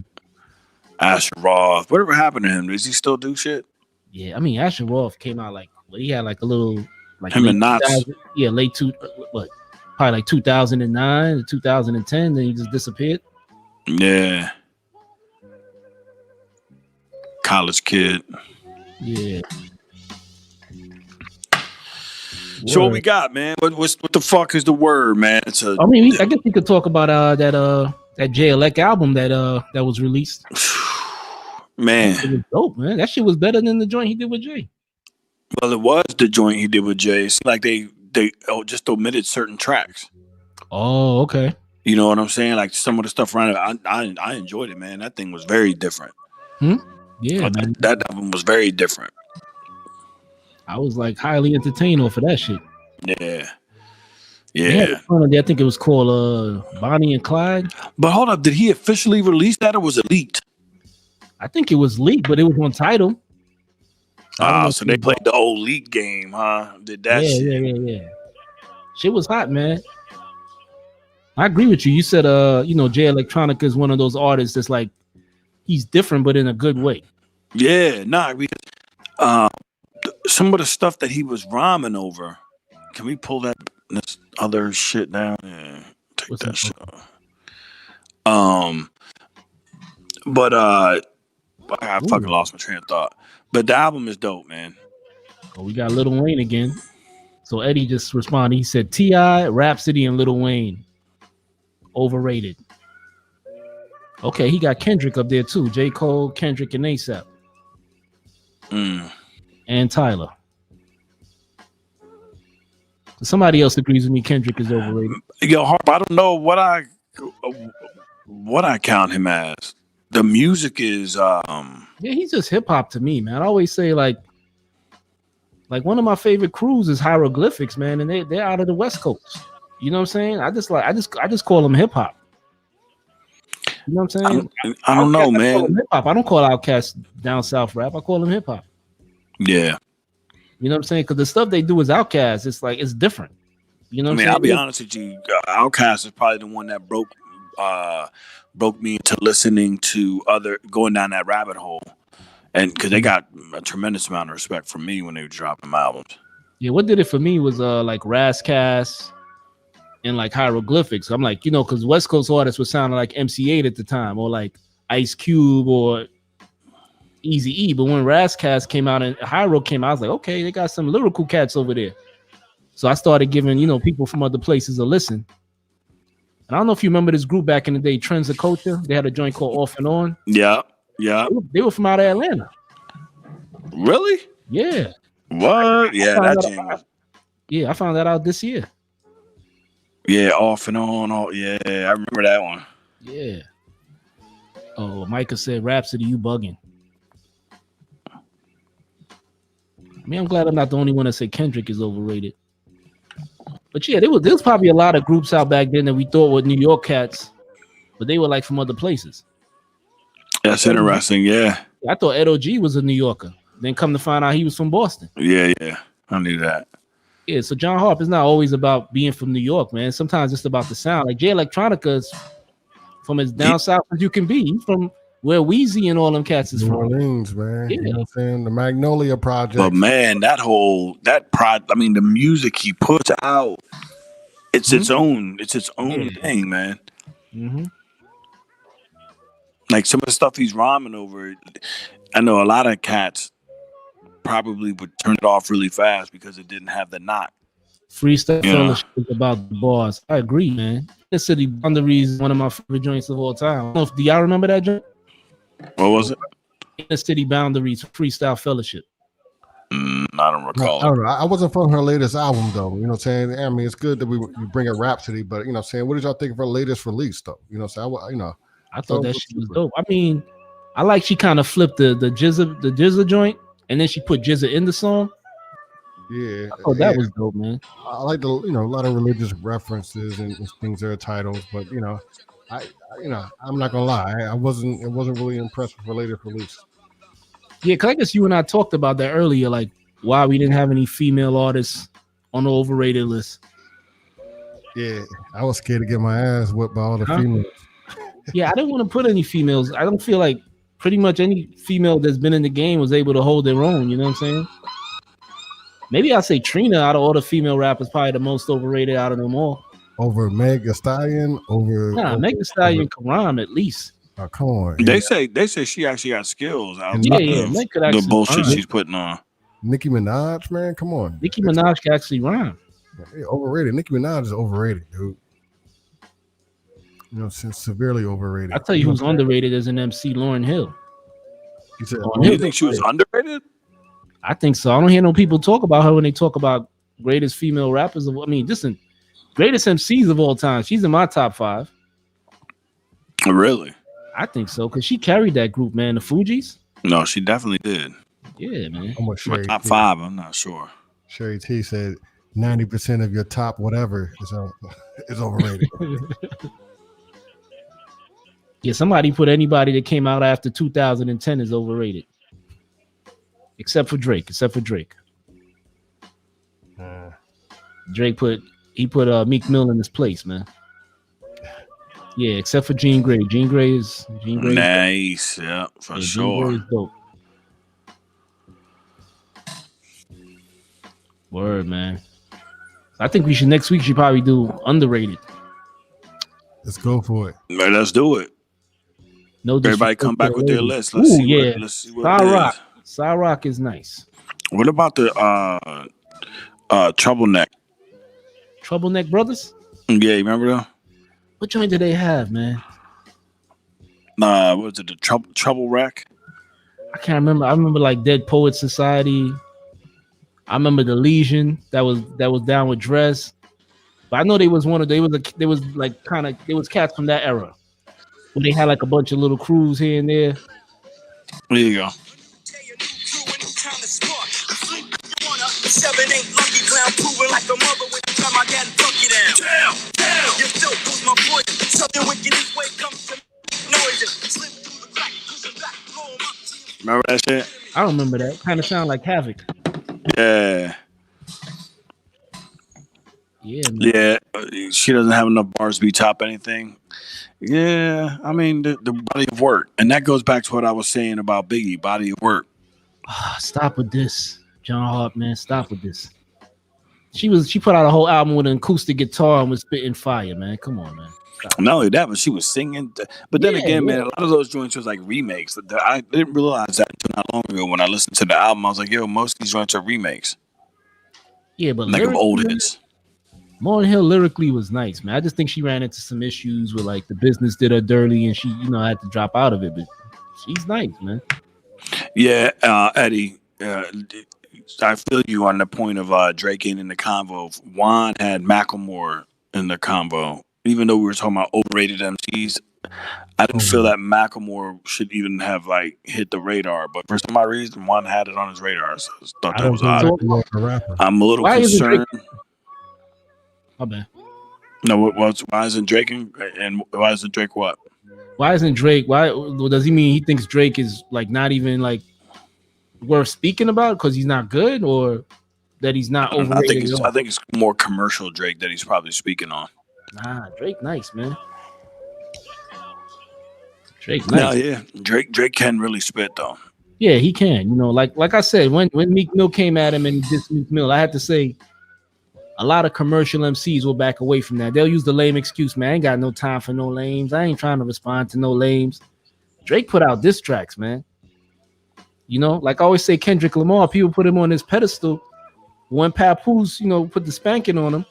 Asher Roth. Whatever happened to him? Does he still do shit? Yeah, I mean Asher Roth came out he had like a little like him and Knots. Yeah, probably like 2009 to 2010. Then he just disappeared. Yeah. College kid. Yeah. So what we got, man? What the fuck is the word, man? I guess we could talk about that J-Elect album that was released. Man, it was dope, man. That shit was better than the joint he did with Jay. Well, it was the joint he did with Jay. It's like they just omitted certain tracks. Oh, okay. You know what I'm saying? Like some of the stuff around it, I enjoyed it, man. That thing was very different. Yeah, man. That album was very different. I was like highly entertained off of that shit. Yeah. I think it was called Bonnie and Clyde. But hold up, did he officially release that or was it leaked? I think it was leaked, but it was on Tidal. So they played the old leak game, huh? Did that shit? Yeah. Shit was hot, man. I agree with you. You said, Jay Electronica is one of those artists that's like, he's different, but in a good way. Yeah, because some of the stuff that he was rhyming over. Can we pull this other shit down? Yeah, take that shit off. But I fucking lost my train of thought. But the album is dope, man. Oh, we got Lil Wayne again. So Eddie just responded. He said T.I., Rhapsody, and Lil Wayne. Overrated. Okay, he got Kendrick up there too. J. Cole, Kendrick, and ASAP. And Tyler. Somebody else agrees with me. Kendrick is overrated. Yo, Harp, I don't know what I count him as. The music is yeah, he's just hip hop to me, man. I always say like one of my favorite crews is Hieroglyphics, man, and they're out of the West Coast. You know what I'm saying? I just call them hip hop. You know what I'm saying? I don't know, man. Hip hop. I don't call Outkast down south rap. I call them hip hop. Yeah. You know what I'm saying? Because the stuff they do is Outkast. It's like it's different. You know what I'm saying? I'll be honest with you. Outkast is probably the one that broke me into listening to going down that rabbit hole, and because they got a tremendous amount of respect from me when they were dropping my albums. Yeah, what did it for me was like Razzcast and like Hieroglyphics. I'm like, because West Coast artists were sounding like MC8 at the time, or like Ice Cube or Eazy-E. But when Razzcast came out and Hyro came out, I was like, okay, they got some lyrical cats over there. So I started giving, people from other places a listen. And I don't know if you remember this group back in the day, Trends of Culture. They had a joint called Off and On. Yeah. They were from out of Atlanta. Really? Yeah. What? Yeah, that jam. Yeah, I found that out this year. Yeah, Off and On. Yeah, I remember that one. Yeah. Oh, Micah said, Rhapsody, you bugging. I mean, I'm glad I'm not the only one that said Kendrick is overrated. But yeah, there was probably a lot of groups out back then that we thought were New York cats, but they were like from other places. That's interesting, yeah. I thought Ed O.G. was a New Yorker. Then come to find out he was from Boston. Yeah, I knew that. Yeah, so John Harp is not always about being from New York, man. Sometimes it's about the sound. Like Jay Electronica is from as down south as you can be. He's from where Weezy and all them cats is New from. Orleans, man. Yeah. You know what I'm saying? The Magnolia Project. But man, the music he puts out, it's its own thing, man. Mm-hmm. Like some of the stuff he's rhyming over, I know a lot of cats probably would turn it off really fast because it didn't have the knock. Freestyle Fellowship is about the bars. I agree, man. Inner City Boundaries is one of my favorite joints of all time. Do y'all remember that joint? What was it? Inner City Boundaries, Freestyle Fellowship. I don't recall. I don't know. I wasn't from her latest album though. You know what I'm saying? I mean, it's good that you bring a Rhapsody, but you know what I'm saying? What did y'all think of her latest release though? You know what I'm saying? I thought that shit was dope. I mean, I like she kind of flipped the JAZ-O joint, and then she put JZA in the song. Yeah, I thought that was dope, man. I like a lot of religious references and things that are titles, but I'm not gonna lie, I wasn't really impressed with her latest release. Yeah, because I guess you and I talked about that earlier, like why we didn't have any female artists on the overrated list. Yeah, I was scared to get my ass whipped by all the females. Yeah, I didn't want to put any females. I don't feel like pretty much any female that's been in the game was able to hold their own. You know what I'm saying? Maybe I'll say Trina out of all the female rappers, probably the most overrated out of them all. Over Meg Thee Stallion, Meg Thee Stallion can rhyme at least. Oh, come on. They say she actually got skills out of the bullshit she's putting on. Nicki Minaj, man, come on. Nicki Minaj can actually rhyme. Yeah, overrated. Nicki Minaj is overrated, dude. Severely overrated. I tell you who's underrated as an MC, Lauryn Hill. You said, you think she was underrated? I think so. I don't hear no people talk about her when they talk about greatest female rappers. I mean, listen, Greatest MCs of all time. She's in my top 5. Really? I think so, because she carried that group, man. The Fugees. No, she definitely did. Yeah, man. I'm with My Sherry top T. 5, I'm not sure. Sherry T said 90% of your top whatever is overrated. Yeah, somebody put anybody that came out after 2010 is overrated. Except for Drake. Drake put Meek Mill in his place, man. Yeah, except for Jean Grey. Jean Grey is nice. Yeah, for Jean sure. Grey is dope. Word, man. I think next week should probably do underrated. Let's go for it. Man, let's do it. No, everybody come back with their list. Let's see what it is. Cyrock is nice. What about the Troubleneck? Troubleneck Brothers? Yeah, you remember them? What joint do they have, man? What was it? The Trouble Rack? I can't remember. I remember like Dead Poet Society. I remember the Legion that was down with Dress. But I know they was cats from that era. Where they had like a bunch of little crews here and there. There you go. Remember that shit? I don't remember that. Kind of sound like Havoc. Yeah. Yeah, man. Yeah. She doesn't have enough bars to be top anything. Yeah, I mean the body of work, and that goes back to what I was saying about Biggie, body of work. Stop with this, John Hart, man. Stop with this. She put out a whole album with an acoustic guitar and was spitting fire, man. Come on, man. Not only that, but she was singing. But then again, man, a lot of those joints was like remakes. I didn't realize that until not long ago when I listened to the album. I was like, yo, most of these joints are remakes. Yeah, but like of old hits. Lauryn Hill lyrically was nice, man. I just think she ran into some issues with like the business did her dirty and she, had to drop out of it. But she's nice, man. Yeah, Eddie, I feel you on the point of Drake in the convo. Juan had Macklemore in the convo. Even though we were talking about overrated MCs, I didn't feel that Macklemore should even have like hit the radar. But for some odd reason, Juan had it on his radar. So I thought that was odd. I'm a little concerned. My bad. No, why isn't Drake and why isn't Drake what? Why isn't Drake? Why does he mean he thinks Drake is like not even like worth speaking about because he's not good, or that he's not overrated? I think it's more commercial Drake that he's probably speaking on. Nah, Drake nice, man. Drake nice. No, yeah, Drake can really spit though. Yeah, he can. Like I said, when Meek Mill came at him and dissed Meek Mill, I had to say. A lot of commercial MCs will back away from that. They'll use the lame excuse, man. I ain't got no time for no lames. I ain't trying to respond to no lames. Drake put out diss tracks, man. Like I always say, Kendrick Lamar, people put him on his pedestal. When Papoose, put the spanking on him,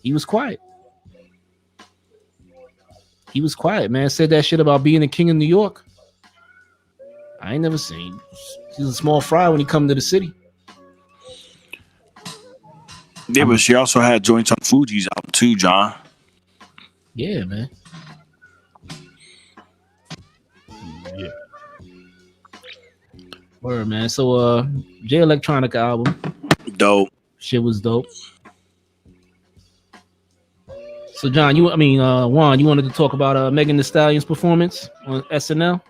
he was quiet. He was quiet, man. Said that shit about being the king of New York. I ain't never seen. He's a small fry when he come to the city. Yeah, but she also had joints on Fuji's album too, John. Yeah, man. Yeah. Word, man. So, J Electronica album. Dope. Shit was dope. So, John, Juan, you wanted to talk about Megan Thee Stallion's performance on SNL?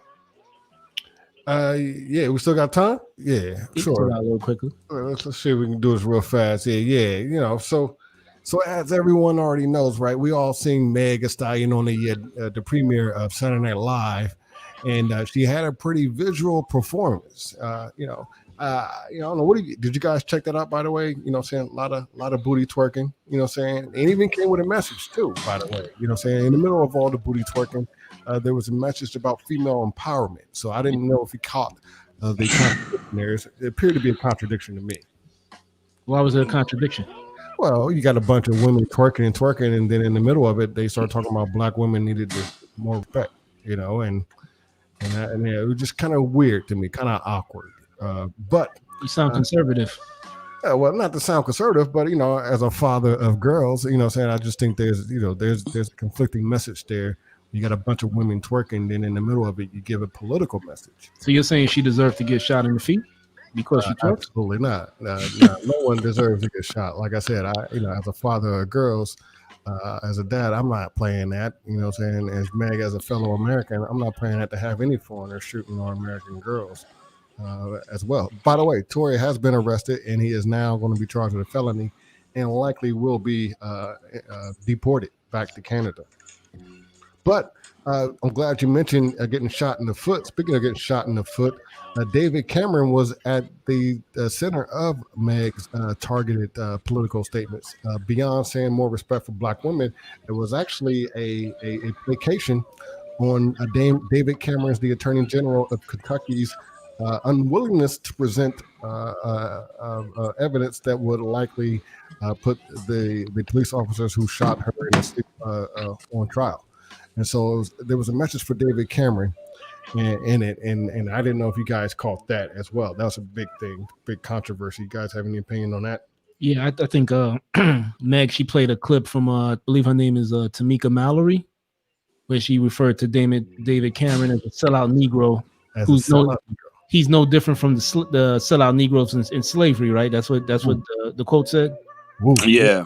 Yeah, we still got time. Yeah, sure. A little quickly. Let's see if we can do this real fast. Yeah. So as everyone already knows, right? We all seen Meg Thee Stallion on the premiere of Saturday Night Live, and she had a pretty visual performance. I don't know. Did you guys check that out? By the way, a lot of booty twerking. And even came with a message too. By the way, in the middle of all the booty twerking. There was a message about female empowerment. So I didn't know if he caught the contradiction there. It appeared to be a contradiction to me. Why was it a contradiction? Well, you got a bunch of women twerking, and then in the middle of it, they start talking about black women needed more respect, and it was just kind of weird to me, kind of awkward. But you sound conservative. Well, not to sound conservative, but as a father of girls, saying I just think there's a conflicting message there. You got a bunch of women twerking, then in the middle of it, you give a political message. So you're saying she deserved to get shot in the feet because she twerked? Absolutely not. No one deserves to get shot. Like I said, as a father of girls, as a dad, I'm not playing that. Saying as Meg, as a fellow American, I'm not playing that to have any foreigners shooting on American girls. As well. By the way, Tory has been arrested and he is now going to be charged with a felony and likely will be deported back to Canada. But I'm glad you mentioned getting shot in the foot. Speaking of getting shot in the foot, David Cameron was at the center of Meg's targeted political statements. Beyond saying more respect for Black women, it was actually a placation on David Cameron's, the Attorney General of Kentucky's, unwillingness to present evidence that would likely put the police officers who shot her on trial. And so there was a message for David Cameron in it, and I didn't know if you guys caught that as well. That was a big thing, big controversy. You guys have any opinion on that? Yeah, I think Meg, she played a clip from I believe her name is Tamika Mallory, where she referred to David Cameron as a sellout Negro, he's no different from the sellout Negroes in slavery, right? That's what the quote said. Ooh, yeah,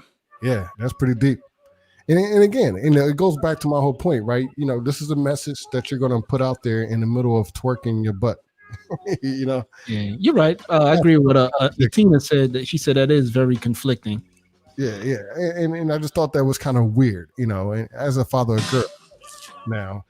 that's pretty deep. And again, it goes back to my whole point, right? This is a message that you're going to put out there in the middle of twerking your butt. Yeah, you're right. I agree with what Tina said. That she said that is very conflicting. Yeah, and I just thought that was kind of weird, and as a father of girls. Now,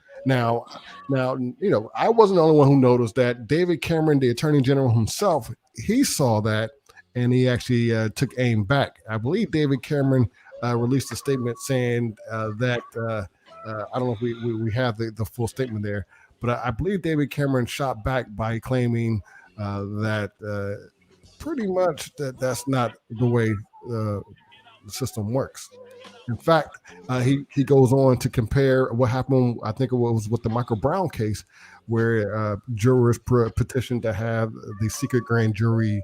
I wasn't the only one who noticed that. David Cameron, the Attorney General himself, he saw that and he actually took aim back. I believe David Cameron released a statement saying that I don't know if we have the full statement there, but I believe David Cameron shot back by claiming that pretty much that's not the way the system works. In fact, he goes on to compare what happened, I think it was with the Michael Brown case, where jurors petitioned to have the secret grand jury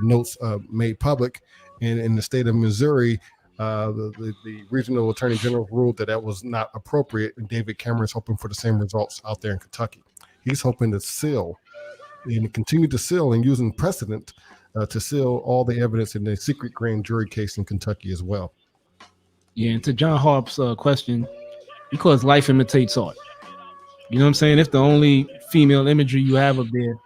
notes made public. And in the state of Missouri, the regional attorney general ruled that was not appropriate. And David Cameron's hoping for the same results out there in Kentucky. He's hoping to seal and continue to seal and using precedent to seal all the evidence in the secret grand jury case in Kentucky as well. Yeah, and to John Harp's question, because life imitates art. You know what I'm saying? If the only female imagery you have up there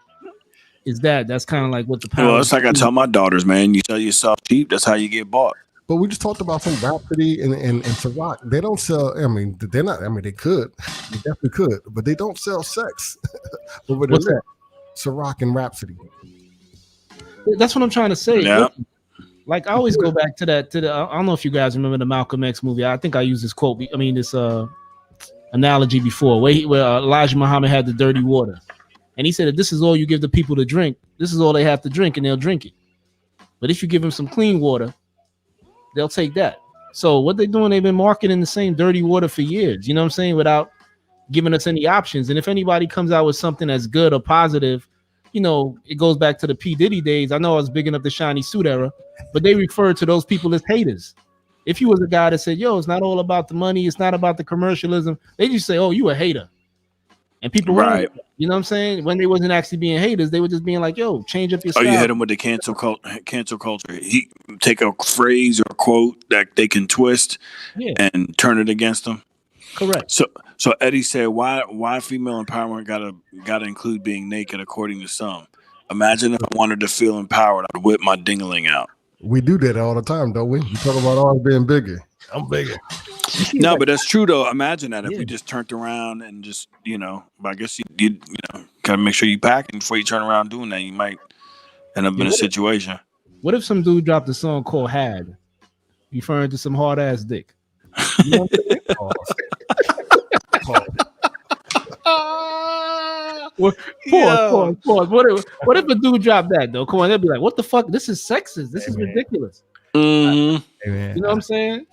is that's kind of like what the power. Well, it's like I tell my daughters, man, you sell yourself cheap, that's how you get bought. But we just talked about some Rhapsody and Ciroc. They don't sell, they're not, they could. They definitely could, but they don't sell sex. What's that? Ciroc and Rhapsody. That's what I'm trying to say. Yeah. Like I always go back to the I don't know if you guys remember the Malcolm X movie. I think I used this quote. This analogy before, where Elijah Muhammad had the dirty water, and he said, if this is all you give the people to drink, this is all they have to drink, and they'll drink it. But if you give them some clean water, they'll take that. So what they're doing, they've been marketing the same dirty water for years. You know what I'm saying? Without giving us any options. And if anybody comes out with something that's good or positive, it goes back to the P. Diddy days. I know I was bigging up the shiny suit era, but they refer to those people as haters. If you was a guy that said, yo, it's not all about the money, it's not about the commercialism, they just say, oh, you a hater. And people, right? You know what I'm saying? When they wasn't actually being haters, they were just being like, yo, change up your style. Oh, you hit them with the cancel culture. He take a phrase or a quote that they can twist and turn it against them. Correct. So Eddie said, why female empowerment gotta include being naked according to some? Imagine if I wanted to feel empowered, I'd whip my dingling out. We do that all the time, don't we? We talk about ours being bigger. I'm bigger. No, but that's true though. Imagine that if we just turned around and just, but I guess you gotta make sure you pack, and before you turn around doing that, you might end up in a situation. What if some dude dropped a song called "Had," referring to some hard ass dick? You know what I'm saying? Pause. What if a dude dropped that though? Come on, they'll be like, "What the fuck? This is sexist. This is ridiculous." Mm-hmm. You know what I'm saying?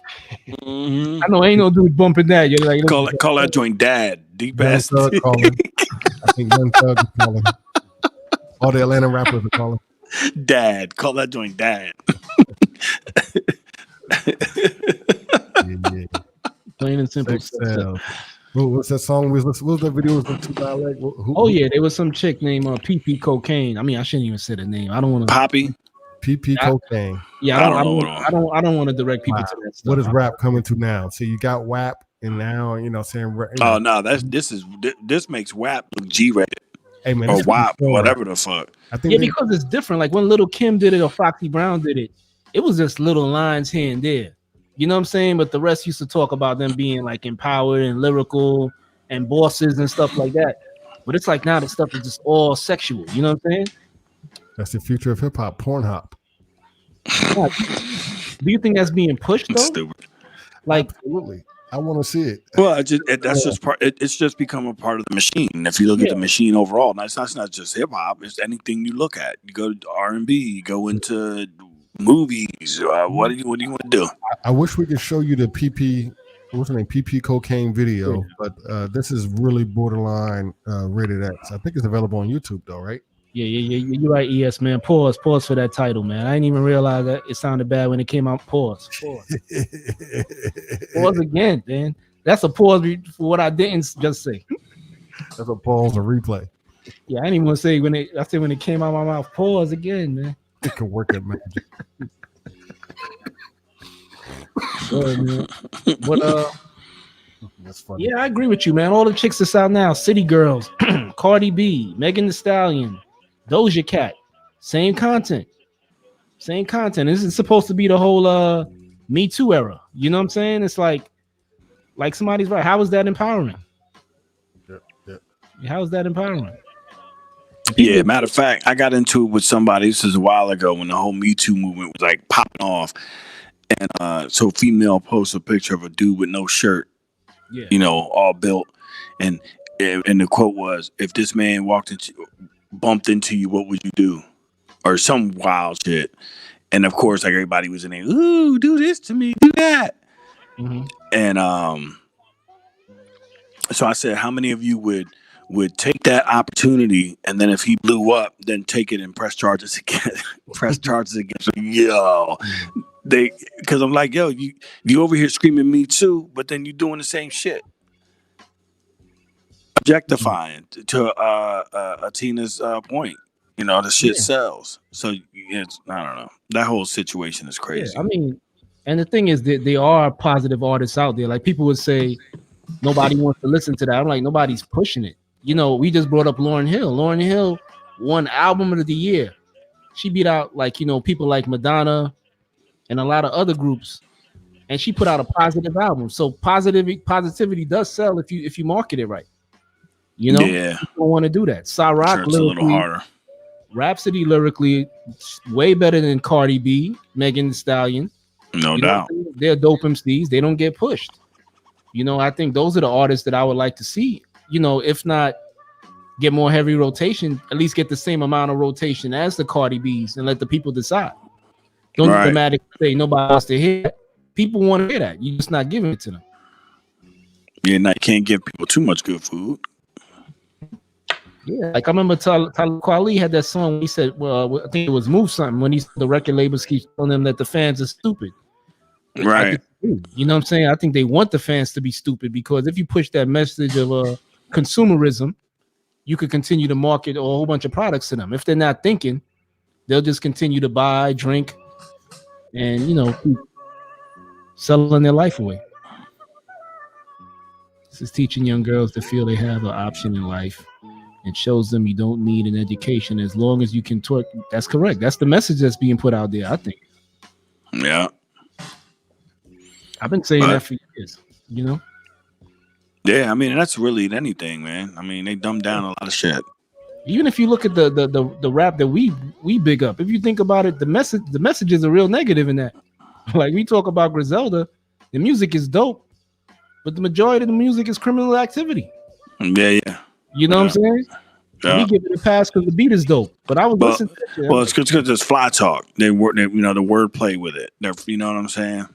Mm-hmm. I know ain't no dude bumping that. You're like, call that joint dad. Deep ass. I think Young Thug is calling. All the Atlanta rappers are calling. Dad, call that joint Dad. Yeah. Plain and simple. What's that song? What was that video? Was to dialect? Oh yeah, there was some chick named PP Cocaine. I mean, I shouldn't even say the name. I don't want to. Poppy. PP Cocaine. Yeah, I don't want to direct people to that stuff. What is rap coming to now? So you got WAP, and now saying. Oh no, this makes WAP look G-rated. Hey man, or WAP, whatever the fuck. I think because it's different. Like when Little Kim did it or Foxy Brown did it, it was just little lines here and there. You know what I'm saying? But the rest used to talk about them being like empowered and lyrical and bosses and stuff like that. But it's like now the stuff is just all sexual. You know what I'm saying? That's the future of hip hop, Pornhub. Do you think that's being pushed though? Stupid. Like, absolutely. I want to see it. Well, that's just part. It's just become a part of the machine. If you look at the machine overall, that's not just hip hop. It's anything you look at. You go to R&B, you go into movies. What do you want to do? I wish we could show you the what's the name? PP Cocaine video, but this is really borderline rated X. I think it's available on YouTube though, right? Yeah. You're right, ES man. Pause for that title, man. I didn't even realize that it sounded bad when it came out. Pause again, man. That's a pause for what I didn't just say. That's a pause, a replay. Yeah, I didn't even want to say when it came out of my mouth. Pause again, man. It can work at magic. Man. But that's funny. Yeah, I agree with you, man. All the chicks that's out now, City Girls, Cardi B, Megan Thee Stallion, Doja Cat, same content. This is supposed to be the whole Me Too era. You know what I'm saying? It's like somebody's right. How is that empowering? Yep. How is that empowering? Yeah, matter of fact, I got into it with somebody. This is a while ago when the whole Me Too movement was like popping off. And so female posts a picture of a dude with no shirt, all built. And the quote was, if this man bumped into you, what would you do? Or some wild shit. And of course, like everybody was in there, ooh, do this to me, do that. Mm-hmm. And so I said, how many of you would take that opportunity, and then if he blew up, then take it and press charges against him? Yo. Because I'm like, yo, you over here screaming Me Too, but then you doing the same shit. Objectifying to Tina's point. The shit sells. So it's, I don't know. That whole situation is crazy. Yeah, I mean, and the thing is that there are positive artists out there. Like people would say, nobody wants to listen to that. I'm like, nobody's pushing it. We just brought up Lauryn Hill. Lauryn Hill won Album of the Year. She beat out people like Madonna and a lot of other groups, and she put out a positive album. So positivity does sell if you market it right. Yeah, people want to do that. Ciroc, it's a little harder. Rhapsody lyrically way better than Cardi B, Megan Thee Stallion. No doubt. They're dope MCs. They don't get pushed. I think those are the artists that I would like to see. If not get more heavy rotation, at least get the same amount of rotation as the Cardi B's and let the people decide. Don't dramatically say nobody wants to hear it. People want to hear that. You're just not giving it to them. Yeah, now you can't give people too much good food. Yeah, like I remember Talib Kweli had that song when he said, well, I think it was Move Something, when he said the record labels keep telling them that the fans are stupid. Right. You know what I'm saying? I think they want the fans to be stupid, because if you push that message of consumerism, you could continue to market a whole bunch of products to them. If they're not thinking, they'll just continue to buy, drink, and keep selling their life away. This is teaching young girls to feel they have an option in life. It shows them you don't need an education as long as you can talk. That's correct. That's the message that's being put out there, I think. Yeah. I've been saying that for years, Yeah, I mean, that's really anything, man. I mean, they dumb down a lot of shit. Even if you look at the rap that we big up, if you think about it, the messages are real negative in that. Like we talk about Griselda, the music is dope, but the majority of the music is criminal activity. Yeah. You know what I'm saying? Yeah. We give it a pass because the beat is dope. But I was listening to that shit. Well, it's because it's fly talk. The word play with it. You know what I'm saying?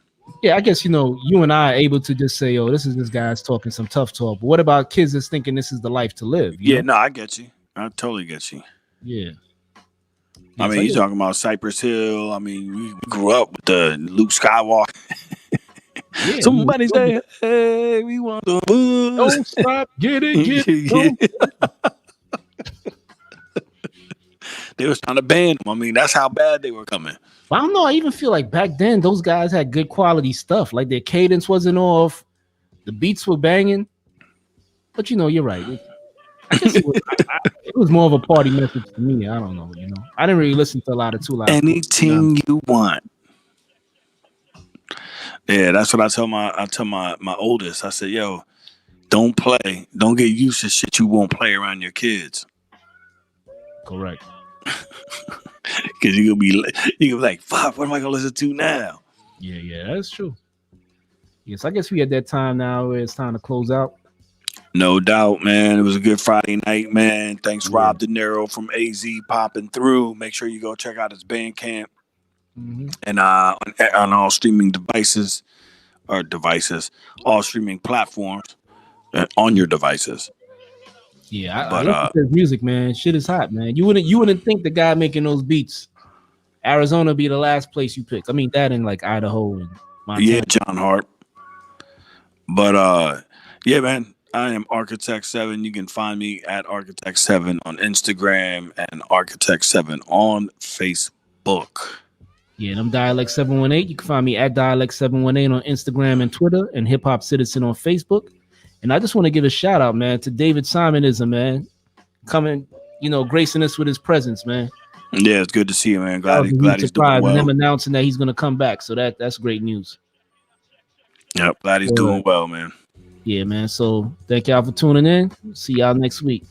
Yeah, I guess, you and I are able to just say, oh, this guy's talking some tough talk. But what about kids that's thinking this is the life to live? Yeah, no, I get you. I totally get you. Yeah. I mean, you talking about Cypress Hill. I mean, we grew up with the Luke Skywalker. Yeah, Somebody say, hey, we want the booze. Don't stop, get it. They was trying to ban them. I mean, that's how bad they were coming. I don't know. I even feel like back then those guys had good quality stuff. Like their cadence wasn't off, the beats were banging. But you're right. I guess it was more of a party message to me. I don't know. I didn't really listen to a lot of Too Loud. Anything you want. Yeah, that's what I tell my oldest. I said, yo, don't get used to shit you won't play around your kids. Correct. Because you're gonna be like, fuck, what am I gonna listen to now? Yeah, that's true. Yes, I guess we at that time now where it's time to close out. No doubt, man. It was a good Friday night, man. Thanks, Rob DINERO from AZ popping through. Make sure you go check out his Bandcamp. And on all streaming all streaming platforms on your devices. Yeah, I love his music, man. Shit is hot, man. You wouldn't think the guy making those beats, Arizona, be the last place you pick. I mean, that in like Idaho and Montana. Yeah, John Hart. But yeah, man. I am Architect7. You can find me at Architect7 on Instagram and Architect7 on Facebook. Yeah, and I'm Dialect718. You can find me at Dialect718 on Instagram and Twitter, and HipHopCitizen on Facebook. And I just want to give a shout out, man, to David Simonism, man, coming, gracing us with his presence, man. Yeah, it's good to see you, man. Glad he's doing well. And him announcing that he's going to come back, so that's great news. Yep, glad he's doing well, man. Yeah, man. So thank y'all for tuning in. See y'all next week.